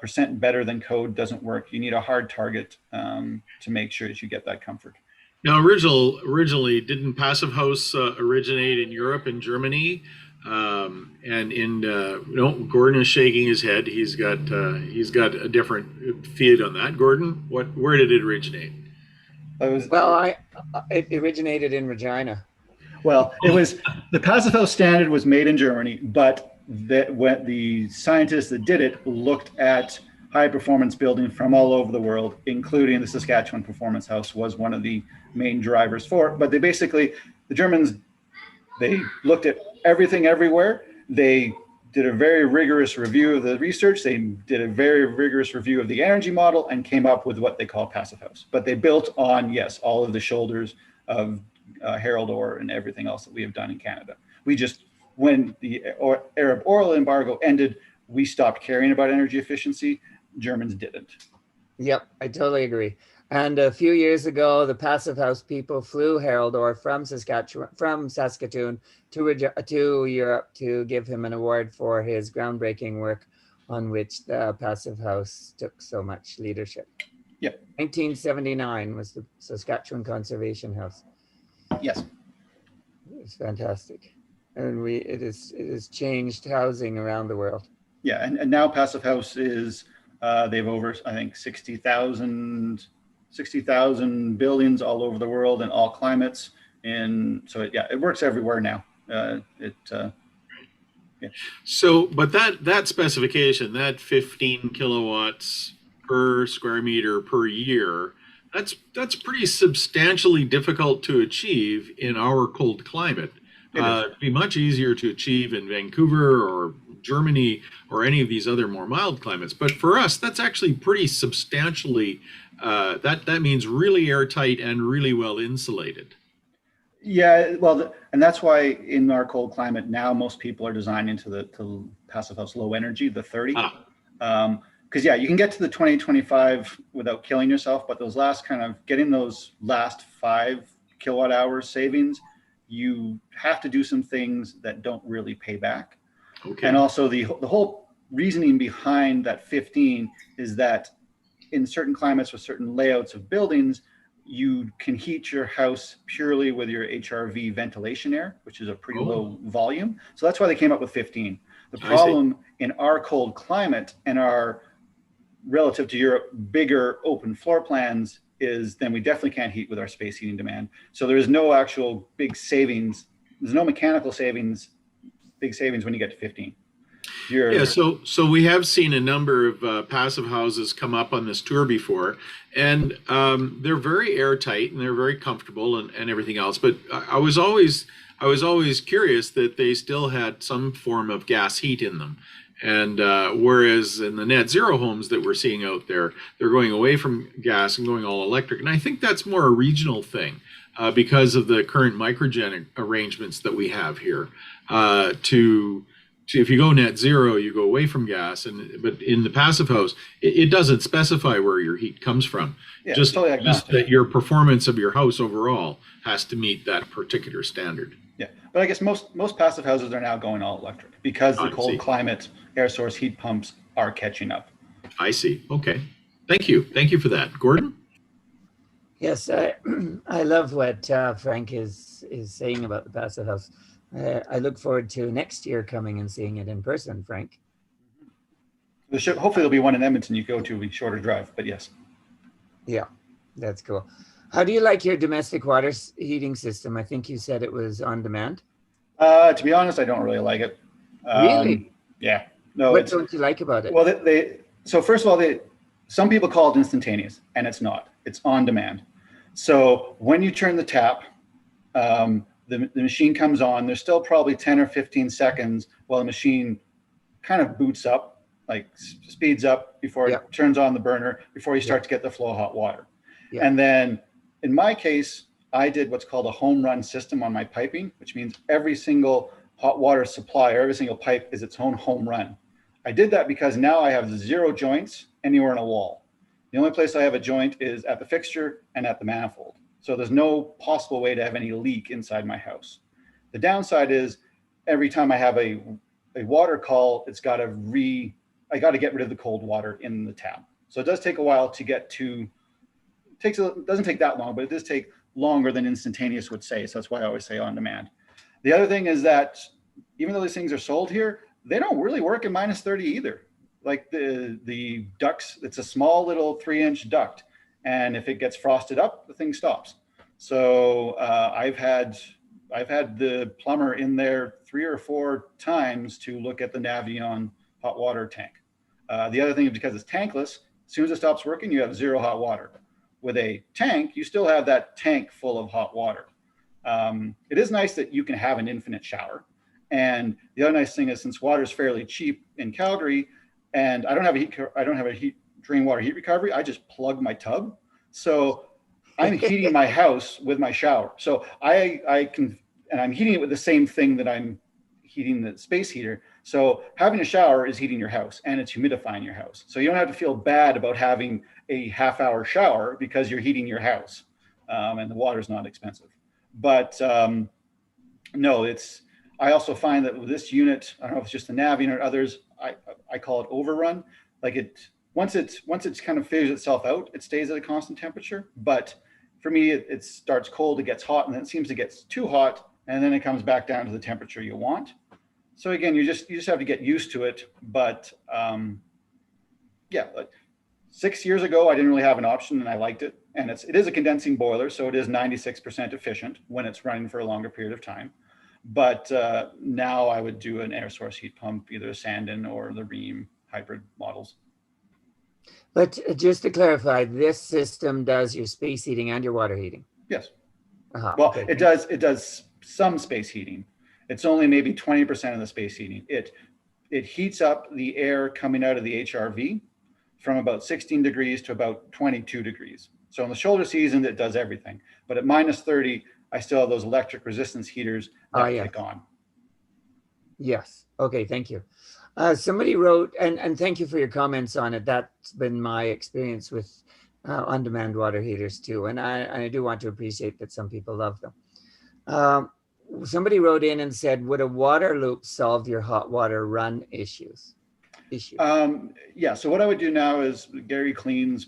Percent better than code doesn't work. You need a hard target to make sure that you get that comfort. Now, originally, didn't Passive House originate in Europe and Germany? And in no, Gordon is shaking his head. He's got a different feed on that. Gordon, where did it originate? It originated in Regina. Well, it was the Passive House standard was made in Germany, but when the scientists that did it looked at high performance building from all over the world, including the Saskatchewan Performance House was one of the main drivers for it. But the Germans, they looked at everything everywhere. They did a very rigorous review of the research. They did a very rigorous review of the energy model and came up with what they call Passive House. But they built on, yes, all of the shoulders of Harold Orr and everything else that we have done in Canada. We just, when the Arab oil embargo ended, we stopped caring about energy efficiency. Germans didn't. Yep, I totally agree. And a few years ago, the Passive House people flew Harold Orr from Saskatchewan to Europe to give him an award for his groundbreaking work on which the Passive House took so much leadership. Yeah. 1979 was the Saskatchewan Conservation House. Yes. It's fantastic. And it has changed housing around the world. Yeah, and now Passive House is, they've over, I think, 60,000 buildings all over the world in all climates. And so, it works everywhere now. Yeah. So, but that specification, that 15 kilowatts per square meter per year, that's pretty substantially difficult to achieve in our cold climate. It'd be much easier to achieve in Vancouver or Germany or any of these other more mild climates. But for us, that's actually pretty substantially, that means really airtight and really well insulated. Yeah, well, and that's why in our cold climate now, most people are designed into the Passive House low energy, the 30. Because you can get to the 2025 without killing yourself, but those last getting those last 5 kilowatt hours savings, you have to do some things that don't really pay back. Okay. And also the whole reasoning behind that 15 is that in certain climates with certain layouts of buildings, you can heat your house purely with your HRV ventilation air, which is a pretty low volume. So that's why they came up with 15. The problem in our cold climate and our, relative to Europe, bigger open floor plans is then we definitely can't heat with our space heating demand. So there is no actual big savings. There's no mechanical savings, big savings when you get to 15. So we have seen a number of passive houses come up on this tour before, and they're very airtight and they're very comfortable and everything else. But I was always curious that they still had some form of gas heat in them. And whereas in the net zero homes that we're seeing out there, they're going away from gas and going all electric. And I think that's more a regional thing because of the current microgen arrangements that we have here. If you go net zero, you go away from gas. But in the passive house, it doesn't specify where your heat comes from. Yeah, just totally that your performance of your house overall has to meet that particular standard. Yeah, but I guess most passive houses are now going all electric because the cold climate air source heat pumps are catching up. I see. Okay. Thank you. Thank you for that. Gordon? Yes, I love what Frank is saying about the passive house. I look forward to next year coming and seeing it in person, Frank. Hopefully there'll be one in Edmonton you go to, a shorter drive, but yes. Yeah, that's cool. How do you like your domestic water heating system? I think you said it was on demand. To be honest, I don't really like it. Really? Yeah. No. What don't you like about it? Well, so first of all, some people call it instantaneous, and it's not. It's on demand. So when you turn the tap, the machine comes on. There's still probably 10 or 15 seconds while the machine kind of boots up, like speeds up before it turns on the burner, before you start to get the flow of hot water. Yeah. And then in my case, I did what's called a home run system on my piping, which means every single hot water supply or every single pipe is its own home run. I did that because now I have 0 joints anywhere in a wall. The only place I have a joint is at the fixture and at the manifold. So there's no possible way to have any leak inside my house. The downside is every time I have a water call, I got to get rid of the cold water in the tap. So it does take a while to get to, it doesn't take that long, but it does take longer than instantaneous would say. So that's why I always say on demand. The other thing is that even though these things are sold here, they don't really work in -30 either. Like the ducts, it's a small little 3-inch duct. And if it gets frosted up, the thing stops. So I've had the plumber in there 3 or 4 times to look at the Navion hot water tank. The other thing is because it's tankless, as soon as it stops working, you have 0 hot water. With a tank, you still have that tank full of hot water. It is nice that you can have an infinite shower. And the other nice thing is, since water is fairly cheap in Calgary, and I don't have a drain water heat recovery, I just plug my tub. So I'm heating my house with my shower. So I'm heating it with the same thing that I'm heating the space heater. So having a shower is heating your house, and it's humidifying your house. So you don't have to feel bad about having a half-hour shower because you're heating your house, and the water's not expensive. But no, I also find that with this unit, I don't know if it's just the Navion or others, I call it overrun. Like once it's kind of figures itself out, it stays at a constant temperature. But for me, it starts cold, it gets hot, and then it seems to get too hot, and then it comes back down to the temperature you want. So again, you just have to get used to it. But yeah, 6 years ago, I didn't really have an option, and I liked it. And it is a condensing boiler, so it is 96% efficient when it's running for a longer period of time. But now I would do an air source heat pump, either a Sandin or the Rheem hybrid models. But just to clarify, this system does your space heating and your water heating? Yes. Well, okay. It does some space heating. It's only maybe 20% of the space heating. It heats up the air coming out of the HRV from about 16 degrees to about 22 degrees. So in the shoulder season, it does everything. But at -30, I still have those electric resistance heaters that kick on. Yes. Okay. Thank you. Somebody wrote, and thank you for your comments on it. That's been my experience with on-demand water heaters too. And I do want to appreciate that some people love them. Somebody wrote in and said, would a water loop solve your hot water run issues? Yeah. So what I would do now is Gary Clean's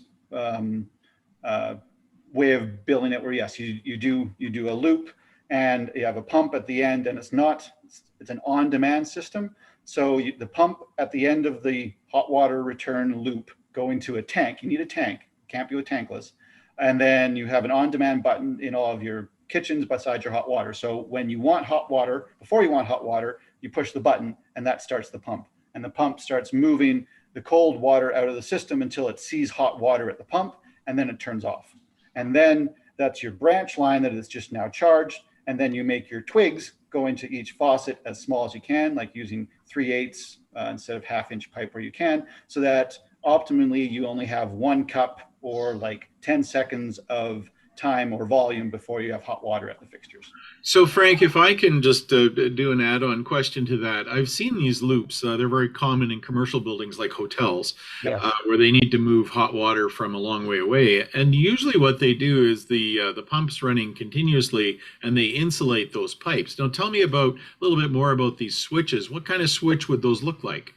way of billing it, where yes, you do a loop and you have a pump at the end, and it's an on-demand system. So the pump at the end of the hot water return loop going to a tank, you need a tank, can't be tankless. And then you have an on-demand button in all of your kitchens beside your hot water. So when you want hot water, before you want hot water, you push the button and that starts the pump. And the pump starts moving the cold water out of the system until it sees hot water at the pump, and then it turns off. And then that's your branch line that is just now charged. And then you make your twigs go into each faucet as small as you can, like using 3/8 instead of 1/2-inch pipe where you can, so that optimally you only have 1 cup or like 10 seconds of time or volume before you have hot water at the fixtures. So Frank, if I can just do an add-on question to that, I've seen these loops. They're very common in commercial buildings like hotels, where they need to move hot water from a long way away. And usually what they do is the pump's running continuously and they insulate those pipes. Now tell me a little bit more about these switches. What kind of switch would those look like?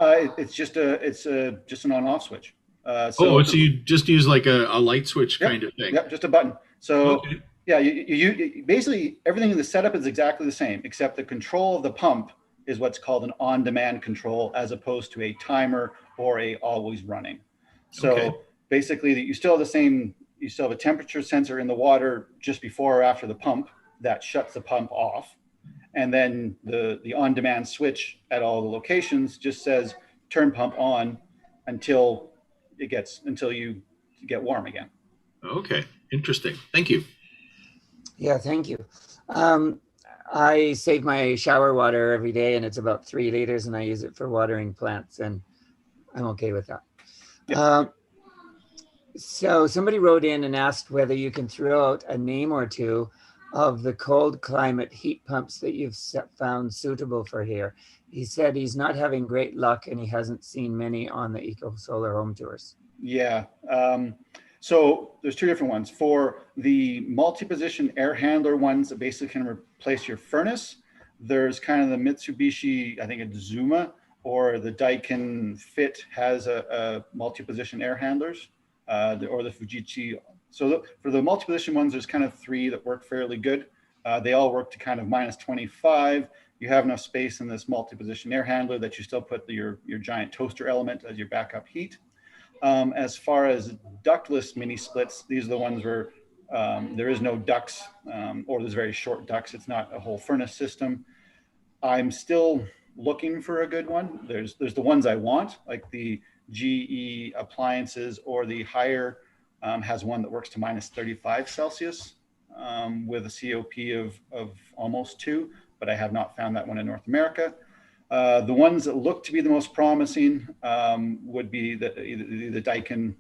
It's just an on-off switch. So you just use like a light switch kind of thing? Yep, just a button. So yeah, you basically everything in the setup is exactly the same, except the control of the pump is what's called an on-demand control, as opposed to a timer or a always running. So basically, you still have a temperature sensor in the water just before or after the pump that shuts the pump off, and then the on-demand switch at all the locations just says turn pump on until you get warm again. Okay, interesting. Thank you. Yeah, thank you. I save my shower water every day, and it's about 3 liters, and I use it for watering plants, and I'm okay with that. Yeah. So somebody wrote in and asked whether you can throw out a name or two of the cold climate heat pumps that you've found suitable for here. He said he's not having great luck and he hasn't seen many on the Eco Solar home tours. Yeah. So there's two different ones. For the multi-position air handler ones that basically can replace your furnace, there's kind of the Mitsubishi, I think it's Zuma, or the Daikin Fit has a multi-position air handlers, or the Fujitsu. So for the multi-position ones, there's kind of three that work fairly good. They all work to kind of minus 25. You have enough space in this multi-position air handler that you still put your giant toaster element as your backup heat. As far as ductless mini splits, these are the ones where there is no ducts, or there's very short ducts. It's not a whole furnace system. I'm still looking for a good one. There's the ones I want, like the GE Appliances, or the Haier has one that works to minus 35 Celsius with a COP of almost 2, but I have not found that one in North America. The ones that look to be the most promising would be the Daikin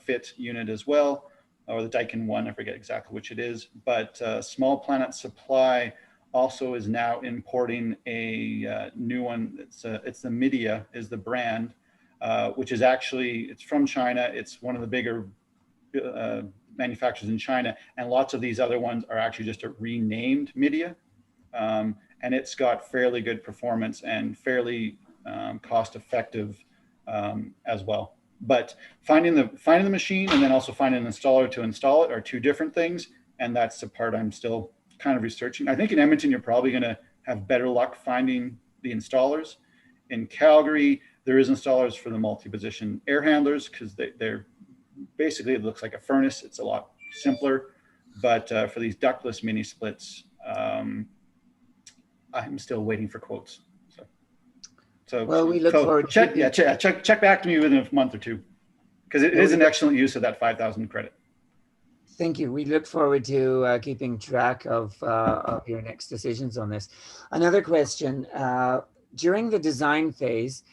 Fit unit as well, or the Daikin One, I forget exactly which it is. But Small Planet Supply also is now importing a new one. It's the Midea is the brand, which is actually, it's from China. It's one of the bigger manufacturers in China, and lots of these other ones are actually just a renamed Midea. And it's got fairly good performance and fairly cost effective as well. But finding the machine and then also finding an installer to install it are two different things. And that's the part I'm still kind of researching. I think in Edmonton, you're probably going to have better luck finding the installers. In Calgary, there is installers for the multi-position air handlers because they're basically, it looks like a furnace. It's a lot simpler. But for these ductless mini splits, I'm still waiting for quotes. So Well, we look forward to check back to me within a month or two, because it is an excellent use of that 5,000 credit. Thank you. We look forward to keeping track of your next decisions on this. Another question, during the design phase,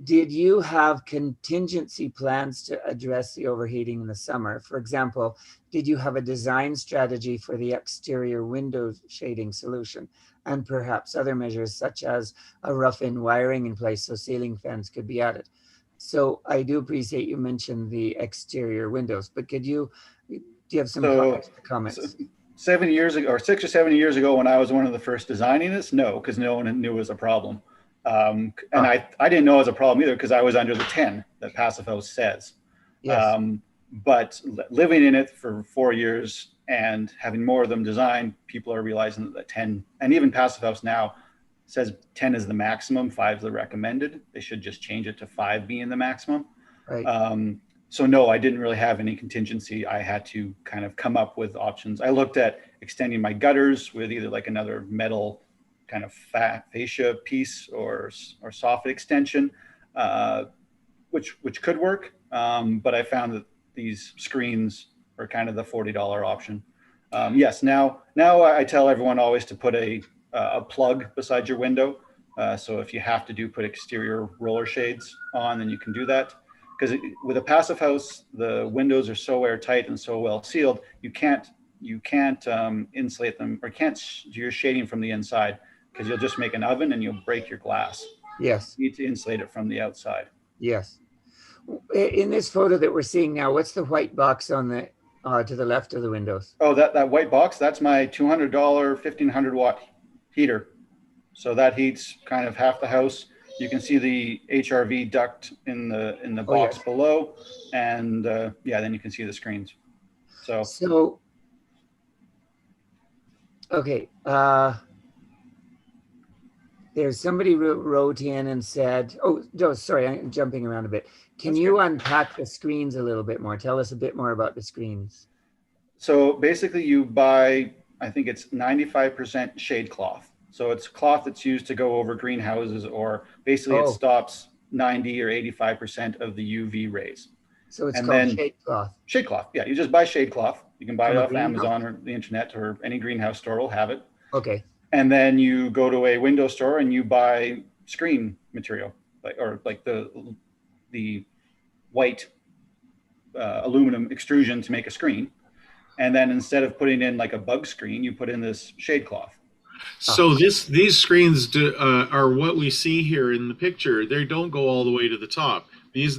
did you have contingency plans to address the overheating in the summer? For example, did you have a design strategy for the exterior window shading solution, and perhaps other measures such as a rough-in wiring in place so ceiling fans could be added? So I do appreciate you mentioned the exterior windows, but do you have some comments? So 7 years ago, or 6 or 7 years ago, when I was one of the first designing this, no, because no one knew it was a problem. And I didn't know it was a problem either, because I was under the 10 that Passive House says. Yes. But living in it for 4 years and having more of them designed, people are realizing that 10, and even Passive House now says 10 is the maximum, 5 is the recommended. They should just change it to 5 being the maximum. Right. So no, I didn't really have any contingency. I had to kind of come up with options. I looked at extending my gutters with either like another metal kind of fascia piece or soffit extension, which could work. But I found that these screens are kind of the $40 option. Yes, now I tell everyone always to put a plug beside your window. So if you have to put exterior roller shades on, then you can do that. Because with a Passive House, the windows are so airtight and so well sealed, you can't insulate them, or can't do your shading from the inside, because you'll just make an oven and you'll break your glass. Yes. You need to insulate it from the outside. Yes. In this photo that we're seeing now, what's the white box on the to the left of the windows? Oh, that white box, that's my $200 1,500 watt heater. So that heats kind of half the house. You can see the HRV duct in the box yes. below, and yeah, then you can see the screens. So okay. There's somebody wrote in and said, oh, no, sorry, I'm jumping around a bit. Can you unpack the screens a little bit more? Tell us a bit more about the screens. So basically you buy, I think it's 95% shade cloth. So it's cloth that's used to go over greenhouses, or basically it stops 90 or 85% of the UV rays. So it's called shade cloth. Shade cloth, yeah. You just buy shade cloth. You can buy it off Amazon or the internet, or any greenhouse store will have it. Okay. And then you go to a window store and you buy screen material, like the white aluminum extrusion to make a screen. And then instead of putting in like a bug screen, you put in this shade cloth. So these screens are what we see here in the picture. They don't go all the way to the top,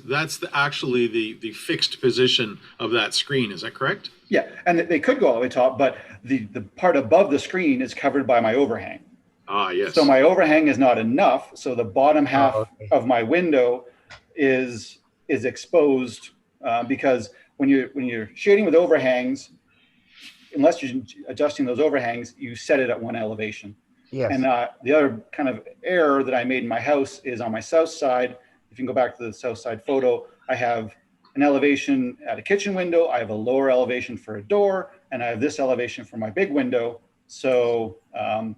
That's actually the fixed position of that screen. Is that correct? Yeah, and they could go all the way top, but the part above the screen is covered by my overhang. Ah, yes. So my overhang is not enough. So the bottom half of my window is exposed because when you're shading with overhangs, unless you're adjusting those overhangs, you set it at one elevation. Yes. And the other kind of error that I made in my house is on my south side. If you can go back to the south side photo, I have an elevation at a kitchen window. I have a lower elevation for a door, and I have this elevation for my big window. So I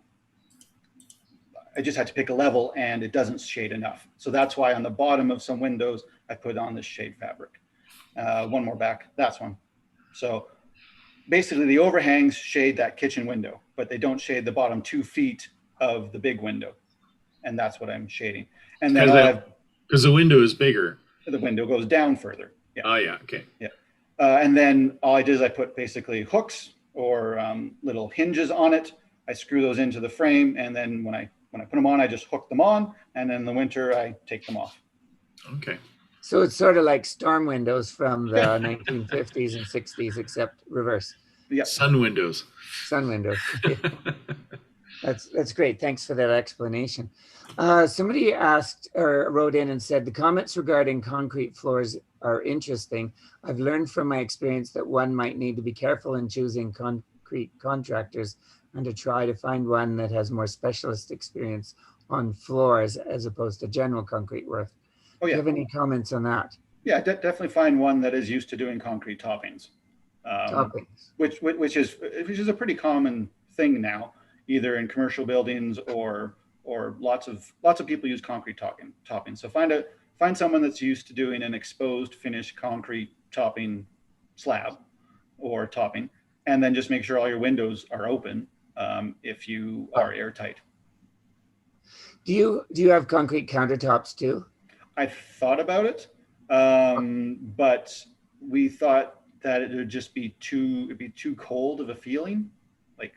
just had to pick a level, and it doesn't shade enough. So that's why on the bottom of some windows, I put on this shade fabric. One more back, that's one. So basically the overhangs shade that kitchen window, but they don't shade the bottom 2 feet of the big window. And that's what I'm shading. And then because the window is bigger. The window goes down further. Yeah. Oh, yeah. Okay. Yeah. And then all I did is I put basically hooks or little hinges on it. I screw those into the frame. And then when I put them on, I just hook them on. And then in the winter, I take them off. Okay. So it's sort of like storm windows from the 1950s and 60s, except reverse. Yeah. Sun windows. Sun windows. That's great. Thanks for that explanation. Somebody asked or wrote in and said, the comments regarding concrete floors are interesting. I've learned from my experience that one might need to be careful in choosing concrete contractors and to try to find one that has more specialist experience on floors as opposed to general concrete work. Oh, yeah. Do you have any comments on that? Yeah, definitely find one that is used to doing concrete toppings. Which is a pretty common thing now, either in commercial buildings or lots of people use concrete topping. So find someone that's used to doing an exposed finished concrete topping slab or topping, and then just make sure all your windows are open if you are airtight. Do you have concrete countertops too? I thought about it, but we thought that it would just be too cold of a feeling, like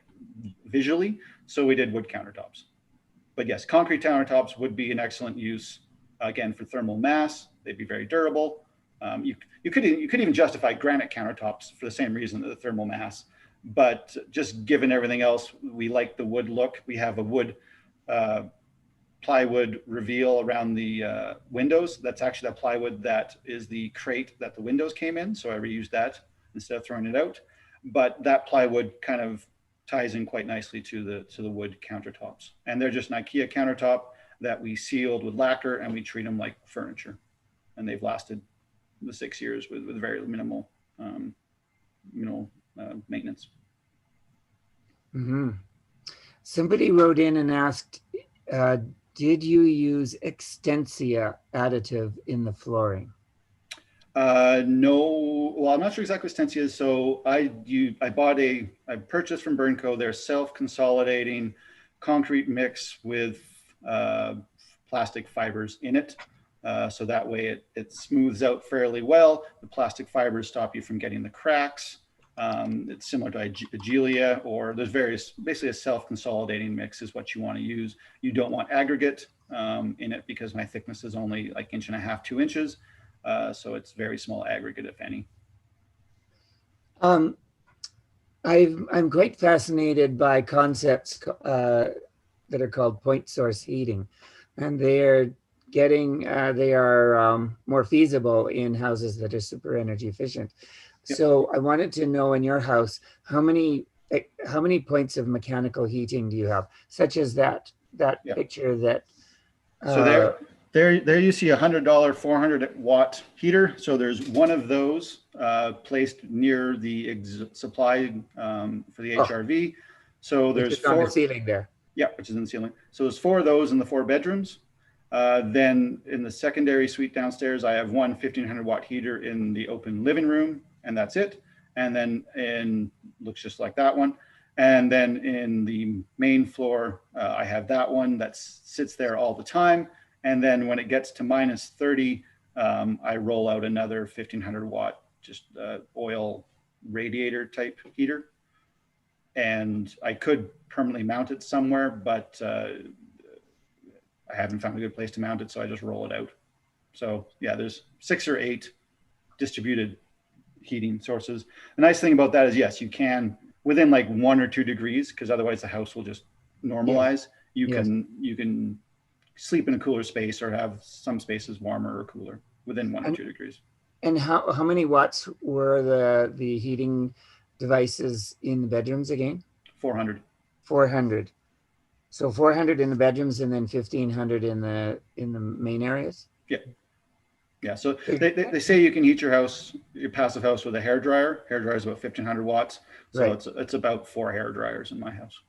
visually. So we did wood countertops. But yes, concrete countertops would be an excellent use, again, for thermal mass. They'd be very durable. You could even justify granite countertops for the same reason, the thermal mass. But just given everything else, we like the wood look. We have a wood plywood reveal around the windows. That's actually that plywood that is the crate that the windows came in. So I reused that instead of throwing it out. But that plywood kind of ties in quite nicely to the wood countertops. And they're just an IKEA countertop that we sealed with lacquer, and we treat them like furniture. And they've lasted the 6 years with very minimal maintenance. Mm-hmm. Somebody wrote in and asked, did you use Extensia additive in the flooring? No, well, I'm not sure exactly what Extensia is. So I purchased from Burnco their self-consolidating concrete mix with plastic fibers in it. So that way it smooths out fairly well. The plastic fibers stop you from getting the cracks. It's similar to Agilia, or there's basically a self-consolidating mix is what you want to use. You don't want aggregate in it because my thickness is only like 1.5 inches, 2 inches. So it's very small aggregate, if any. I'm quite fascinated by concepts that are called point source heating, and they are more feasible in houses that are super energy efficient. Yep. So I wanted to know, in your house, how many points of mechanical heating do you have, such as that yep. picture that. So there you see $100 400-watt heater. So there's one of those placed near the supply for the HRV. So there's four on the ceiling there. Yeah, which is in the ceiling. So there's 4 of those in the 4 bedrooms. Then in the secondary suite downstairs, I have one 1,500-watt heater in the open living room, and that's it. And then looks just like that one. And then in the main floor, I have that one that sits there all the time. And then when it gets to minus 30, I roll out another 1,500-watt, just oil radiator type heater. And I could permanently mount it somewhere, but I haven't found a good place to mount it, so I just roll it out. So yeah, there's 6 or 8 distributed heating sources. The nice thing about that is, yes, you can, within like 1 or 2 degrees, because otherwise the house will just normalize. You can sleep in a cooler space or have some spaces warmer or cooler within 1 or 2 degrees. And how many watts were the heating devices in the bedrooms again? 400. 400. So 400 in the bedrooms and then 1500 in the main areas? Yeah. Yeah. So they say you can heat your house, your passive house, with a hair dryer. Hair dryer is about 1500 watts. So right. it's about 4 hair dryers in my house.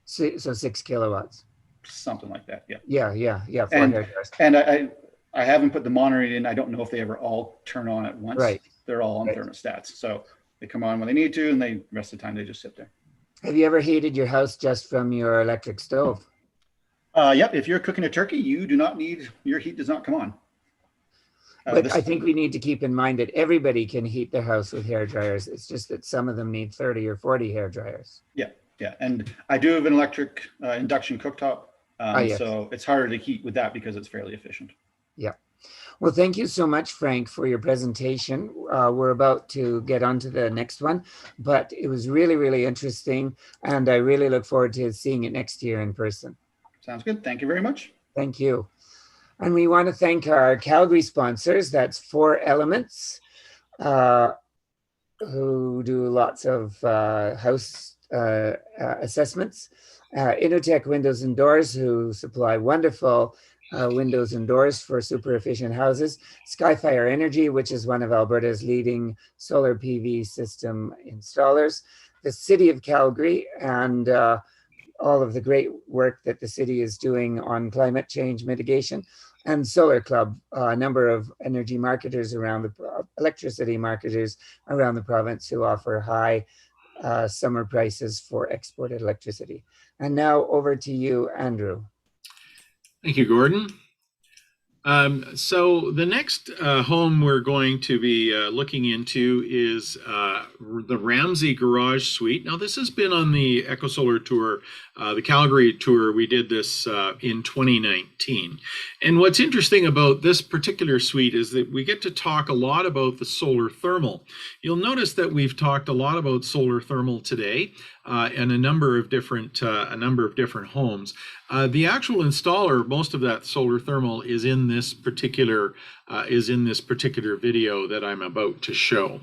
So 6 kilowatts. Something like that. Yeah. Yeah. 4 hair dryers. And I haven't put the monitoring in. I don't know if they ever all turn on at once. Right. They're all on thermostats. So they come on when they need to, and the rest of the time they just sit there. Have you ever heated your house just from your electric stove? Yep. If you're cooking a turkey, you do not need, your heat does not come on. But I think we need to keep in mind that everybody can heat their house with hair dryers. It's just that some of them need 30 or 40 hair dryers. Yeah. And I do have an electric induction cooktop. Yes. So it's harder to heat with that because it's fairly efficient. Yeah. Well, thank you so much, Frank, for your presentation. We're about to get on to the next one, but it was really, really interesting. And I really look forward to seeing it next year in person. Sounds good. Thank you very much. Thank you. And we want to thank our Calgary sponsors. That's 4 Elements, who do lots of house assessments. Intertech Windows and Doors, who supply wonderful windows and doors for super efficient houses. Skyfire Energy, which is one of Alberta's leading solar PV system installers. The City of Calgary, and all of the great work that the city is doing on climate change mitigation. And Solar Club, a number of energy marketers around the electricity marketers around the province who offer high summer prices for exported electricity. And now over to you, Andrew. Thank you, Gordon. So the next home we're going to be looking into is the Ramsey Garage Suite. Now, this has been on the EcoSolar Tour, the Calgary tour. We did this in 2019. And what's interesting about this particular suite is that we get to talk a lot about the solar thermal. You'll notice that we've talked a lot about solar thermal today and a number of different homes. The actual installer, most of that solar thermal is in this particular video that I'm about to show.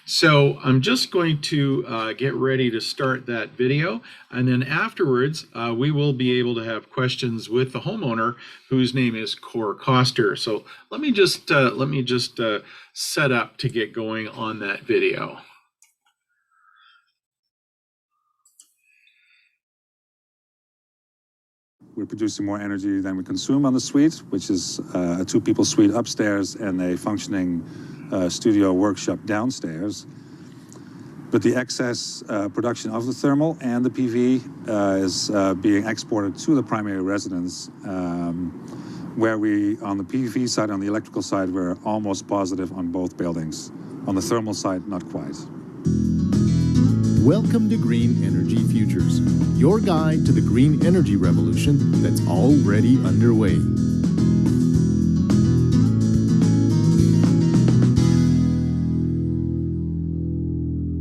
So I'm just going to get ready to start that video, and then afterwards we will be able to have questions with the homeowner, whose name is Cor Coster. So let me just set up to get going on that video. We're producing more energy than we consume on the suite, which is a 2-people suite upstairs and a functioning studio workshop downstairs. But the excess production of the thermal and the PV is being exported to the primary residence, where we, on the PV side, on the electrical side, we're almost positive on both buildings. On the thermal side, not quite. Welcome to Green Energy Futures, your guide to the green energy revolution that's already underway.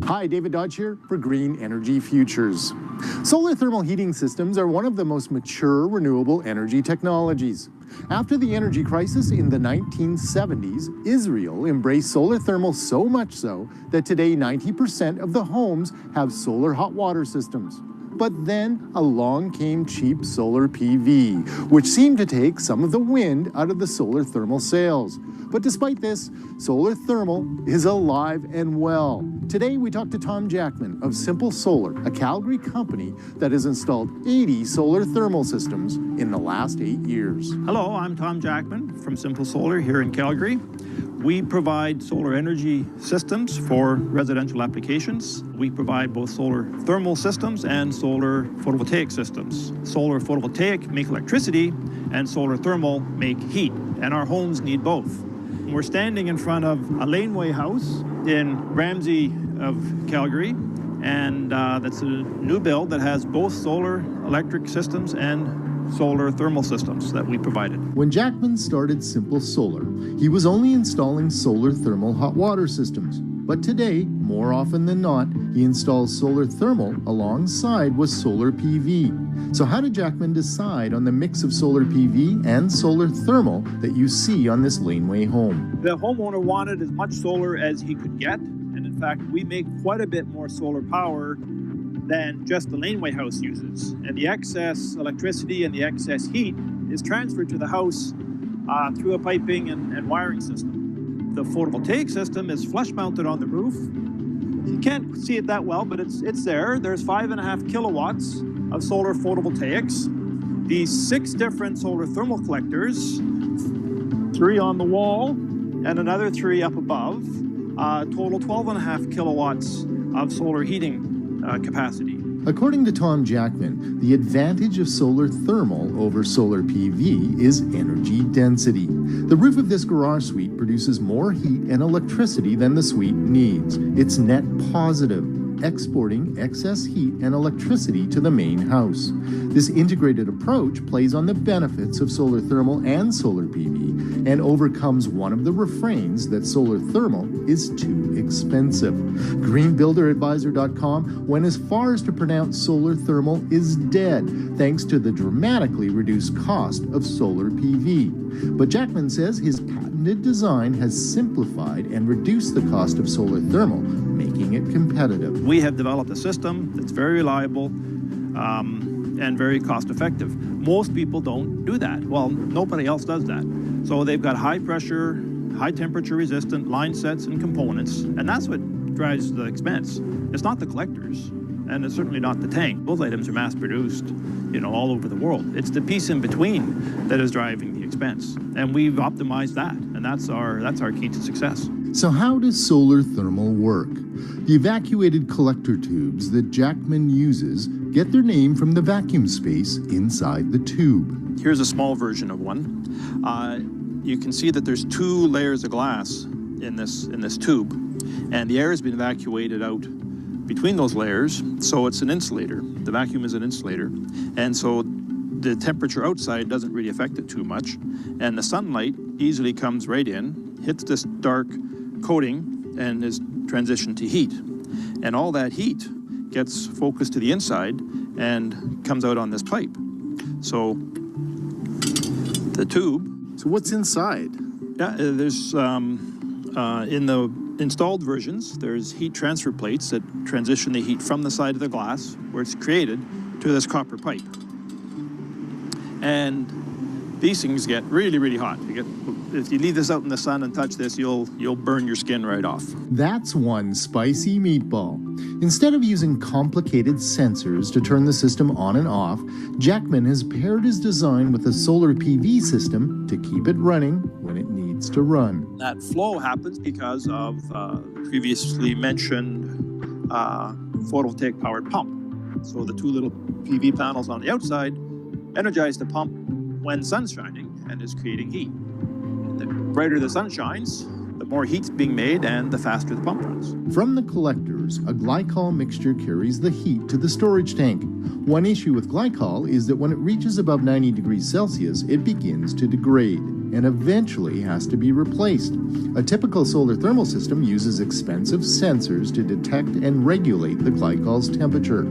Hi, David Dodge here for Green Energy Futures. Solar thermal heating systems are one of the most mature renewable energy technologies. After the energy crisis in the 1970s, Israel embraced solar thermal so much so that today 90% of the homes have solar hot water systems. But then along came cheap solar PV, which seemed to take some of the wind out of the solar thermal sails. But despite this, solar thermal is alive and well. Today we talk to Tom Jackman of Simple Solar, a Calgary company that has installed 80 solar thermal systems in the last 8 years. Hello, I'm Tom Jackman from Simple Solar here in Calgary. We provide solar energy systems for residential applications. We provide both solar thermal systems and solar photovoltaic systems. Solar photovoltaic make electricity and solar thermal make heat, and our homes need both. We're standing in front of a laneway house in Ramsey of Calgary, and that's a new build that has both solar electric systems and solar thermal systems that we provided. When Jackman started Simple Solar, he was only installing solar thermal hot water systems. But today, more often than not, he installs solar thermal alongside with solar PV. So how did Jackman decide on the mix of solar PV and solar thermal that you see on this laneway home? The homeowner wanted as much solar as he could get, and in fact, we make quite a bit more solar power than just the laneway house uses. And the excess electricity and the excess heat is transferred to the house through a piping and wiring system. The photovoltaic system is flush mounted on the roof. You can't see it that well, but it's there. There's 5.5 kilowatts of solar photovoltaics. These 6 different solar thermal collectors, 3 on the wall and another 3 up above, total 12.5 kilowatts of solar heating capacity. According to Tom Jackman, the advantage of solar thermal over solar PV is energy density. The roof of this garage suite produces more heat and electricity than the suite needs. It's net positive, exporting excess heat and electricity to the main house. This integrated approach plays on the benefits of solar thermal and solar PV and overcomes one of the refrains that solar thermal is too expensive. GreenBuilderAdvisor.com went as far as to pronounce solar thermal is dead, thanks to the dramatically reduced cost of solar PV. But Jackman says his patented design has simplified and reduced the cost of solar thermal, making it competitive. We have developed a system that's very reliable and very cost effective. Most people don't do that. Well, nobody else does that. So they've got high pressure, high temperature resistant line sets and components, and that's what drives the expense. It's not the collectors, and it's certainly not the tank. Both items are mass produced, all over the world. It's the piece in between that is driving the expense, and we've optimized that, and that's our key to success. So how does solar thermal work? The evacuated collector tubes that Jackman uses get their name from the vacuum space inside the tube. Here's a small version of one. You can see that there's 2 layers of glass in this tube, and the air has been evacuated out between those layers, so it's an insulator. The vacuum is an insulator, and so the temperature outside doesn't really affect it too much, and the sunlight easily comes right in, hits this dark coating, and is transitioned to heat. And all that heat gets focused to the inside and comes out on this pipe. So the tube. So what's inside? Yeah, there's in the installed versions, there's heat transfer plates that transition the heat from the side of the glass where it's created to this copper pipe. And these things get really, really hot. If you leave this out in the sun and touch this, you'll burn your skin right off. That's one spicy meatball. Instead of using complicated sensors to turn the system on and off, Jackman has paired his design with a solar PV system to keep it running when it needs to run. That flow happens because of previously mentioned photovoltaic powered pump. So the 2 little PV panels on the outside energize the pump when sun's shining and is creating heat. The brighter the sun shines, the more heat's being made and the faster the pump runs. From the collectors, a glycol mixture carries the heat to the storage tank. One issue with glycol is that when it reaches above 90 degrees Celsius, it begins to degrade and eventually has to be replaced. A typical solar thermal system uses expensive sensors to detect and regulate the glycol's temperature.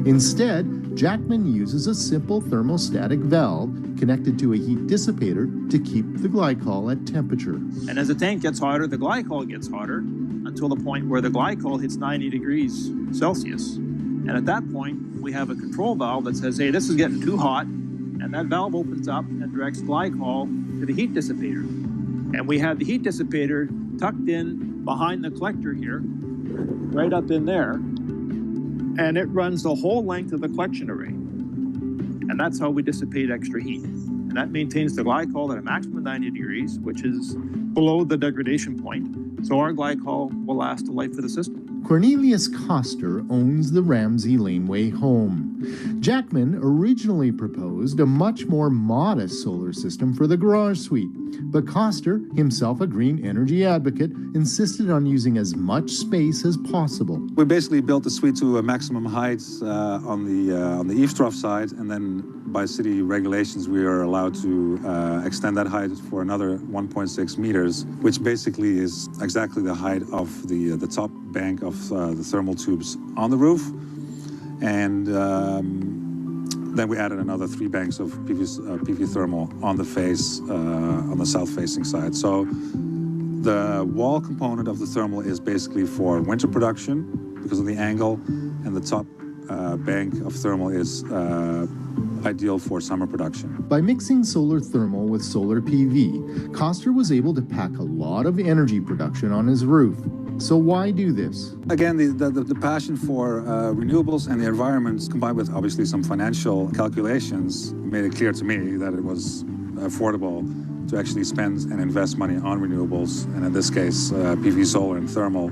Instead, Jackman uses a simple thermostatic valve connected to a heat dissipator to keep the glycol at temperature. And as the tank gets hotter, the glycol gets hotter until the point where the glycol hits 90 degrees Celsius. And at that point, we have a control valve that says, hey, this is getting too hot. And that valve opens up and directs glycol to the heat dissipator. And we have the heat dissipator tucked in behind the collector here, right up in there. And it runs the whole length of the collection array. And that's how we dissipate extra heat. And that maintains the glycol at a maximum of 90 degrees, which is below the degradation point. So our glycol will last the life of the system. Cornelius Coster owns the Ramsey Laneway home. Jackman originally proposed a much more modest solar system for the garage suite, but Coster, himself a green energy advocate, insisted on using as much space as possible. We basically built the suite to a maximum height on the eaves trough side, and then by city regulations, we are allowed to extend that height for another 1.6 meters, which basically is exactly the height of the top bank of the thermal tubes on the roof. And then we added another 3 banks of PV thermal on the face, on the south-facing side. So the wall component of the thermal is basically for winter production because of the angle, and the top bank of thermal is ideal for summer production. By mixing solar thermal with solar PV, Koster was able to pack a lot of energy production on his roof. So why do this? Again, the passion for renewables and the environment, combined with obviously some financial calculations, made it clear to me that it was affordable to actually spend and invest money on renewables, and in this case, PV, solar, and thermal,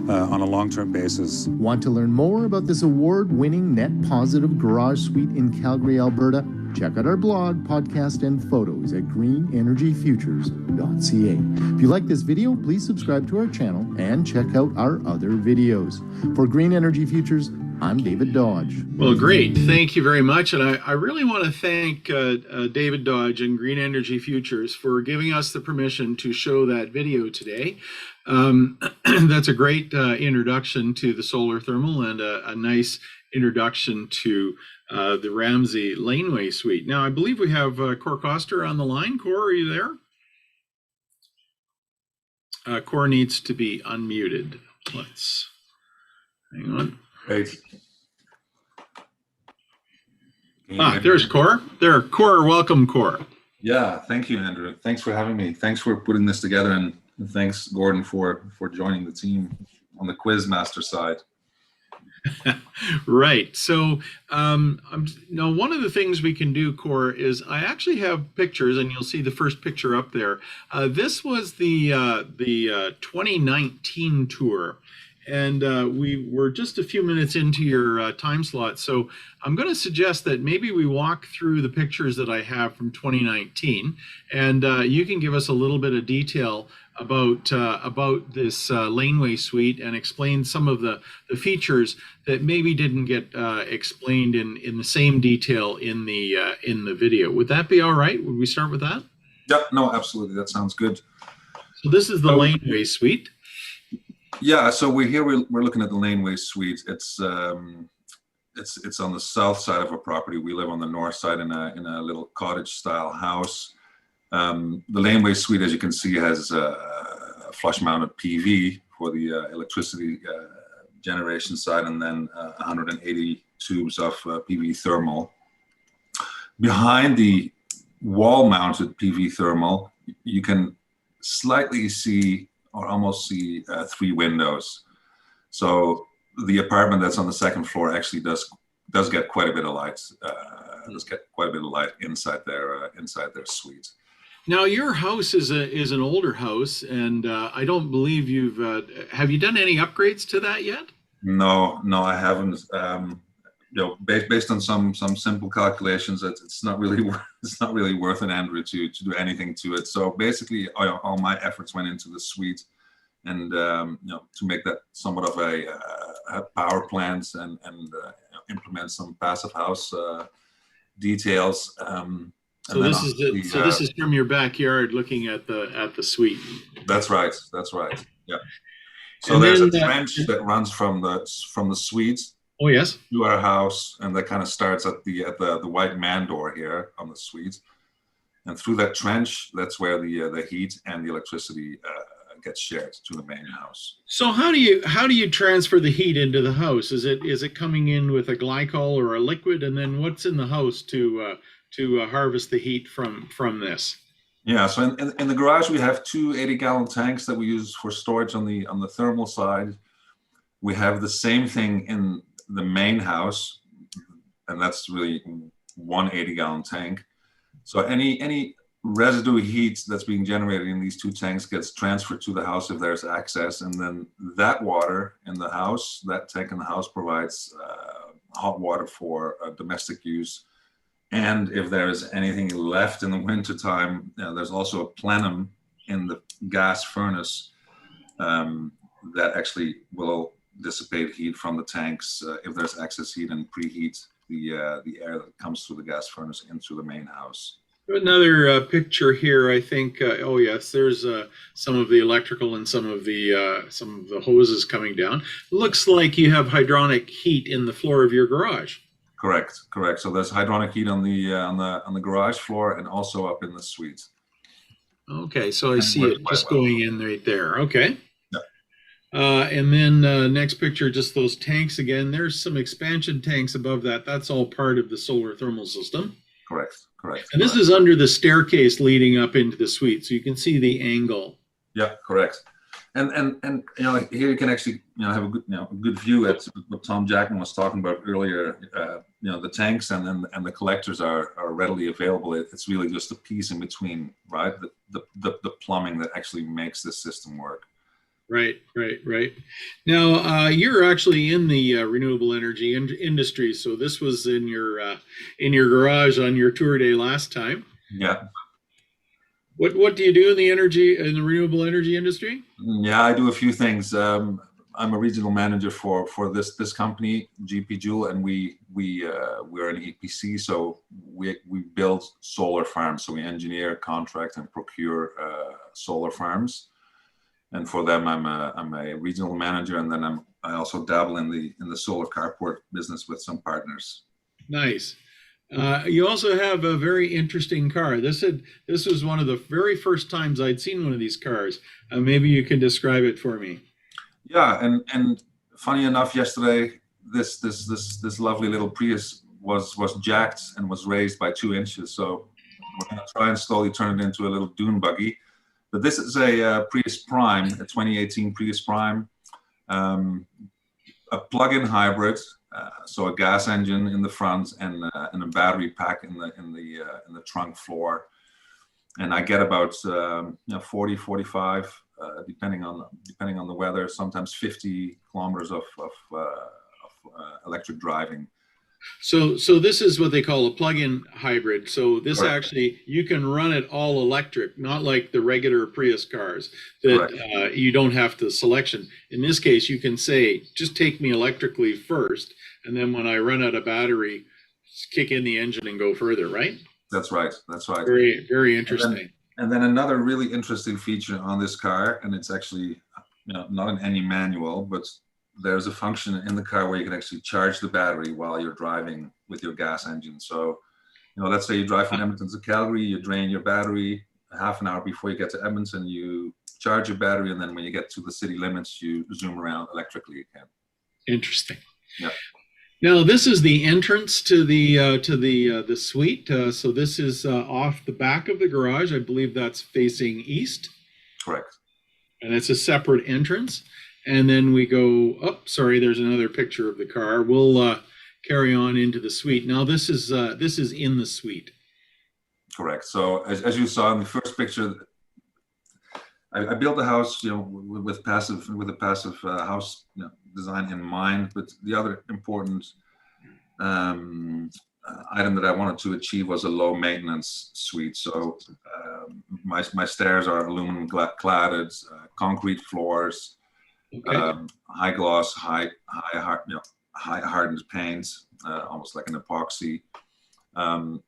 on a long-term basis. Want to learn more about this award-winning net positive garage suite in Calgary, Alberta? Check out our blog, podcast, and photos at greenenergyfutures.ca. If you like this video, please subscribe to our channel and check out our other videos. For Green Energy Futures, I'm David Dodge. Well, great. Thank you very much. And I really want to thank David Dodge and Green Energy Futures for giving us the permission to show that video today. That's a great introduction to the solar thermal, and a nice introduction to the Ramsey Laneway Suite. Now, I believe we have Cor Koster on the line. Cor, are you there? Cor needs to be unmuted. Let's hang on. Great. There's Cor. There, Cor, welcome, Cor. Yeah, thank you, Andrew. Thanks for having me. Thanks for putting this together, and thanks, Gordon, for joining the team on the Quizmaster side. Right. So now one of the things we can do, Cor, is I actually have pictures, and you'll see the first picture up there. This was the 2019 tour. And we were just a few minutes into your time slot. So I'm going to suggest that maybe we walk through the pictures that I have from 2019, and you can give us a little bit of detail about this laneway suite and explain some of the features that maybe didn't get explained in the same detail in the video. Would that be all right? Would we start with that? Yeah, no, absolutely. That sounds good. So this is the laneway suite. Yeah, so we're looking at the laneway suite. It's on the south side of our property. We live on the north side in a little cottage style house. The laneway suite, as you can see, has a flush mounted PV for the electricity generation side, and then 180 tubes of PV thermal. Behind the wall mounted PV thermal, you can slightly see, or almost see, 3 windows. So the apartment that's on the second floor actually does get quite a bit of light. Does get quite a bit of light inside their suite. Now, your house is an older house, and I don't believe you've have you done any upgrades to that yet? No, I haven't. Based on some simple calculations, it's not really worth it, Andrew, to do anything to it. So basically, all my efforts went into the suite, and to make that somewhat of a power plant and implement some passive house details. So this is it. So this is from your backyard, looking at the suite. That's right. Yeah. So and there's a trench that runs from the suite. Oh yes. To our house, and that kind of starts at the white man door here on the suite, and through that trench, that's where the heat and the electricity gets shared to the main house. So how do you transfer the heat into the house? Is it coming in with a glycol or a liquid, and then what's in the house to harvest the heat from this? Yeah, so in the garage we have 2 80-gallon tanks that we use for storage on the thermal side. We have the same thing in the main house, and that's really 1 80-gallon tank. So any residue heat that's being generated in these 2 tanks gets transferred to the house if there's access, and then that water in the house, that tank in the house, provides hot water for domestic use. And if there's anything left in the winter time, there's also a plenum in the gas furnace that actually will dissipate heat from the tanks if there's excess heat and preheat the air that comes through the gas furnace into the main house. Another picture here, I think. Oh yes, there's some of the electrical and some of the hoses coming down. Looks like you have hydronic heat in the floor of your garage. Correct. So there's hydronic heat on the garage floor and also up in the suite. Okay, so I see it just going in right there. Okay. And then next picture, just those tanks again. There's some expansion tanks above that. That's all part of the solar thermal system. Correct. And this is under the staircase leading up into the suite, so you can see the angle. Yeah, correct. And here you can actually have a good view at what Tom Jackman was talking about earlier. The tanks and the collectors are readily available. It's really just a piece in between, right? The plumbing that actually makes this system work. Right. Now you're actually in the renewable energy industry, so this was in your garage on your tour day last time. Yeah. What do you do in the renewable energy industry? Yeah, I do a few things. I'm a regional manager for this company, GP Joule, and we're an EPC, so we build solar farms. So we engineer, contract, and procure solar farms. And for them, I'm a regional manager, and then I also dabble in the solar carport business with some partners. Nice. You also have a very interesting car. This was one of the very first times I'd seen one of these cars. Maybe you can describe it for me. Yeah, and funny enough, yesterday this lovely little Prius was jacked and was raised by 2 inches. So we're going to try and slowly turn it into a little dune buggy. But this is a Prius Prime, a 2018 Prius Prime, a plug-in hybrid, so a gas engine in the front and a battery pack in the trunk floor. And I get about 40, 45, depending on the weather. Sometimes 50 kilometers of electric driving. So this is what they call a plug-in hybrid. So this actually, you can run it all electric, not like the regular Prius cars that you don't have the selection. In this case, you can say, just take me electrically first, and then when I run out of battery, kick in the engine and go further, right? That's right. Very, very interesting. And then another really interesting feature on this car, and it's actually not in any manual, but there's a function in the car where you can actually charge the battery while you're driving with your gas engine. So, let's say you drive from Edmonton to Calgary, you drain your battery half an hour before you get to Edmonton, you charge your battery, and then when you get to the city limits, you zoom around electrically again. Interesting. Yeah. Now this is the entrance to the suite. So this is off the back of the garage. I believe that's facing east. Correct. And it's a separate entrance. And then we go up. Sorry, there's another picture of the car. We'll carry on into the suite. Now this is in the suite. Correct. So as you saw in the first picture, I built the house, with a passive house design in mind. But the other important item that I wanted to achieve was a low maintenance suite. So my stairs are aluminum cladded, concrete floors. Okay. High gloss, high hardened paint, almost like an epoxy.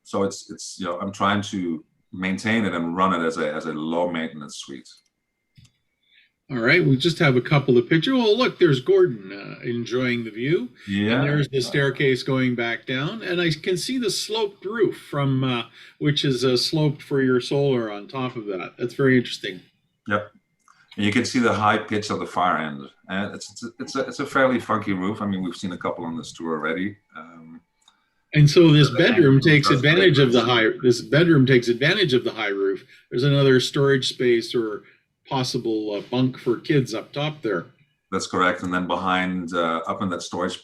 So it's I'm trying to maintain it and run it as a low maintenance suite. All right, we just have a couple of pictures. Oh, look, there's Gordon enjoying the view. Yeah. And there's the staircase going back down, and I can see the sloped roof from which is sloped for your solar on top of that. That's very interesting. Yep. And you can see the high pitch of the far end, and it's a fairly funky roof. I mean, we've seen a couple on this tour already. And so this bedroom takes advantage of the high. This bedroom takes advantage of the high roof. There's another storage space or possible bunk for kids up top there. That's correct. And then behind, up in that storage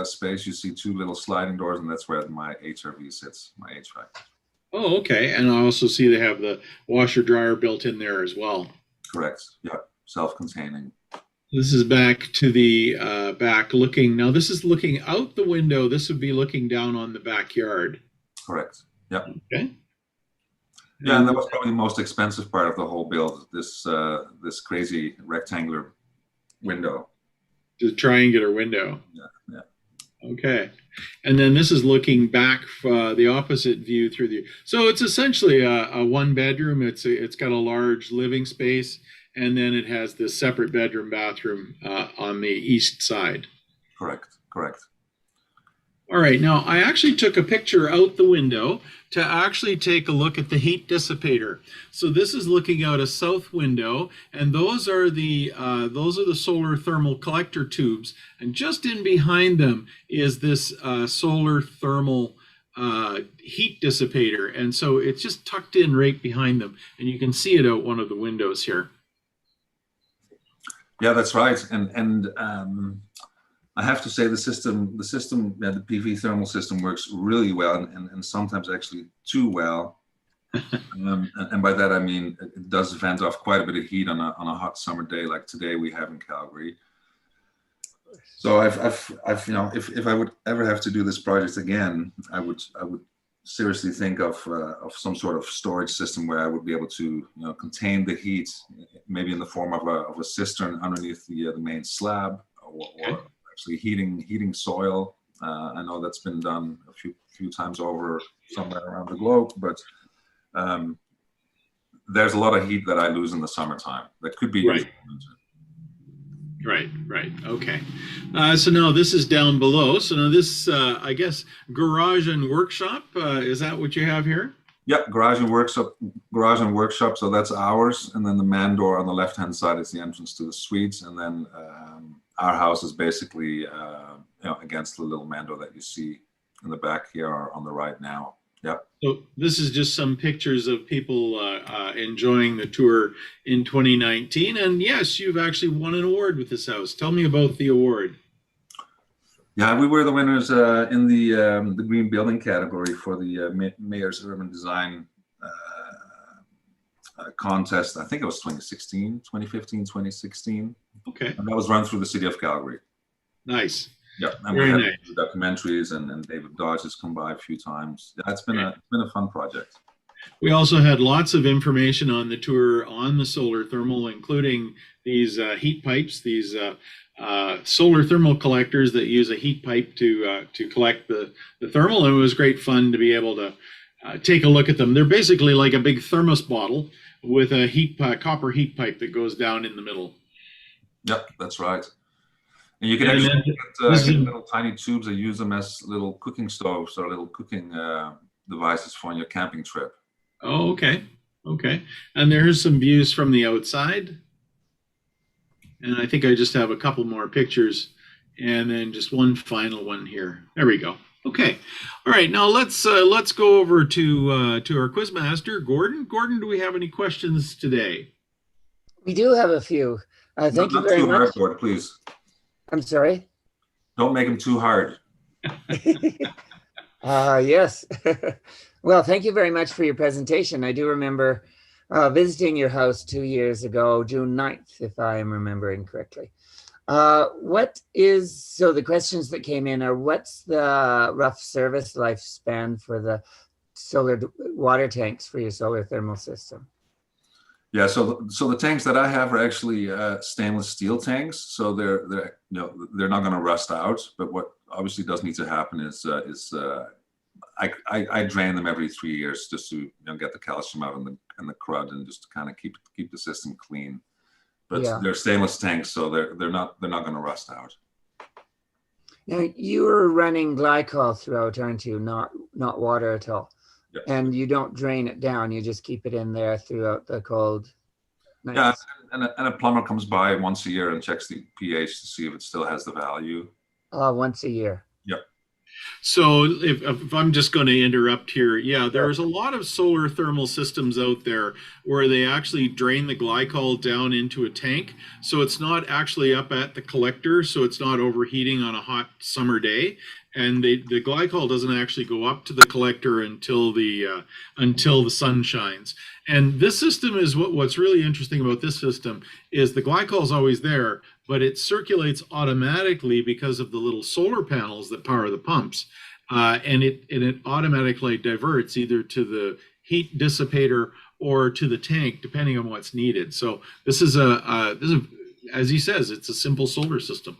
space, you see 2 little sliding doors, and that's where my HRV sits, my HVAC. Oh, okay. And I also see they have the washer dryer built in there as well. Correct. Yeah, self-containing. This is back to the back looking. Now this is looking out the window. This would be looking down on the backyard. Correct. Yeah. Okay. Yeah, and that was probably the most expensive part of the whole build. This crazy rectangular window. The triangular window. Yeah. Okay. And then this is looking back the opposite view through the. So it's essentially a one bedroom. It's got a large living space, and then it has this separate bedroom bathroom on the east side. Correct. Correct. All right. Now I actually took a picture out the window to actually take a look at the heat dissipator. So this is looking out a south window, and those are the solar thermal collector tubes. And just in behind them is this solar thermal heat dissipator. And so it's just tucked in right behind them, and you can see it out one of the windows here. Yeah, that's right. And I have to say the PV thermal system works really well, and sometimes actually too well. And by that I mean it does vent off quite a bit of heat on a hot summer day like today we have in Calgary. So I've you know, if I would ever have to do this project again, I would seriously think of some sort of storage system where I would be able to, you know, contain the heat, maybe in the form of a cistern underneath the main slab, or actually heating soil. I know that's been done a few times over somewhere around the globe, but there's a lot of heat that I lose in the summertime that could be used in the winter. Right. Okay. So now this is down below. So now this, I guess, garage and workshop. Is that what you have here? Yeah, garage and workshop. So that's ours, and then the man door on the left-hand side is the entrance to the suites, and then our house is basically you know, against the little man door that you see in the back here or on the right now. Yep. So this is just some pictures of people enjoying the tour in 2019. And yes, you've actually won an award with this house. Tell me about the award. Yeah, we were the winners in the green building category for the Mayor's Urban Design contest. I think it was 2015, 2016. Okay. And that was run through the city of Calgary. Nice. Yeah, and Very we had nice. documentaries, and David Dodge has come by a few times. Yeah, it's been a fun project. We also had lots of information on the tour on the solar thermal, including these heat pipes, these solar thermal collectors that use a heat pipe to collect the thermal. And it was great fun to be able to take a look at them. They're basically like a big thermos bottle with a copper heat pipe that goes down in the middle. Yep, that's right. And you can actually get little tiny tubes that use them as little cooking stoves or little cooking devices for your camping trip. Oh, okay. And there's some views from the outside. And I think I just have a couple more pictures, and then just one final one here. There we go. Okay. All right. Now let's go over to our quizmaster, Gordon. Gordon, do we have any questions today? We do have a few. Thank you very much. Hard, Gordon, please. I'm sorry? Don't make them too hard. Yes. Well, thank you very much for your presentation. I do remember visiting your house 2 years ago, June 9th, if I am remembering correctly. So the questions that came in are, what's the rough service lifespan for the solar water tanks for your solar thermal system? Yeah, so the tanks that I have are actually stainless steel tanks, so they're not going to rust out. But what obviously does need to happen is I drain them every 3 years just to get the calcium out and the crud, and just to kind of keep the system clean. But they're stainless tanks, so they're not going to rust out. Now you're running glycol throughout, aren't you? Not water at all. Yep. And you don't drain it down, you just keep it in there throughout the cold nights. Yeah, and a plumber comes by once a year and checks the pH to see if it still has the value. Once a year. Yep. So if I'm just going to interrupt here, there's a lot of solar thermal systems out there where they actually drain the glycol down into a tank. So it's not actually up at the collector, so it's not overheating on a hot summer day. And the glycol doesn't actually go up to the collector until the sun shines. And this system is what's really interesting about this system is the glycol is always there, but it circulates automatically because of the little solar panels that power the pumps, and it automatically diverts either to the heat dissipator or to the tank, depending on what's needed. So this is as he says, it's a simple solar system.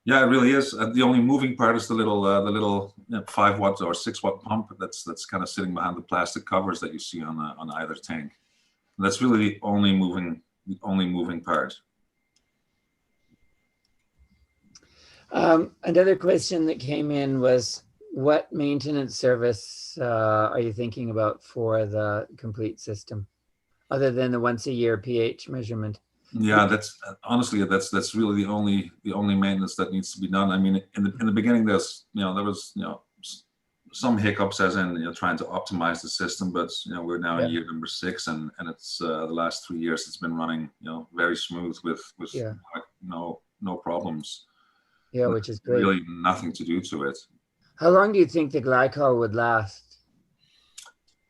Yeah, it really is. The only moving part is the little 5 watt or 6 watt pump that's kind of sitting behind the plastic covers that you see on either tank. And that's really the only moving part. Another question that came in was, what maintenance service are you thinking about for the complete system, other than the once a year pH measurement? Yeah, that's honestly that's really the only maintenance that needs to be done. I mean, in the beginning, there was some hiccups as in trying to optimize the system, but we're now in year number 6, and it's the last 3 years it's been running very smooth with like, no problems. Yeah, which is great. Really nothing to do to it. How long do you think the glycol would last?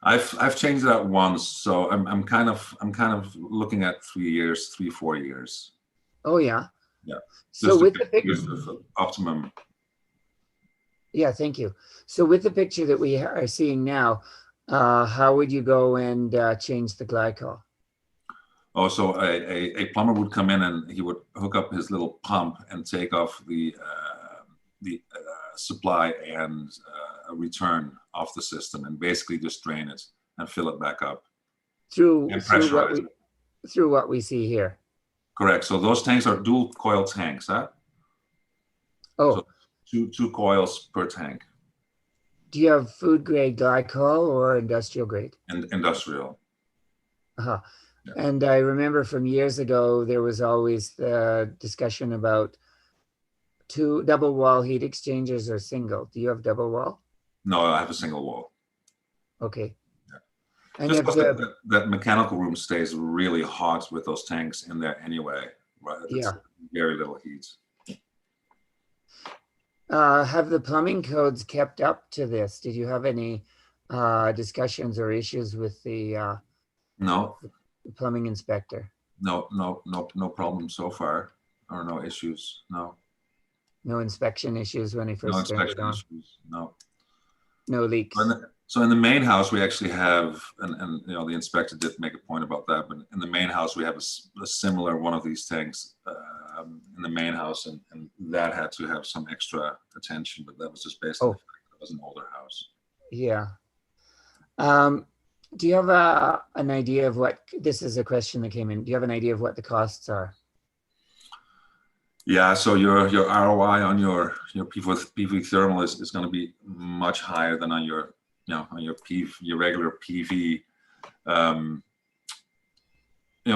I've changed that once, so I'm kind of looking at 3 years, 4 years. Oh yeah. Yeah. So with the picture, optimum. Yeah, thank you. So with the picture that we are seeing now, how would you go and change the glycol? Oh, so a plumber would come in and he would hook up his little pump and take off the supply and return off the system, and basically just drain it and fill it back up through what we see here. Correct. So those tanks are dual coil tanks, huh? Oh, so two coils per tank. Do you have food grade glycol or industrial grade? And industrial. Uh-huh. Yeah. And I remember from years ago, there was always the discussion about double wall heat exchangers or single. Do you have double wall? No, I have a single wall. Okay. Yeah. And just because that mechanical room stays really hot with those tanks in there anyway, right? It's very little heat. Have the plumbing codes kept up to this? Did you have any discussions or issues with the No. The plumbing inspector? No problem so far, or no issues. No. No inspection issues when he first started on? Issues. No. No leaks. So in the main house, we actually have, and the inspector did make a point about that, but in the main house, we have a similar one of these tanks in the main house, and that had to have some extra attention, but that was just based on the fact that it was an older house. Yeah. Do you have an idea of what, this is a question that came in, do you have an idea of what the costs are? Yeah, so your ROI on your PV thermal is going to be much higher than on your your regular PV.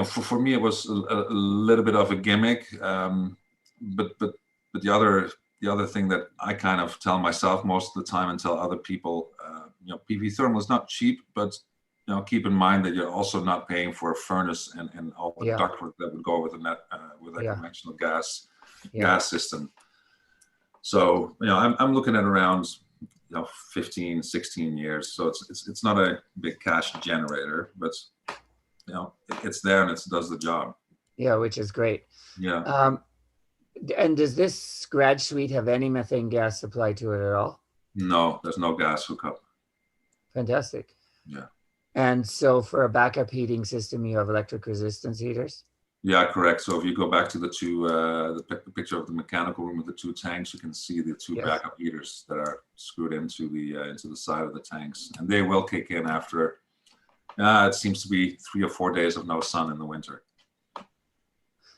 For me it was a little bit of a gimmick, but the other thing that I kind of tell myself most of the time and tell other people, PV thermal is not cheap, but keep in mind that you're also not paying for a furnace and all the ductwork that would go with a conventional gas system. So I'm looking at around 15, 16 years. So it's not a big cash generator, but it's there and it does the job. Yeah, which is great. Yeah. And does this garage suite have any methane gas supply to it at all? No, there's no gas hookup. Fantastic. Yeah. And so for a backup heating system, you have electric resistance heaters? Yeah, correct. So if you go back to the two, the picture of the mechanical room with the two tanks, you can see the two backup heaters that are screwed into the side of the tanks, and they will kick in after. It seems to be 3 or 4 days of no sun in the winter.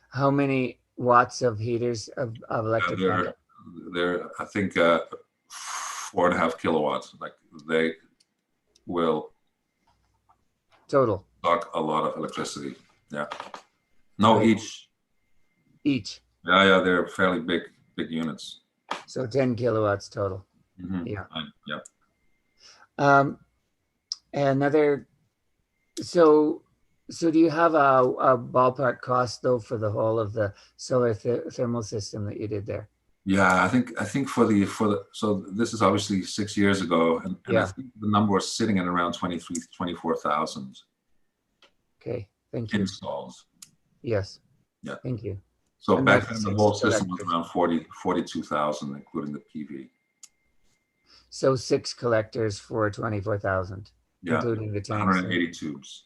How many watts of heaters of electric? They're I think 4.5 kilowatts. Like they will total suck a lot of electricity. Yeah. No, each. Yeah, they're fairly big units. So 10 kilowatts total. Mm-hmm. Yeah. Another. So do you have a ballpark cost though for the whole of the solar thermal system that you did there? Yeah, I think for the so this is obviously 6 years ago, and I think the number was sitting at around 24,000. Okay, thank you. Installs. Yes. Yeah. Thank you. So back then the whole system was around 42,000, including the PV. So 6 collectors for 24,000, including the tanks. 180 tubes.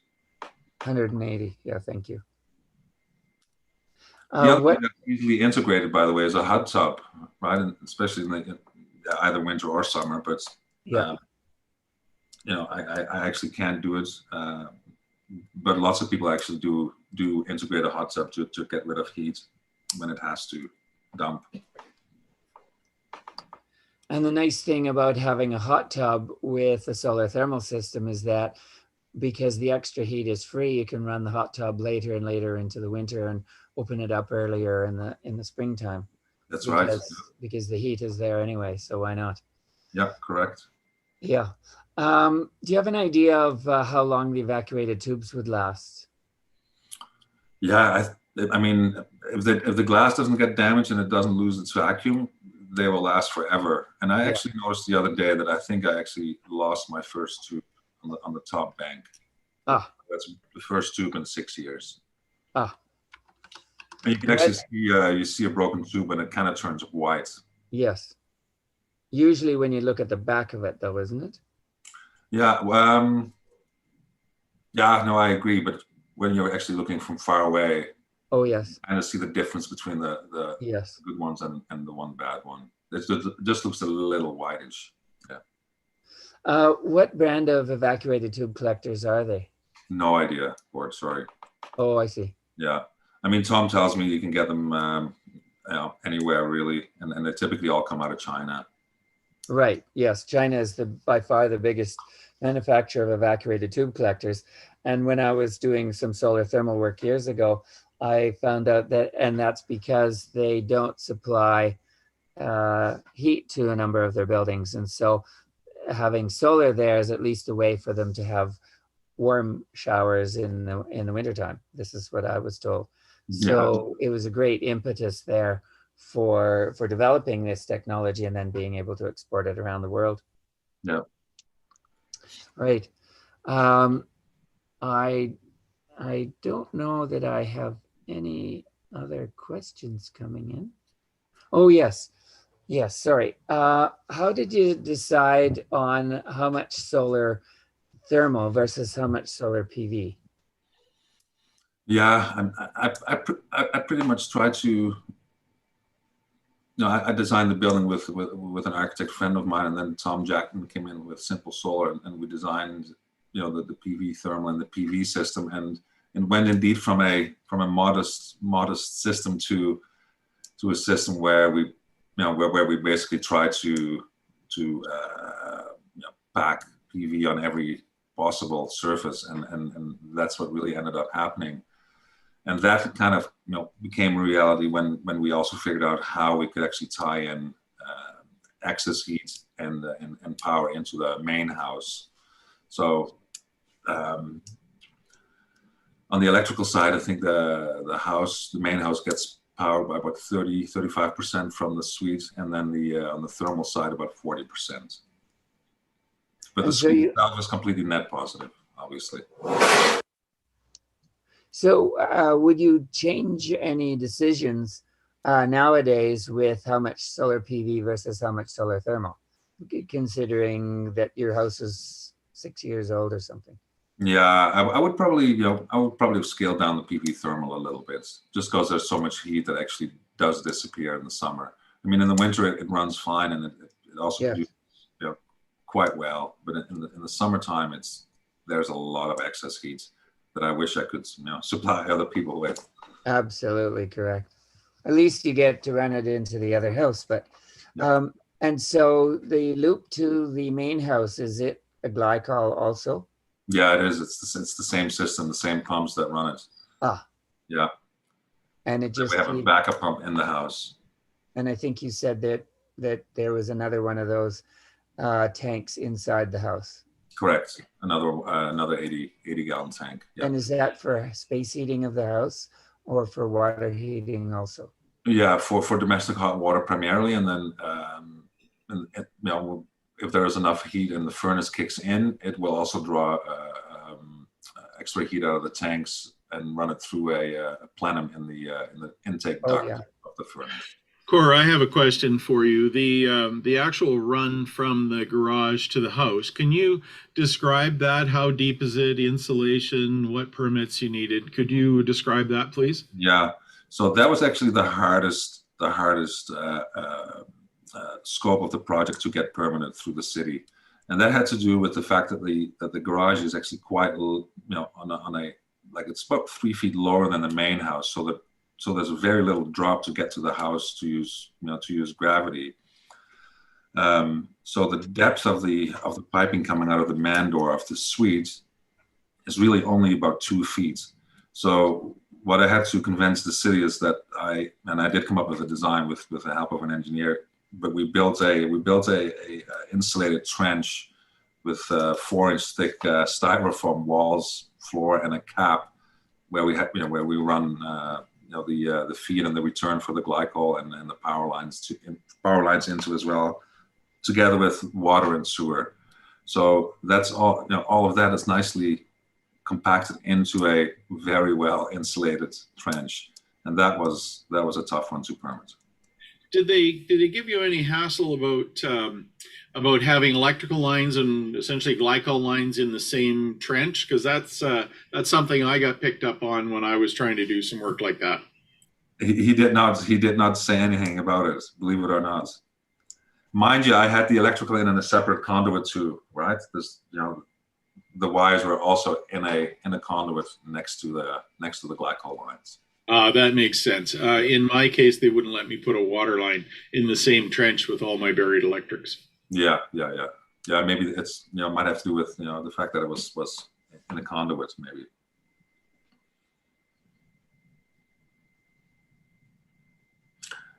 180. Yeah, thank you. The other What? thing that's easily integrated, by the way, is a hot tub, right? And especially in either winter or summer. But Yeah. I actually can't do it. But lots of people actually do integrate a hot tub to get rid of heat when it has to dump. And the nice thing about having a hot tub with a solar thermal system is that because the extra heat is free, you can run the hot tub later and later into the winter and open it up earlier in the springtime. That's right. Because the heat is there anyway, so why not? Yeah, correct. Yeah. Do you have an idea of how long the evacuated tubes would last? Yeah, I mean, if the glass doesn't get damaged and it doesn't lose its vacuum, they will last forever. And I actually noticed the other day that I think I actually lost my first tube on the top bank. That's the first tube in 6 years. And you can actually see a broken tube and it kind of turns white. Yes. Usually when you look at the back of it, though, isn't it? Yeah. No, I agree. But when you're actually looking from far away, oh yes, I kind of see the difference between the good ones and the one bad one. It just looks a little whitish. Yeah. What brand of evacuated tube collectors are they? No idea, Gord, sorry. Oh, I see. Yeah. I mean, Tom tells me you can get them anywhere really, and they typically all come out of China. Right. Yes. China is by far the biggest manufacturer of evacuated tube collectors. And when I was doing some solar thermal work years ago, I found out that, and that's because they don't supply heat to a number of their buildings. And so having solar there is at least a way for them to have warm showers in the wintertime. This is what I was told. So it was a great impetus there for developing this technology and then being able to export it around the world. Yeah. Right. I don't know that I have any other questions coming in. Oh, yes. Yes, sorry. How did you decide on how much solar thermal versus how much solar PV? Yeah, I pretty much tried to, I designed the building with an architect friend of mine, and then Tom Jackman came in with Simple Solar, and we designed, the PV thermal and the PV system, and went indeed from a modest system to a system where we basically try to pack PV on every possible surface, and that's what really ended up happening. And that kind of became a reality when we also figured out how we could actually tie in excess heat and power into the main house. So on the electrical side, I think the main house gets powered by about 35% from the suite, and then on the thermal side about 40%. But the suite itself is completely net positive, obviously. So would you change any decisions nowadays with how much solar PV versus how much solar thermal, considering that your house is 6 years old or something? Yeah, I would probably, have scaled down the PV thermal a little bit, just because there's so much heat that actually does disappear in the summer. I mean, in the winter it runs fine, and it also produces, quite well. But in the summertime, there's a lot of excess heat that I wish I could, supply other people with. Absolutely correct. At least you get to run it into the other house. But and so the loop to the main house, is it a glycol also? Yeah, it is. It's the same system, the same pumps that run it. Yeah. And it just we have a backup pump in the house. And I think you said that there was another one of those tanks inside the house. Correct. Another 80 gallon tank. Yeah. And is that for space heating of the house or for water heating also? Yeah, for domestic hot water primarily, and then if there is enough heat and the furnace kicks in, it will also draw extra heat out of the tanks and run it through a plenum in the intake duct of the furnace. Cor, I have a question for you. The actual run from the garage to the house, can you describe that? How deep is it? Insulation? What permits you needed? Could you describe that, please? Yeah. So that was actually the hardest scope of the project to get permitted through the city. And that had to do with the fact that the garage is actually quite, on a like it's about 3 feet lower than the main house. So there's a very little drop to get to the house to use gravity. So the depth of the piping coming out of the man door of the suite is really only about 2 feet. So what I had to convince the city is that I did come up with a design with the help of an engineer, but we built a insulated trench with 4-inch thick styrofoam walls, floor, and a cap where we run the feed and the return for the glycol and the power lines into as well, together with water and sewer. So that's all. All of that is nicely compacted into a very well insulated trench, and that was a tough one to permit. Did they give you any hassle about having electrical lines and essentially glycol lines in the same trench? Because that's something I got picked up on when I was trying to do some work like that. He did not say anything about it, believe it or not. Mind you, I had the electrical in a separate conduit too, right? The wires were also in a conduit next to the glycol lines. That makes sense. In my case, they wouldn't let me put a water line in the same trench with all my buried electrics. Yeah. Maybe it's might have to do with the fact that it was in a conduit, maybe.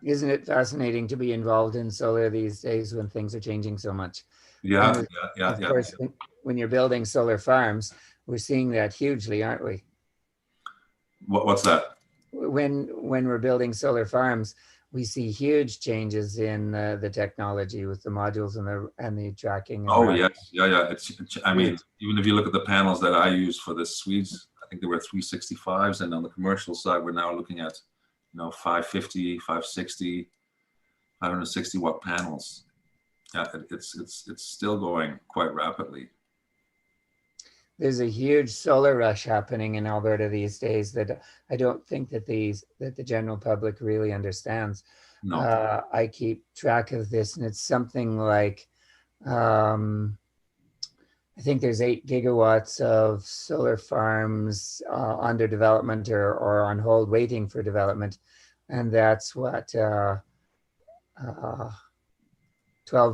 Isn't it fascinating to be involved in solar these days when things are changing so much? Yeah. Of course, when you're building solar farms, we're seeing that hugely, aren't we? What's that? When we're building solar farms, we see huge changes in the technology with the modules and the tracking. Oh yes, yeah. I mean, even if you look at the panels that I use for the suites, I think they were 365s, and on the commercial side, we're now looking at 550, 560, 560 watt panels. Yeah, it's still going quite rapidly. There's a huge solar rush happening in Alberta these days that I don't think that the general public really understands. No. I keep track of this, and it's something like I think there's 8 gigawatts of solar farms under development or on hold waiting for development. And that's what, $12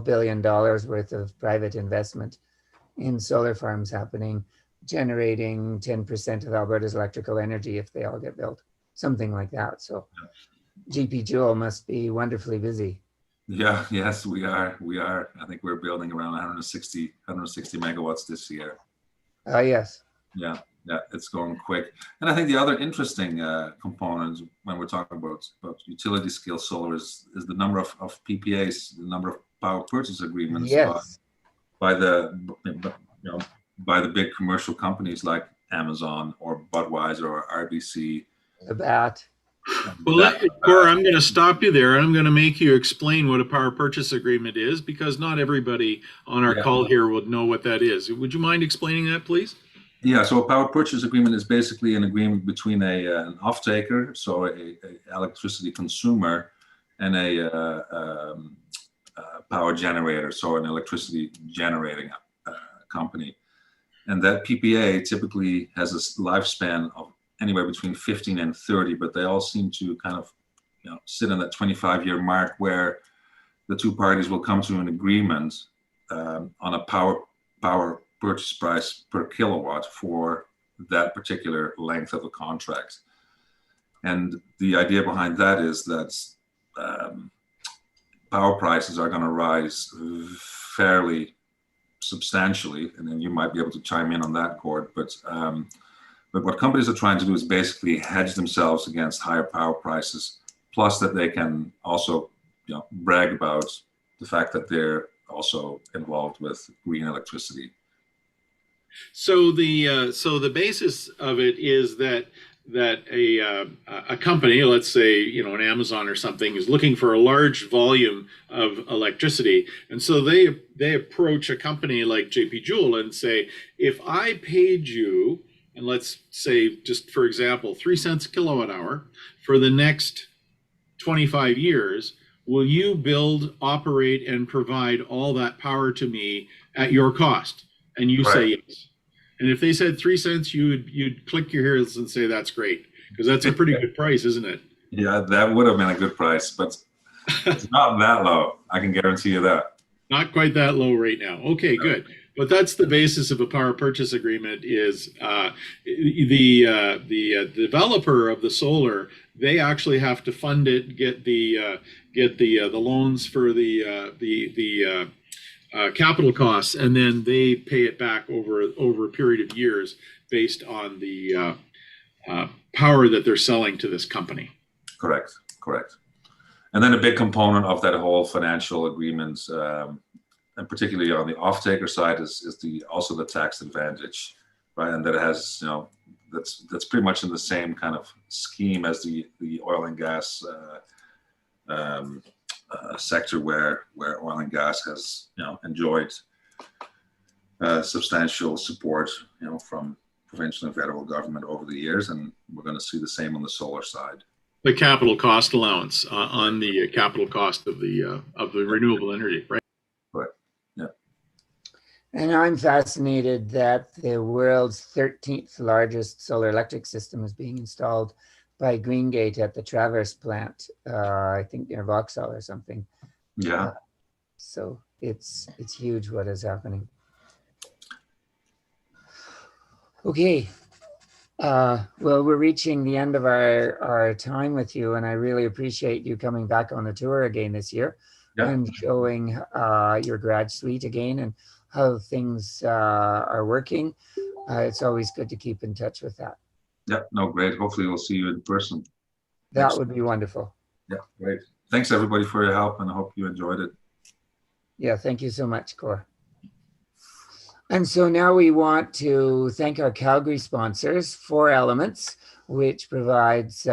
billion worth of private investment in solar farms happening, generating 10% of Alberta's electrical energy if they all get built, something like that. So GP Joule must be wonderfully busy. Yeah, yes, we are. I think we're building around 160 megawatts this year. Oh, yes. Yeah, it's going quick. And I think the other interesting component when we're talking about utility scale solar is the number of PPAs, the number of power purchase agreements yes. by the big commercial companies like Amazon or Budweiser or RBC. The BAT. Well, Cora, I'm going to stop you there. I'm going to make you explain what a power purchase agreement is, because not everybody on our call here would know what that is. Would you mind explaining that, please? Yeah, so a power purchase agreement is basically an agreement between an off-taker, so a electricity consumer, and a power generator, so an electricity generating company. And that PPA typically has a lifespan of anywhere between 15 and 30, but they all seem to kind of sit in that 25-year mark where the two parties will come to an agreement on a power purchase price per kilowatt for that particular length of a contract. And the idea behind that is that power prices are going to rise fairly substantially, and then you might be able to chime in on that, Cord. But what companies are trying to do is basically hedge themselves against higher power prices, plus that they can also brag about the fact that they're also involved with green electricity. So the basis of it is that a company, let's say an Amazon or something, is looking for a large volume of electricity, and so they approach a company like JP Joule and say, if I paid you and let's say, just for example, 3 cents a kilowatt hour for the next 25 years, will you build, operate, and provide all that power to me at your cost? And you say yes. And if they said 3 cents, you'd click your heels and say that's great, because that's a pretty good price, isn't it? Yeah, that would have been a good price, but it's not that low. I can guarantee you that. Not quite that low right now. Okay, good. But that's the basis of a power purchase agreement. Is the developer of the solar, they actually have to fund it, get the loans for the capital costs, and then they pay it back over a period of years based on the power that they're selling to this company. Correct. And then a big component of that whole financial agreement, and particularly on the off-taker side, is also the tax advantage, right? And that has, that's pretty much in the same kind of scheme as the oil and gas sector, where oil and gas has enjoyed substantial support from provincial and federal government over the years, and we're going to see the same on the solar side. The capital cost allowance on the capital cost of the renewable energy, right? Right. Yeah. And I'm fascinated that the world's 13th largest solar electric system is being installed by Greengate at the Traverse plant, I think near Vauxhall or something. Yeah. So it's huge what is happening. Okay. Well, we're reaching the end of our time with you, and I really appreciate you coming back on the tour again this year and showing your grad suite again and how things are working. It's always good to keep in touch with that. Yeah, no, great. Hopefully we'll see you in person. That would be wonderful. Yeah, great. Thanks everybody for your help, and I hope you enjoyed it. Yeah, thank you so much, Cor. And so now we want to thank our Calgary sponsors, 4 Elements, which provides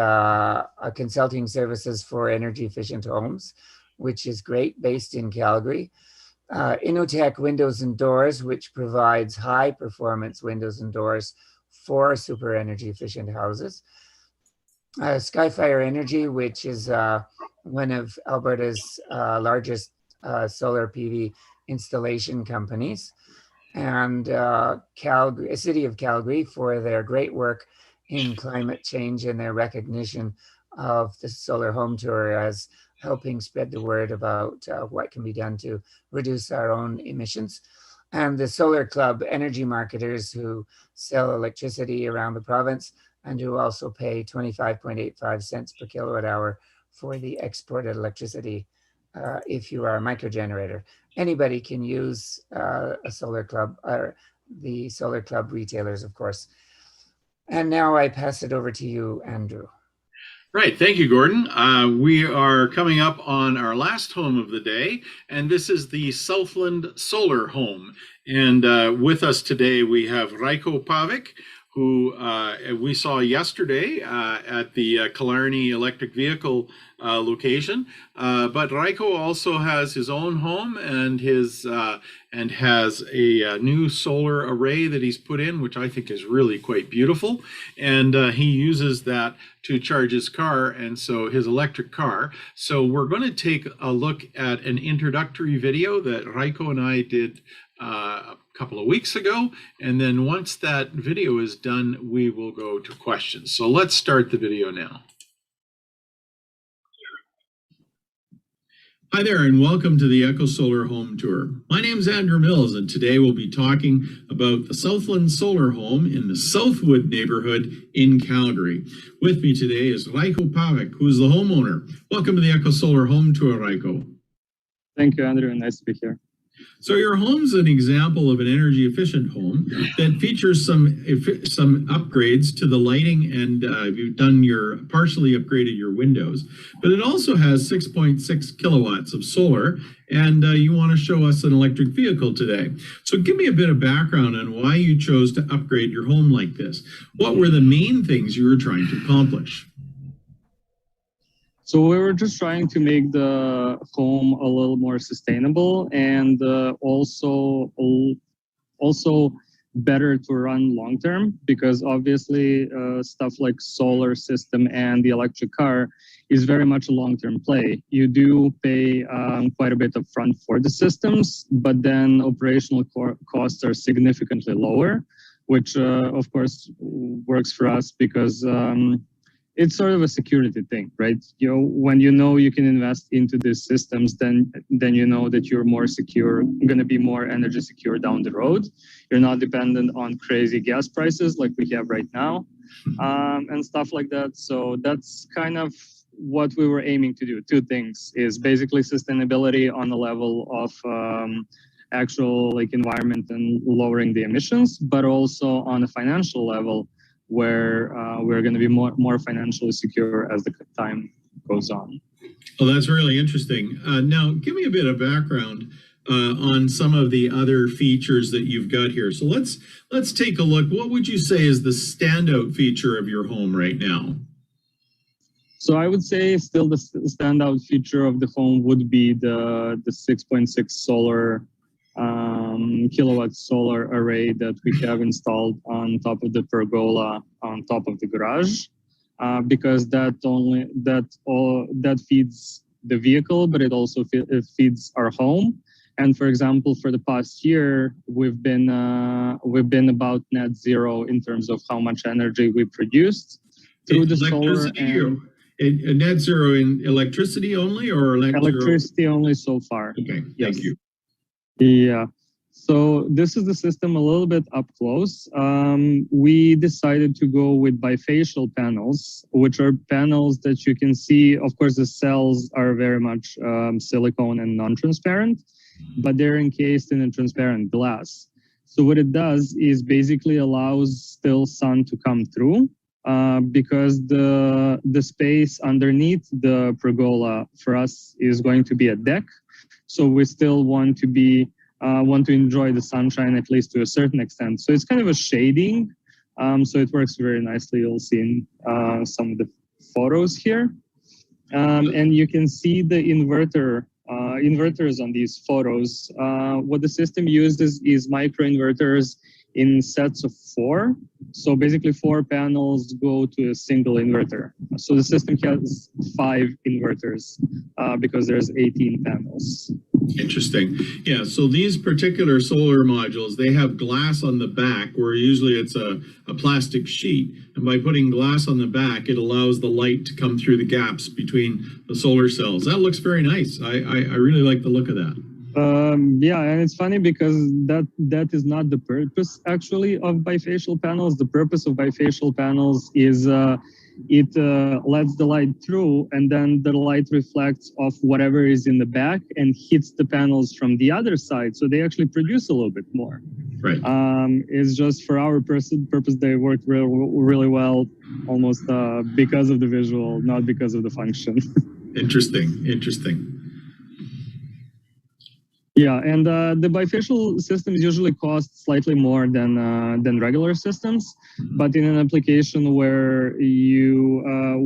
consulting services for energy efficient homes, which is great, based in Calgary. Innotech Windows and Doors, which provides high performance windows and doors for super energy efficient houses. Skyfire Energy, which is one of Alberta's largest solar PV installation companies. And Calgary, City of Calgary, for their great work in climate change and their recognition of the Solar Home Tour as helping spread the word about what can be done to reduce our own emissions. And the Solar Club energy marketers, who sell electricity around the province and who also pay 25.85 cents per kilowatt hour for the exported electricity if you are a microgenerator. Anybody can use a Solar Club, or the Solar Club retailers, of course. And now I pass it over to you, Andrew. Right. Thank you, Gordon. We are coming up on our last home of the day, and this is the Southland Solar Home. And with us today, we have Rajko Pavic, who we saw yesterday at the Killarney electric vehicle location. But Rajko also has his own home and has a new solar array that he's put in, which I think is really quite beautiful. And he uses that to charge his car, and so his electric car. So we're going to take a look at an introductory video that Rajko and I did a couple of weeks ago, and then once that video is done, we will go to questions. So let's start the video now. Hi there, and welcome to the Echo Solar Home Tour. My name is Andrew Mills, and today we'll be talking about the Southland Solar Home in the Southwood neighborhood in Calgary. With me today is Rajko Pavic, who is the homeowner. Welcome to the Echo Solar Home Tour, Rajko. Thank you, Andrew. Nice to be here. So your home's an example of an energy efficient home that features some upgrades to the lighting, and you've done partially upgraded your windows, but it also has 6.6 kilowatts of solar, and you want to show us an electric vehicle today. So give me a bit of background on why you chose to upgrade your home like this. What were the main things you were trying to accomplish? So we were just trying to make the home a little more sustainable, and also better to run long term, because obviously stuff like solar system and the electric car is very much a long-term play. You do pay quite a bit upfront for the systems, but then operational costs are significantly lower, which of course works for us because it's sort of a security thing, right? You know, when you know you can invest into these systems, then you know that you're more secure, going to be more energy secure down the road. You're not dependent on crazy gas prices like we have right now, and stuff like that. So that's kind of what we were aiming to do. Two things is basically sustainability on the level of actual like environment and lowering the emissions, but also on a financial level where we're going to be more financially secure as the time goes on. Well, that's really interesting. Now, give me a bit of background on some of the other features that you've got here. So let's take a look. What would you say is the standout feature of your home right now? So I would say still the standout feature of the home would be the 6.6 solar kilowatt solar array that we have installed on top of the pergola on top of the garage, because that feeds the vehicle, but it also feeds our home. And for example, for the past year, we've been about net zero in terms of how much energy we produced through the solar. And net zero in electricity only, or electricity only so far. Okay, yes. Thank you. Yeah. So this is the system a little bit up close. We decided to go with bifacial panels, which are panels that you can see. Of course, the cells are very much silicone and non-transparent, but they're encased in a transparent glass. So what it does is basically allows still sun to come through, because the space underneath the pergola for us is going to be a deck. So we still want to enjoy the sunshine, at least to a certain extent. So it's kind of a shading. So it works very nicely. You'll see in some of the photos here. And you can see the inverters on these photos. What the system uses is microinverters in sets of 4. So basically 4 panels go to a single inverter. So the system has 5 inverters because there's 18 panels. Interesting. Yeah, so these particular solar modules, they have glass on the back, where usually it's a plastic sheet. And by putting glass on the back, it allows the light to come through the gaps between the solar cells. That looks very nice. I really like the look of that. Yeah, and it's funny because that is not the purpose actually of bifacial panels. The purpose of bifacial panels is it lets the light through, and then the light reflects off whatever is in the back and hits the panels from the other side. So they actually produce a little bit more. Right. It's just for our purpose, they work really well, almost because of the visual, not because of the function. Interesting. Yeah, and the bifacial systems usually cost slightly more than regular systems, but in an application where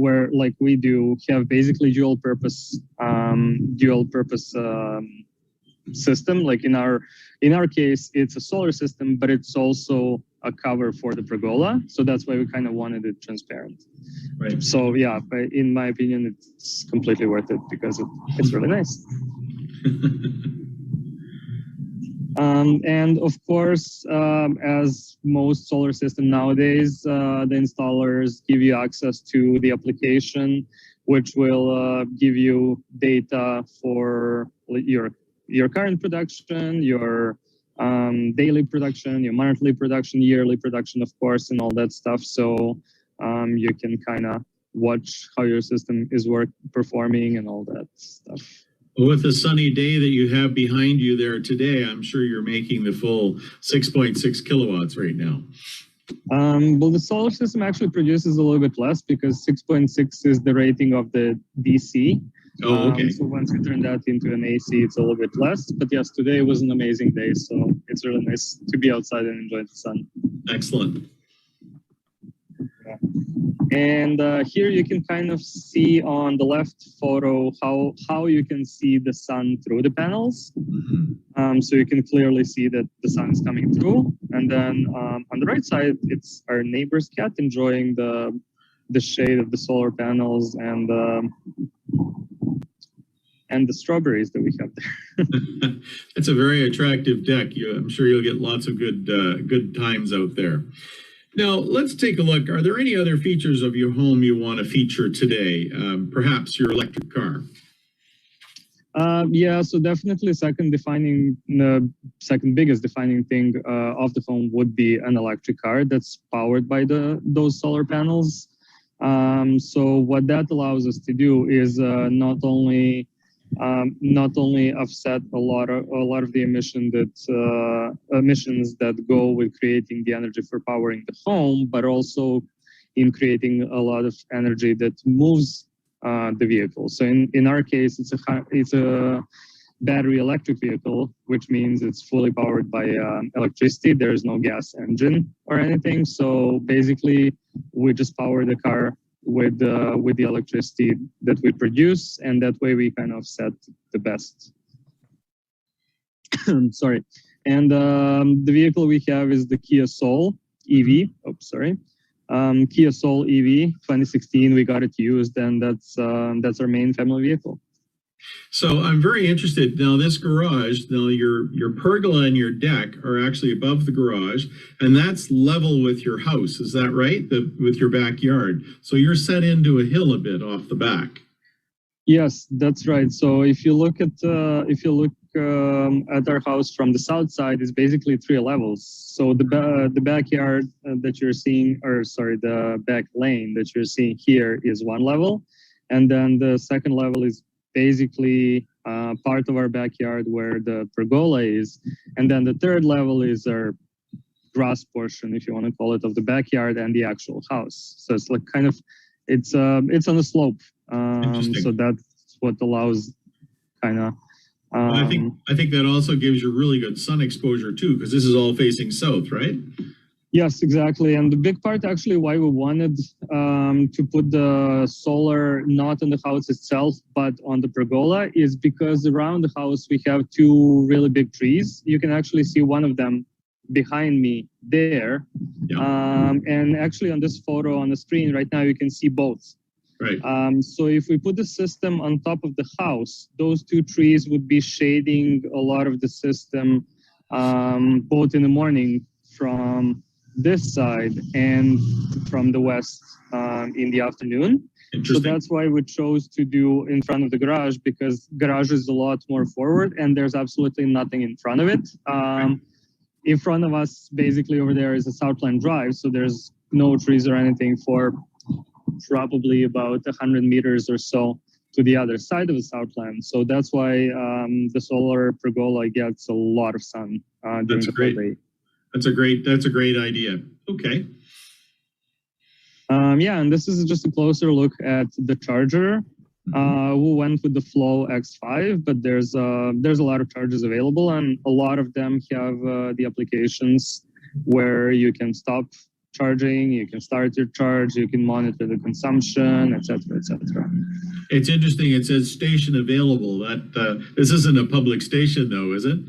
where like we do have basically dual purpose system. Like in our case, it's a solar system, but it's also a cover for the pergola. So that's why we kind of wanted it transparent. Right. So yeah, in my opinion, it's completely worth it because it's really nice. And of course, as most solar system nowadays, the installers give you access to the application, which will give you data for your current production, your daily production, your monthly production, yearly production, of course, and all that stuff. So you can kind of watch how your system is performing and all that stuff. With the sunny day that you have behind you there today, I'm sure you're making the full 6.6 kilowatts right now. Well, the solar system actually produces a little bit less because 6.6 is the rating of the DC. Oh, okay. So once you turn that into an AC, it's a little bit less. But yes, today was an amazing day, so it's really nice to be outside and enjoy the sun. Excellent. Yeah. And here you can kind of see on the left photo how you can see the sun through the panels. So you can clearly see that the sun is coming through. And then on the right side, it's our neighbor's cat enjoying the shade of the solar panels and the strawberries that we have there. It's a very attractive deck. I'm sure you'll get lots of good times out there. Now, let's take a look. Are there any other features of your home you want to feature today? Perhaps your electric car. Yeah, so definitely the second biggest defining thing of the home would be an electric car that's powered by those solar panels. So what that allows us to do is not only offset a lot of the emissions that go with creating the energy for powering the home, but also in creating a lot of energy that moves the vehicle. So in our case, it's a battery electric vehicle, which means it's fully powered by electricity. There is no gas engine or anything. So basically, we just power the car with the electricity that we produce, and that way we kind of set the best. Sorry. And the vehicle we have is the Kia Soul EV. Oh, sorry. Kia Soul EV 2016. We got it used, and that's our main family vehicle. So I'm very interested. Now, this garage, your pergola and your deck are actually above the garage, and that's level with your house. Is that right? With your backyard. So you're set into a hill a bit off the back. Yes, that's right. So if you look at our house from the south side, it's basically 3 levels. So the backyard that you're seeing, or sorry, the back lane that you're seeing here is 1 level, and then the second level is basically part of our backyard where the pergola is, and then the third level is our grass portion, if you want to call it, of the backyard and the actual house. So it's like kind of it's on a slope. So that's what allows kind of. I think that also gives you really good sun exposure too, because this is all facing south, right? Yes, exactly. And the big part actually why we wanted to put the solar not on the house itself, but on the pergola is because around the house we have 2 really big trees. You can actually see one of them behind me there. Yeah. And actually on this photo on the screen right now, you can see both. Right. So if we put the system on top of the house, those 2 trees would be shading a lot of the system, both in the morning from this side and from the west in the afternoon. So that's why we chose to do in front of the garage, because garage is a lot more forward and there's absolutely nothing in front of it. In front of us, basically over there is a Southland Drive, so there's no trees or anything for probably about 100 meters or so to the other side of the Southland. So that's why the solar pergola gets a lot of sun during the whole day. That's a great idea. Okay. Yeah, and this is just a closer look at the charger. We went with the Flow X5, but there's a lot of chargers available, and a lot of them have the applications where you can stop charging, you can start your charge, you can monitor the consumption, etc., etc. It's interesting. It says station available. That this isn't a public station, though, is it?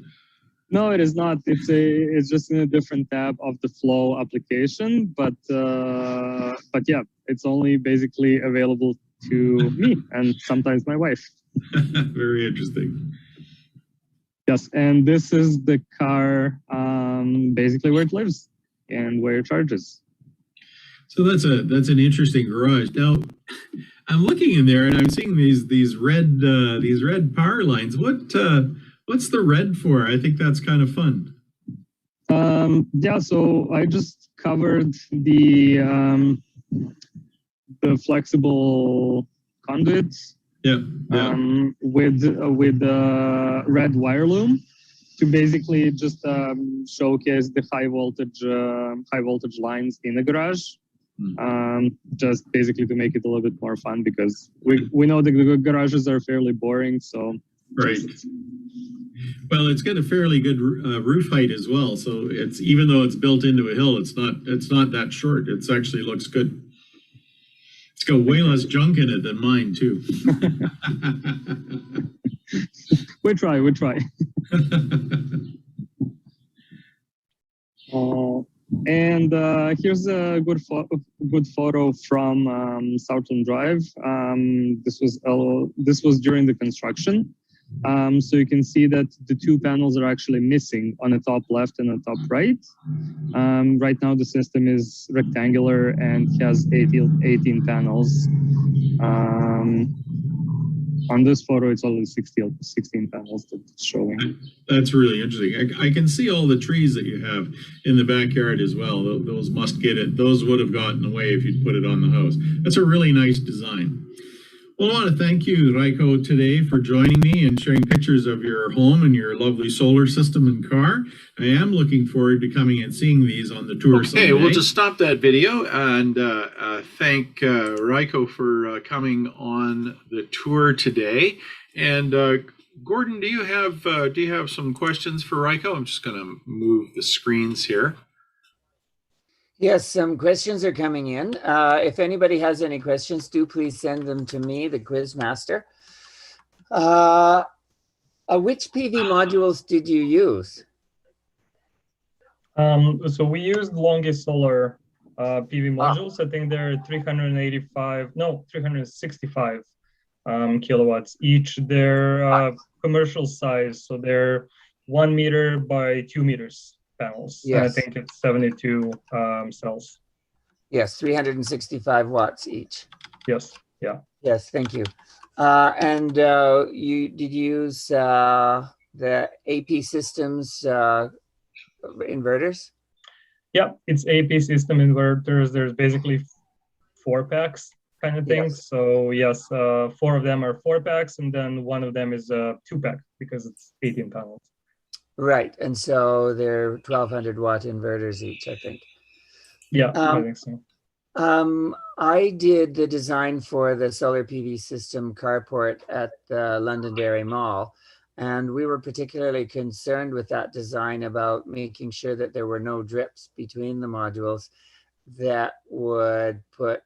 No, it is not. It's just in a different tab of the Flow application, but yeah, it's only basically available to me and sometimes my wife. Very interesting. Yes, and this is the car, basically where it lives and where it charges. So that's an interesting garage. Now, I'm looking in there and I'm seeing these red power lines. What's the red for? I think that's kind of fun. Yeah, so I just covered the flexible conduits. Yeah. With red wire loom to basically just showcase the high voltage lines in the garage. Just basically to make it a little bit more fun, because we know the garages are fairly boring. So right. Well, it's got a fairly good roof height as well. So it's, even though it's built into a hill, it's not that short. It actually looks good. It's got way less junk in it than mine too. We try. And here's a good photo from Southern Drive. This was during the construction. So you can see that the two panels are actually missing on the top left and the top right. Right now the system is rectangular and has 18 panels. On this photo, it's only 16 panels that it's showing. That's really interesting. I can see all the trees that you have in the backyard as well. Those must get it. Those would have gotten away if you'd put it on the house. That's a really nice design. Well, I want to thank you, Raiko, today for joining me and sharing pictures of your home and your lovely solar system and car. I am looking forward to coming and seeing these on the tour someday. Okay, we'll just stop that video and thank Raiko for coming on the tour today. And Gordon, do you have some questions for Raiko? I'm just going to move the screens here. Yes, some questions are coming in. If anybody has any questions, do please send them to me, the quiz master. Which PV modules did you use? So we used longest solar PV modules. I think they're 365 kilowatts each. They're commercial size, so they're 1 meter by 2 meters panels. Yes. And I think it's 72 cells. Yes, 365 watts each. Yes, yeah. Yes, thank you. And you did use the AP Systems inverters? Yeah, it's AP system inverters. There's basically 4 packs kind of thing. Yes. So yes, 4 of them are 4 packs, and then one of them is a 2-pack because it's 18 panels. Right, and so they're 1200 watt inverters each, I think. Yeah, I think so. I did the design for the solar PV system carport at the Londonderry Mall, and we were particularly concerned with that design about making sure that there were no drips between the modules that would put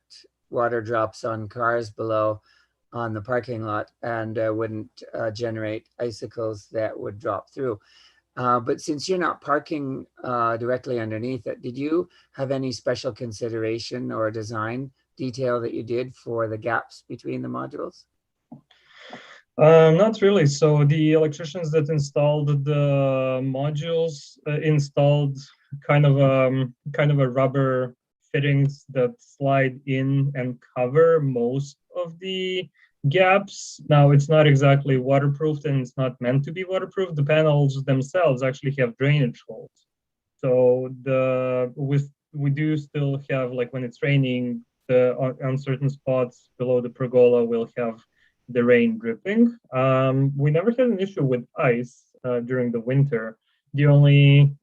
water drops on cars below on the parking lot and wouldn't generate icicles that would drop through. But since you're not parking directly underneath it, did you have any special consideration or design detail that you did for the gaps between the modules? Not really. So the electricians that installed the modules installed kind of a rubber fittings that slide in and cover most of the gaps. Now, it's not exactly waterproof and it's not meant to be waterproof. The panels themselves actually have drainage holes. So we do still have, like when it's raining, on certain spots below the pergola will have the rain dripping. We never had an issue with ice during the winter. The only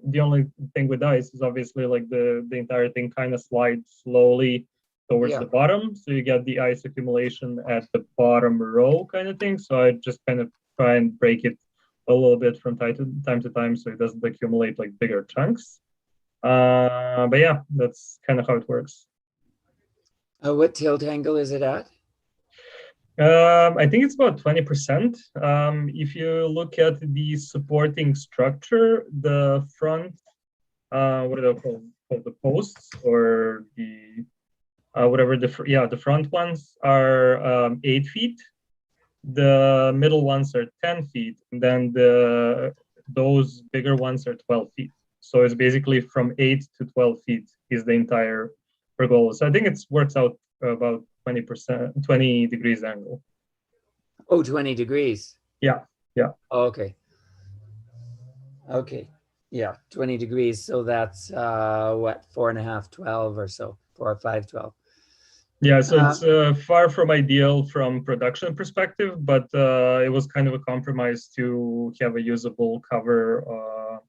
thing with ice is obviously like the entire thing kind of slides slowly towards the bottom, so you get the ice accumulation at the bottom row kind of thing. So I just kind of try and break it a little bit from time to time so it doesn't accumulate like bigger chunks. But yeah, that's kind of how it works. What tilt angle is it at? I think it's about 20%. If you look at the supporting structure, the front, what are they called? The posts or the whatever the front ones are 8 feet. The middle ones are 10 feet, and then those bigger ones are 12 feet. So it's basically from 8 to 12 feet is the entire pergola. So I think it works out about 20%, 20 degrees angle. Oh, 20 degrees. Yeah, yeah. Oh, okay. Okay, yeah, 20 degrees. So that's what, 4.5, 12 or so, 4 or 5, 12. Yeah, so it's far from ideal from production perspective, but it was kind of a compromise to have a usable cover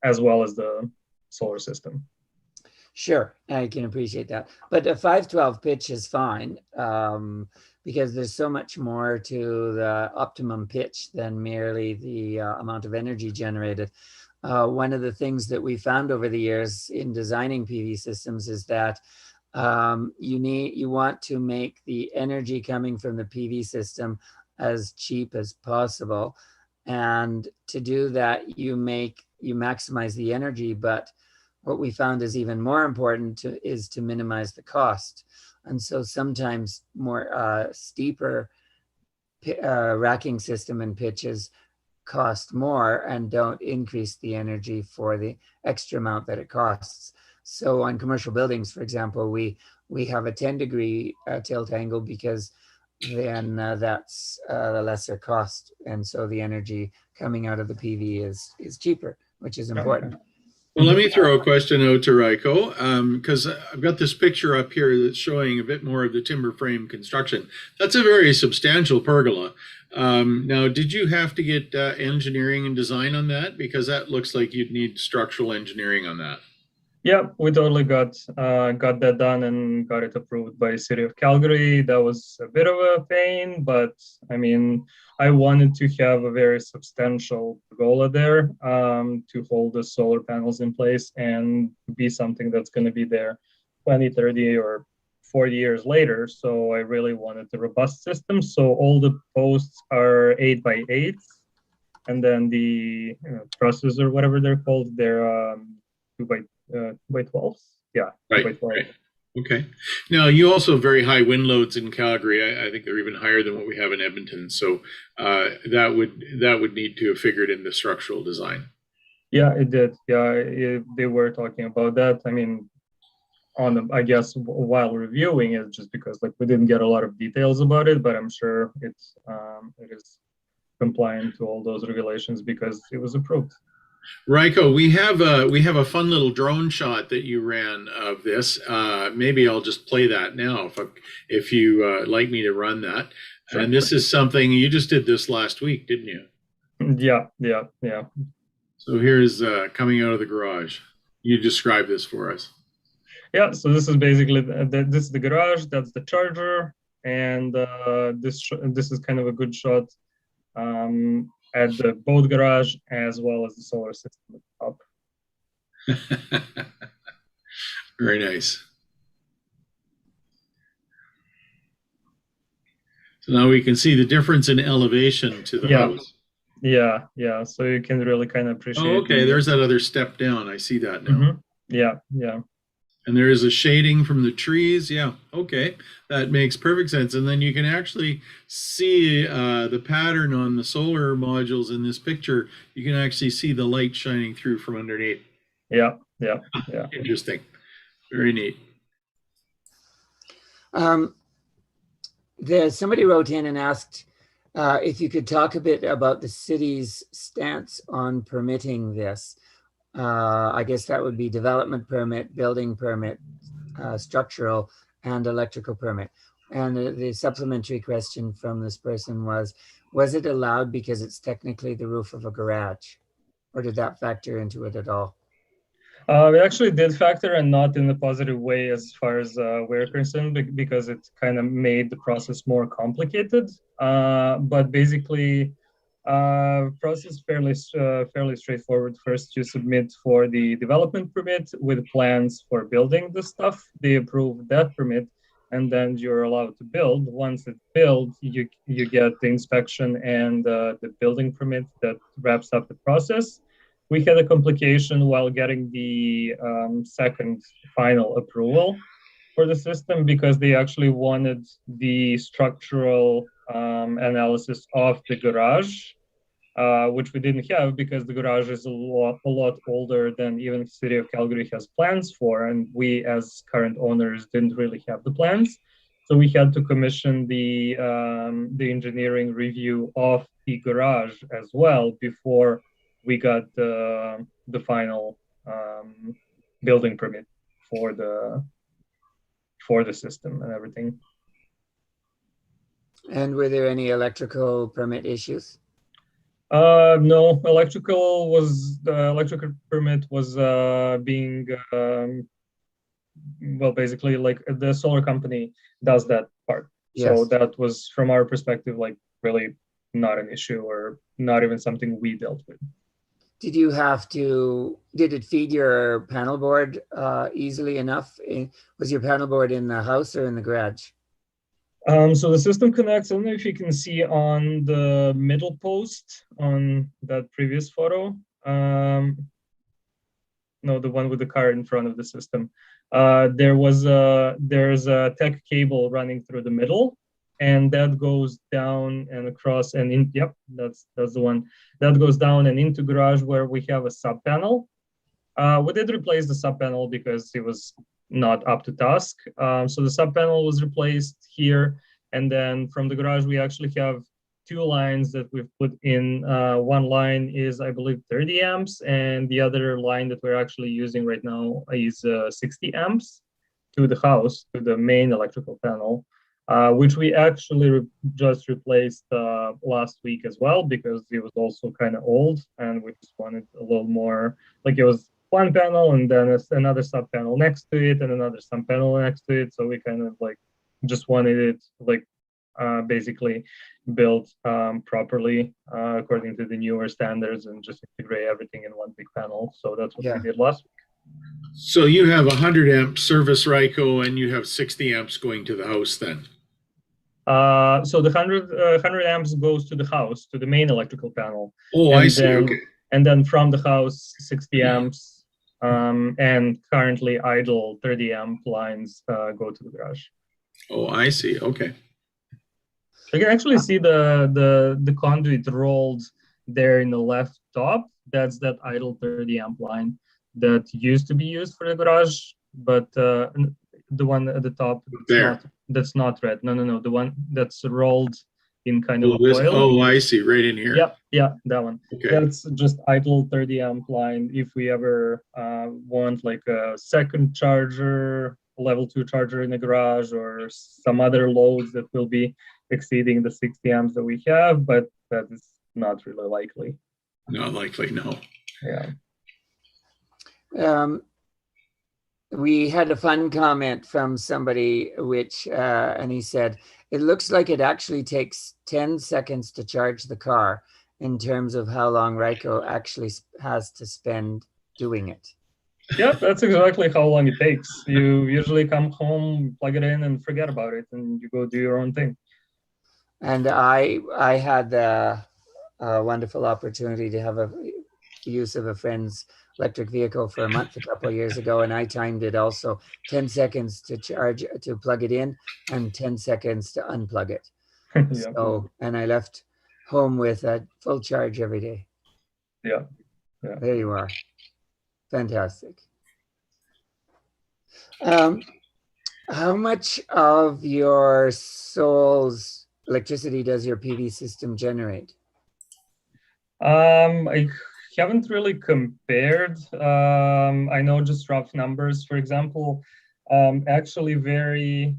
as well as the solar system. Sure, I can appreciate that. But a 512 pitch is fine because there's so much more to the optimum pitch than merely the amount of energy generated. One of the things that we found over the years in designing PV systems is that you want to make the energy coming from the PV system as cheap as possible. And to do that, you make you maximize the energy, but what we found is even more important is to minimize the cost. And so sometimes more steeper racking system and pitches cost more and don't increase the energy for the extra amount that it costs. So on commercial buildings, for example, we have a 10-degree tilt angle because then that's the lesser cost. And so the energy coming out of the PV is cheaper, which is important. Well, let me throw a question out to Raiko, because I've got this picture up here that's showing a bit more of the timber frame construction. That's a very substantial pergola. Now, did you have to get engineering and design on that? Because that looks like you'd need structural engineering on that. Yeah, we totally got that done and got it approved by the city of Calgary. That was a bit of a pain, but I mean, I wanted to have a very substantial pergola there to hold the solar panels in place and be something that's going to be there 20, 30, or 40 years later. So I really wanted a robust system. So all the posts are 8 by 8, and then the trusses or whatever they're called, they're 2 by 12s. Yeah, right, 2 by 12. Right. Okay. Now, you also have very high wind loads in Calgary. I think they're even higher than what we have in Edmonton. So that would need to have figured in the structural design. Yeah, it did. Yeah, they were talking about that. I mean, I guess while reviewing it, just because like we didn't get a lot of details about it, but I'm sure it is compliant to all those regulations because it was approved. Raiko, we have a fun little drone shot that you ran of this. Maybe I'll just play that now if you like me to run that. Sure. And this is something you just did this last week, didn't you? Yeah. So here's coming out of the garage. You describe this for us. Yeah, so this is basically this is the garage. That's the charger, and this is kind of a good shot at the boat garage as well as the solar system at the top. Very nice. So now we can see the difference in elevation to the house. Yeah. So you can really kind of appreciate. Oh, okay. There's that other step down. I see that now. Mm-hmm. Yeah. And there is a shading from the trees. Yeah. Okay. That makes perfect sense. And then you can actually see the pattern on the solar modules in this picture. You can actually see the light shining through from underneath. Yeah. Interesting. Very neat. Somebody wrote in and asked if you could talk a bit about the city's stance on permitting this. I guess that would be development permit, building permit, structural, and electrical permit. And the supplementary question from this person was it allowed because it's technically the roof of a garage? Or did that factor into it at all? It actually did factor, and not in a positive way as far as we're concerned, because it kind of made the process more complicated. But basically, process fairly straightforward. First, you submit for the development permit with plans for building the stuff. They approve that permit, and then you're allowed to build. Once it's built, you get the inspection and the building permit that wraps up the process. We had a complication while getting the second final approval for the system because they actually wanted the structural analysis of the garage, which we didn't have because the garage is a lot older than even the city of Calgary has plans for, and we as current owners didn't really have the plans. So we had to commission the engineering review of the garage as well before we got the final building permit for the system and everything. And were there any electrical permit issues? No, electrical permit was being well, basically like the solar company does that part. Yes. So that was from our perspective like really not an issue or not even something we dealt with. Did it feed your panel board easily enough? Was your panel board in the house or in the garage? So the system connects, I don't know if you can see on the middle post on that previous photo, No, the one with the car in front of the system. There's a tech cable running through the middle, and that goes down and across and in. Yep, that's the one that goes down and into garage where we have a sub panel. We did replace the sub panel because it was not up to task. So the sub panel was replaced here, and then from the garage we actually have two lines that we've put in. One line is, I believe, 30 amps, and the other line that we're actually using right now is 60 amps to the house, to the main electrical panel, which we actually just replaced last week as well, because it was also kind of old, and we just wanted a little more, like it was one panel and then another sub panel next to it and another sub panel next to it. So we kind of like just wanted it like basically built properly according to the newer standards and just integrate everything in one big panel. So that's what we did last week. So you have 100 amp service RICO and you have 60 amps going to the house then? So the 100 amps goes to the house, to the main electrical panel. Oh, I see, okay. And then from the house, 60 amps and currently idle 30 amp lines go to the garage. Oh, I see, okay. You can actually see the conduit rolled there in the left top. That's that idle 30 amp line that used to be used for the garage, but the one at the top that's not red. No, the one that's rolled in kind of a coil. Oh, I see, right in here. Yeah, that one. Okay. That's just idle 30 amp line. If we ever want like a second charger, level 2 charger in the garage, or some other loads that will be exceeding the 60 amps that we have, but that is not really likely. Not likely, no. Yeah. We had a fun comment from somebody, which, and he said, it looks like it actually takes 10 seconds to charge the car in terms of how long RICO actually has to spend doing it. Yeah, that's exactly how long it takes. You usually come home, plug it in, and forget about it, and you go do your own thing. And I had the wonderful opportunity to have a use of a friend's electric vehicle for a month a couple of years ago, and I timed it also 10 seconds to charge, to plug it in, and 10 seconds to unplug it. Yeah. So, and I left home with a full charge every day. Yeah. There you are. Fantastic. How much of your soul's electricity does your PV system generate? I haven't really compared. I know just rough numbers. For example, actually very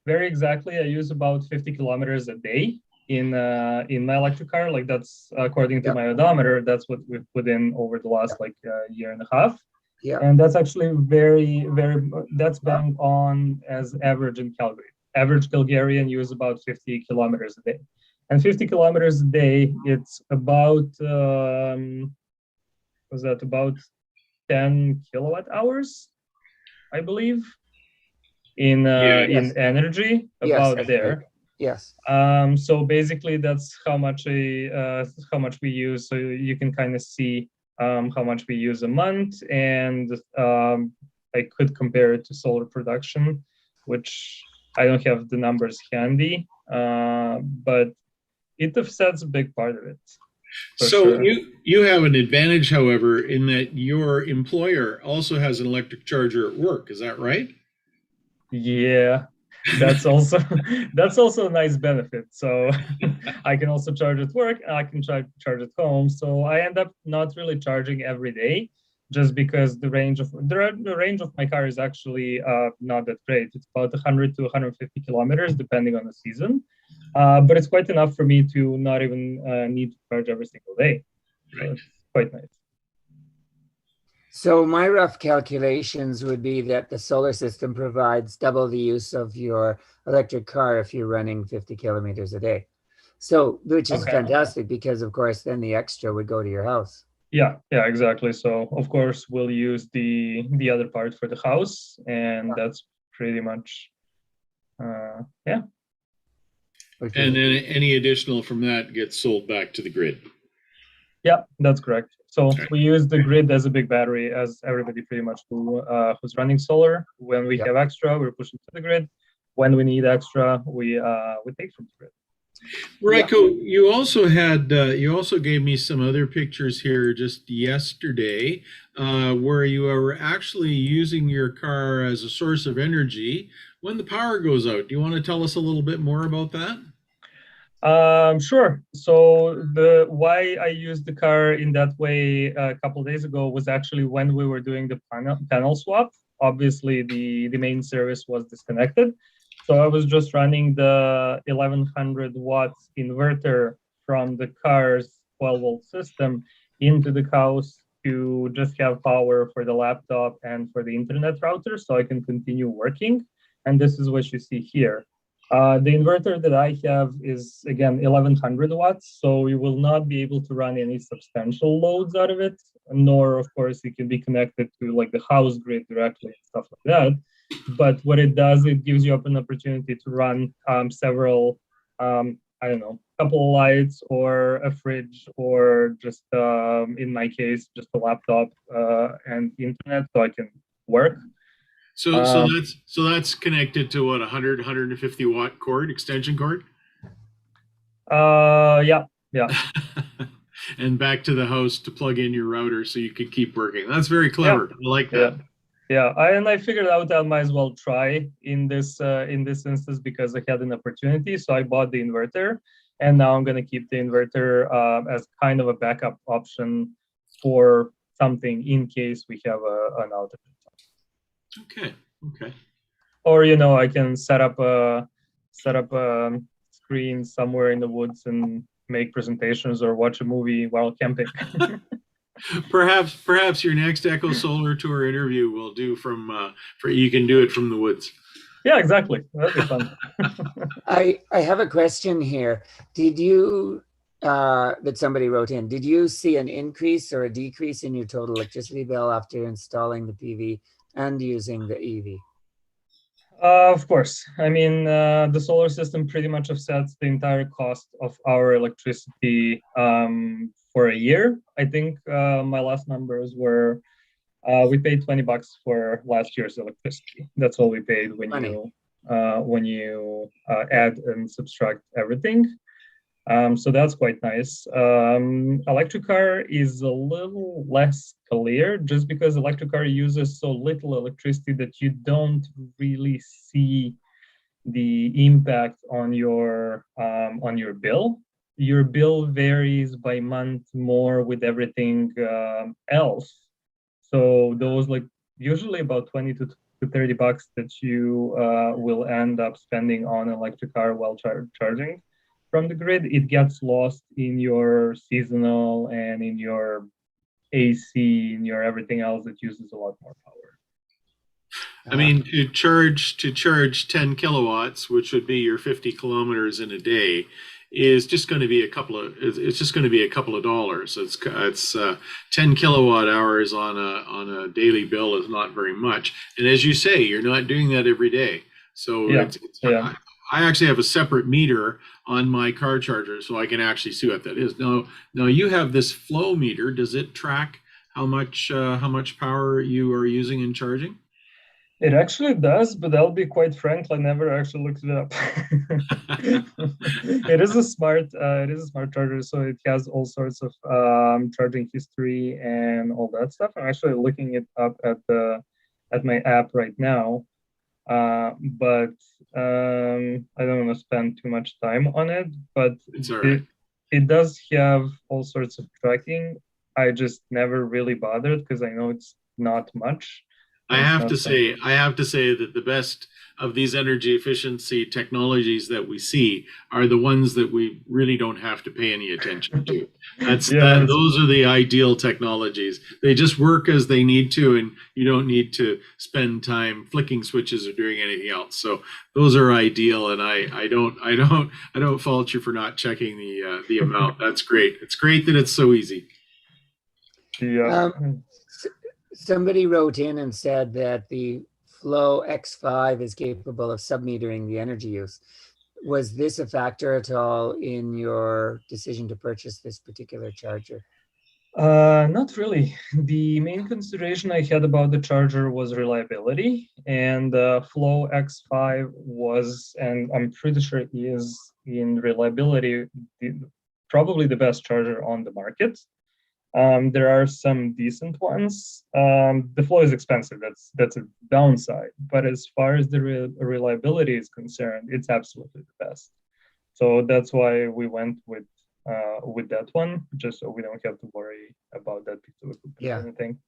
exactly, I use about 50 kilometers a day in my electric car. Like that's according to my odometer. That's what we've put in over the last like year and a half. Yeah. And that's actually very that's bang on as average in Calgary. Average Calgarian use about 50 kilometers a day. And 50 kilometers a day, it's about, was that about 10 kilowatt hours, I believe, in energy, about there. Yes. So basically, that's how much we use. So you can kind of see how much we use a month, and I could compare it to solar production, which I don't have the numbers handy, but it offsets a big part of it. So sure. You have an advantage, however, in that your employer also has an electric charger at work. Is that right? Yeah, that's also a nice benefit. So I can also charge at work, and I can charge at home. So I end up not really charging every day, just because the range of my car is actually not that great. It's about 100 to 150 kilometers, depending on the season. But it's quite enough for me to not even need to charge every single day. So it's quite nice. So my rough calculations would be that the solar system provides double the use of your electric car if you're running 50 kilometers a day. So, which is fantastic, because of course, then the extra would go to your house. Yeah, exactly. So of course we'll use the other part for the house, and that's pretty much, yeah. And then any additional from that gets sold back to the grid. Yeah, that's correct. So Okay. we use the grid as a big battery, as everybody pretty much do, who's running solar. When we Yep. have extra, we're pushing to the grid. When we need extra, we take from the grid. Raiko, you also gave me some other pictures here just yesterday, where you are actually using your car as a source of energy when the power goes out. Do you want to tell us a little bit more about that? Sure. So the why I used the car in that way a couple of days ago was actually when we were doing the panel swap. Obviously, the main service was disconnected. So I was just running the 1100 watts inverter from the car's 12-volt system into the house to just have power for the laptop and for the internet router so I can continue working. And this is what you see here. The inverter that I have is, again, 1100 watts, so you will not be able to run any substantial loads out of it, nor, of course, it can be connected to like the house grid directly and stuff like that. But what it does, it gives you up an opportunity to run several, I don't know, couple of lights or a fridge or just, in my case, just a laptop and internet so I can work. So that's connected to what, 150 watt cord, extension cord? Yeah. And back to the house to plug in your router so you could keep working. That's very clever. Yeah. I like that. Yeah, I figured out I might as well try in this instance because I had an opportunity. So I bought the inverter, and now I'm gonna keep the inverter as kind of a backup option for something in case we have an outage. Okay. Or I can set up a screen somewhere in the woods and make presentations or watch a movie while camping. Perhaps your next Echo Solar Tour interview will do you can do it from the woods. Yeah, exactly. That'd be fun. I have a question here. Did you that somebody wrote in? Did you see an increase or a decrease in your total electricity bill after installing the PV and using the EV? Of course. I mean, the solar system pretty much offsets the entire cost of our electricity for a year. I think my last numbers were we paid $20 for last year's electricity. That's all we paid when you add and subtract everything. So that's quite nice. Electric car is a little less clear just because electric car uses so little electricity that you don't really see the impact on your bill. Your bill varies by month more with everything else. So those usually about 20 to $30 that you will end up spending on an electric car while charging from the grid, it gets lost in your seasonal and in your AC, in your everything else that uses a lot more power. I mean, to charge 10 kilowatts, which would be your 50 kilometers in a day, is just going to be a couple of dollars. It's 10 kilowatt hours on a daily bill is not very much. And as you say, you're not doing that every day. So I actually have a separate meter on my car charger, so I can actually see what that is. Now you have this flow meter. Does it track how much power you are using in charging? It actually does, but I'll be quite frank, I never actually looked it up. It is a smart charger, so it has all sorts of charging history and all that stuff. I'm actually looking it up at my app right now. But I don't want to spend too much time on it, but it does have all sorts of tracking. I just never really bothered because I know it's not much. I have to say that the best of these energy efficiency technologies that we see are the ones that we really don't have to pay any attention to. Those are the ideal technologies. They just work as they need to, and you don't need to spend time flicking switches or doing anything else. So those are ideal, and I don't fault you for not checking the amount. That's great. It's great that it's so easy. Yeah. Somebody wrote in and said that the Flow X5 is capable of submetering the energy use. Was this a factor at all in your decision to purchase this particular charger? Not really. The main consideration I had about the charger was reliability, and Flow X5 was, and I'm pretty sure is in reliability, probably the best charger on the market. There are some decent ones. The Flow is expensive. That's a downside. But as far as the reliability is concerned, it's absolutely the best. So that's why we went with that one, just so we don't have to worry about that piece of equipment or anything.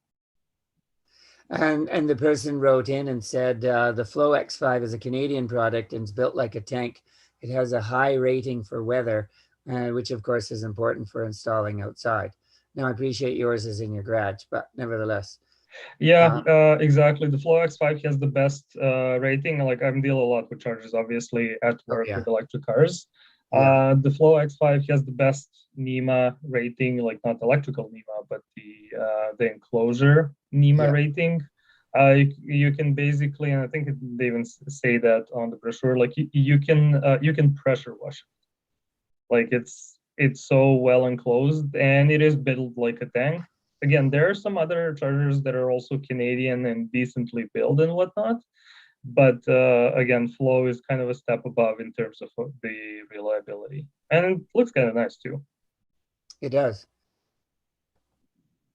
And the person wrote in and said the Flow X5 is a Canadian product and it's built like a tank. It has a high rating for weather, which of course is important for installing outside. Now, I appreciate yours is in your garage, but nevertheless. Yeah, exactly. The Flow X5 has the best rating. Like, I'm dealing a lot with chargers, obviously, at work with electric cars. The Flow X5 has the best NEMA rating, like not electrical NEMA, but the enclosure NEMA rating. You can basically, and I think they even say that on the brochure, like you can pressure wash it. Like it's so well enclosed, and it is built like a tank. Again, there are some other chargers that are also Canadian and decently built and whatnot. But again, Flow is kind of a step above in terms of the reliability. And it looks kind of nice too. It does.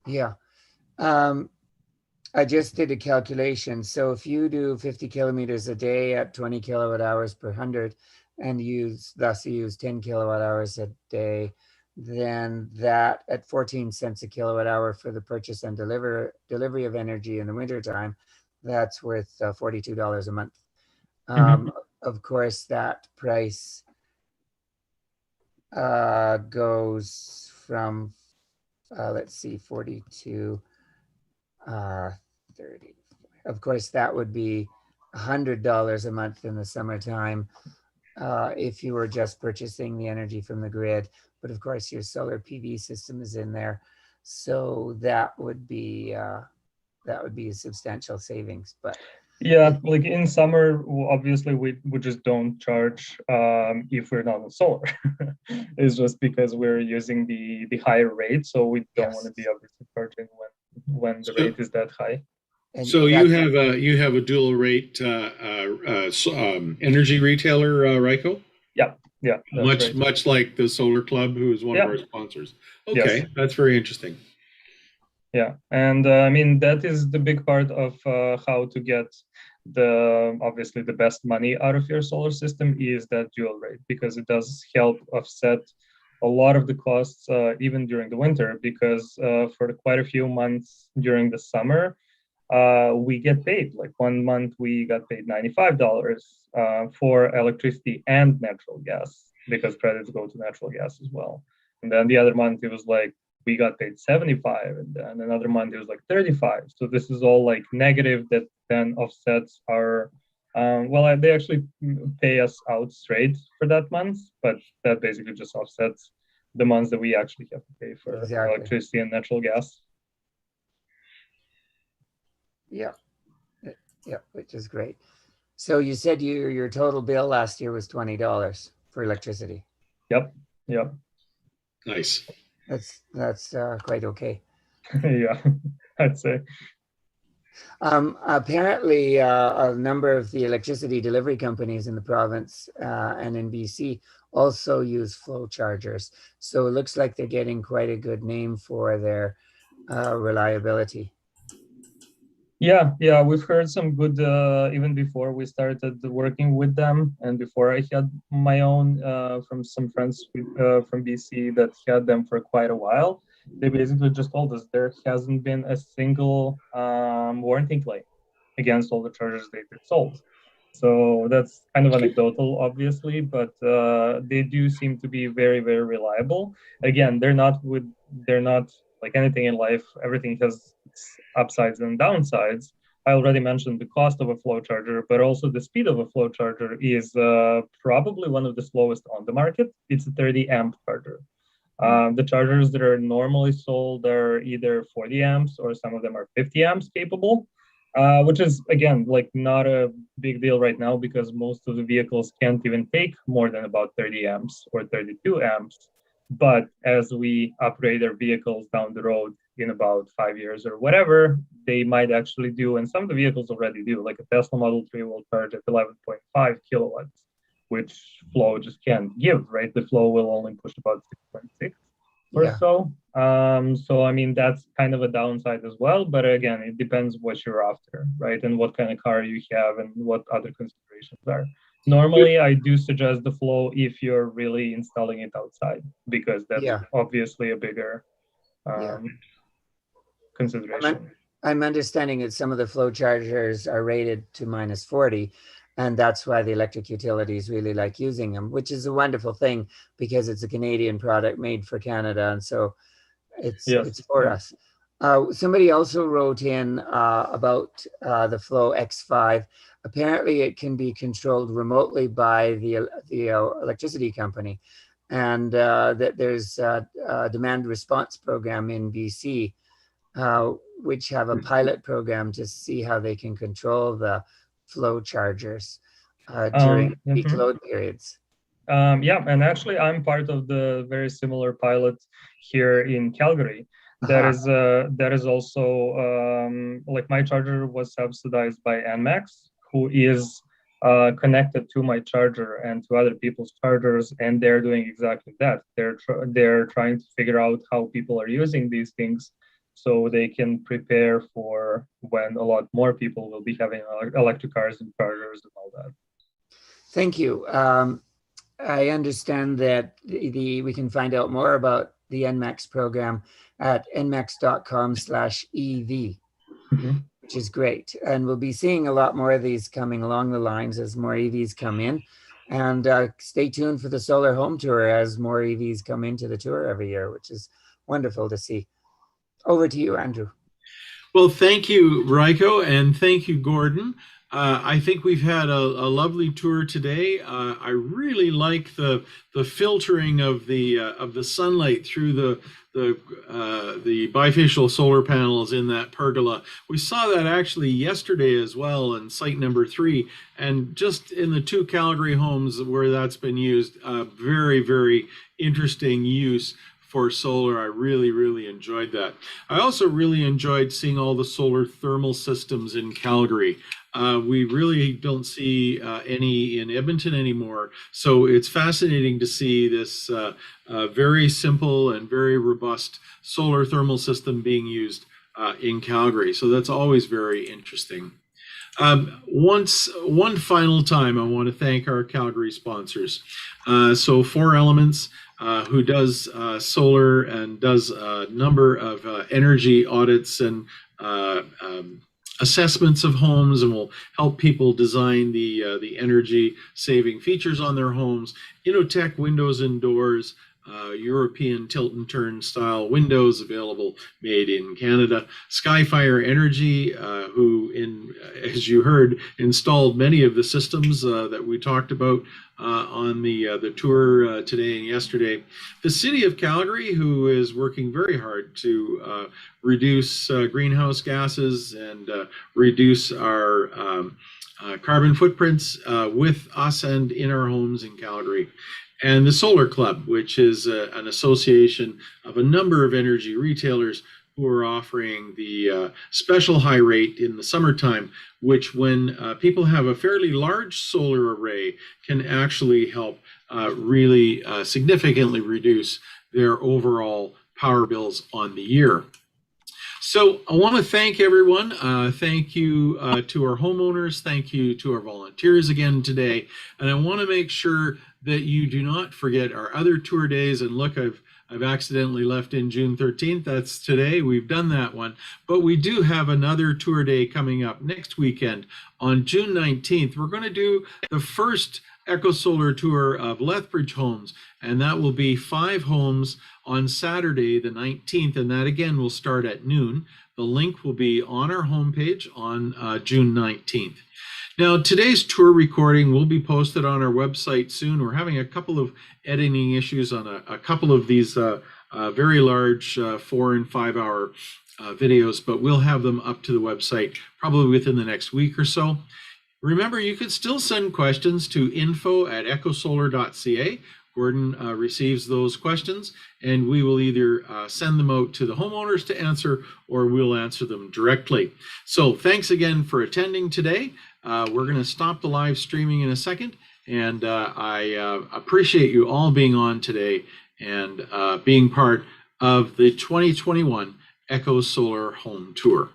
Yeah. I just did a calculation. So if you do 50 kilometers a day at 20 kilowatt hours per 100 and thus you use 10 kilowatt hours a day, then that at 14 cents a kilowatt hour for the purchase and delivery of energy in the wintertime, that's worth $42 a month. Of course, that price goes from, let's see, 42, 30. Of course, that would be $100 a month in the summertime if you were just purchasing the energy from the grid. But of course, your solar PV system is in there, so that would be a substantial savings. But yeah, like in summer, obviously we just don't charge if we're not on solar. It's just because we're using the higher rate, so we don't want to be obviously charging when the rate is that high. And so you have a dual rate energy retailer, Ryko? Yeah. Much like the Solar Club, who is one of our sponsors. Okay, that's very interesting. Yeah, and I mean that is the big part of how to get obviously the best money out of your solar system is that dual rate, because it does help offset a lot of the costs even during the winter, because for quite a few months during the summer we get paid. Like 1 month we got paid $95 for electricity and natural gas, because credits go to natural gas as well. And then the other month it was like we got paid 75, and then another month it was like 35. So this is all like negative that then offsets our they actually pay us out straight for that month, but that basically just offsets the months that we actually have to pay for electricity and natural gas. Yeah, which is great. So you said your total bill last year was $20 for electricity. Yep. Nice. That's quite okay. Yeah, I'd say. Apparently, a number of the electricity delivery companies in the province and in BC also use Flow chargers. So it looks like they're getting quite a good name for their reliability. Yeah, we've heard some good, even before we started working with them, and before I had my own from some friends from BC that had them for quite a while. They basically just told us there hasn't been a single warranty claim against all the chargers they've sold. So that's kind of anecdotal, obviously, but they do seem to be very, very reliable. Again, they're not like anything in life. Everything has upsides and downsides. I already mentioned the cost of a flow charger, but also the speed of a flow charger is probably one of the slowest on the market. It's a 30 amp charger. The chargers that are normally sold are either 40 amps or some of them are 50 amps capable, which is, again, like not a big deal right now because most of the vehicles can't even take more than about 30 amps or 32 amps. But as we upgrade our vehicles down the road in about 5 years or whatever, they might actually do, and some of the vehicles already do, like a Tesla Model 3 will charge at 11.5 kilowatts, which Flow just can't give, right? The Flow will only push about 6.6 or Yeah. so. So, I mean, that's kind of a downside as well. But again, it depends what you're after, right? And what kind of car you have and what other considerations are. Normally, I do suggest the Flow if you're really installing it outside, because that's Yeah. obviously a bigger Yeah. consideration. I'm understanding that some of the flow chargers are rated to -40, and that's why the electric utilities really like using them, which is a wonderful thing because it's a Canadian product made for Canada, and so it's Yes. for Yeah. us. Somebody also wrote in about the Flow X5. Apparently, it can be controlled remotely by the electricity company, and that there's a demand response program in BC, which have a pilot program to see how they can control the flow chargers during peak load periods. Yeah, and actually, I'm part of the very similar pilot here in Calgary. That is also like my charger was subsidized by NMAX, who is connected to my charger and to other people's chargers, and they're doing exactly that. They're trying to figure out how people are using these things, so they can prepare for when a lot more people will be having electric cars and chargers and all that. Thank you. I understand that we can find out more about the NMAX program at nmax.com/EV, which is great. And we'll be seeing a lot more of these coming along the lines as more EVs come in. And stay tuned for the solar home tour as more EVs come into the tour every year, which is wonderful to see. Over to you, Andrew. Well, thank you, Raiko, and thank you, Gordon. I think we've had a lovely tour today. I really like the filtering of the sunlight through the bifacial solar panels in that pergola. We saw that actually yesterday as well in site number 3, and just in the 2 Calgary homes where that's been used, very, very interesting use for solar. I really, really enjoyed that. I also really enjoyed seeing all the solar thermal systems in Calgary. We really don't see any in Edmonton anymore. So it's fascinating to see this very simple and very robust solar thermal system being used in Calgary. So that's always very interesting. One final time, I want to thank our Calgary sponsors. So 4 Elements, who does solar and does a number of energy audits and assessments of homes, and will help people design the energy saving features on their homes. Innotech windows and doors, European tilt and turn style windows available, made in Canada. Skyfire Energy, who, as you heard, installed many of the systems that we talked about on the tour today and yesterday. The City of Calgary, who is working very hard to reduce greenhouse gases and reduce our carbon footprints with us and in our homes in Calgary. And the Solar Club, which is an association of a number of energy retailers who are offering the special high rate in the summertime, which, when people have a fairly large solar array, can actually help really significantly reduce their overall power bills on the year. So I want to thank everyone. Thank you to our homeowners. Thank you to our volunteers again today. And I want to make sure that you do not forget our other tour days. And look, I've accidentally left in June 13th. That's today. We've done that one. But we do have another tour day coming up next weekend on June 19th. We're going to do the first EcoSolar tour of Lethbridge homes, and that will be 5 homes on Saturday the 19th, and that again will start at noon. The link will be on our homepage on June 19th. Now, today's tour recording will be posted on our website soon. We're having a couple of editing issues on a couple of these very large 4 and 5 hour videos, but we'll have them up to the website probably within the next week or so. Remember, you can still send questions to info@ecosolar.ca. Gordon receives those questions, and we will either send them out to the homeowners to answer, or we'll answer them directly. So thanks again for attending today. We're going to stop the live streaming in a second, and I appreciate you all being on today and being part of the 2021 Echo Solar Home Tour.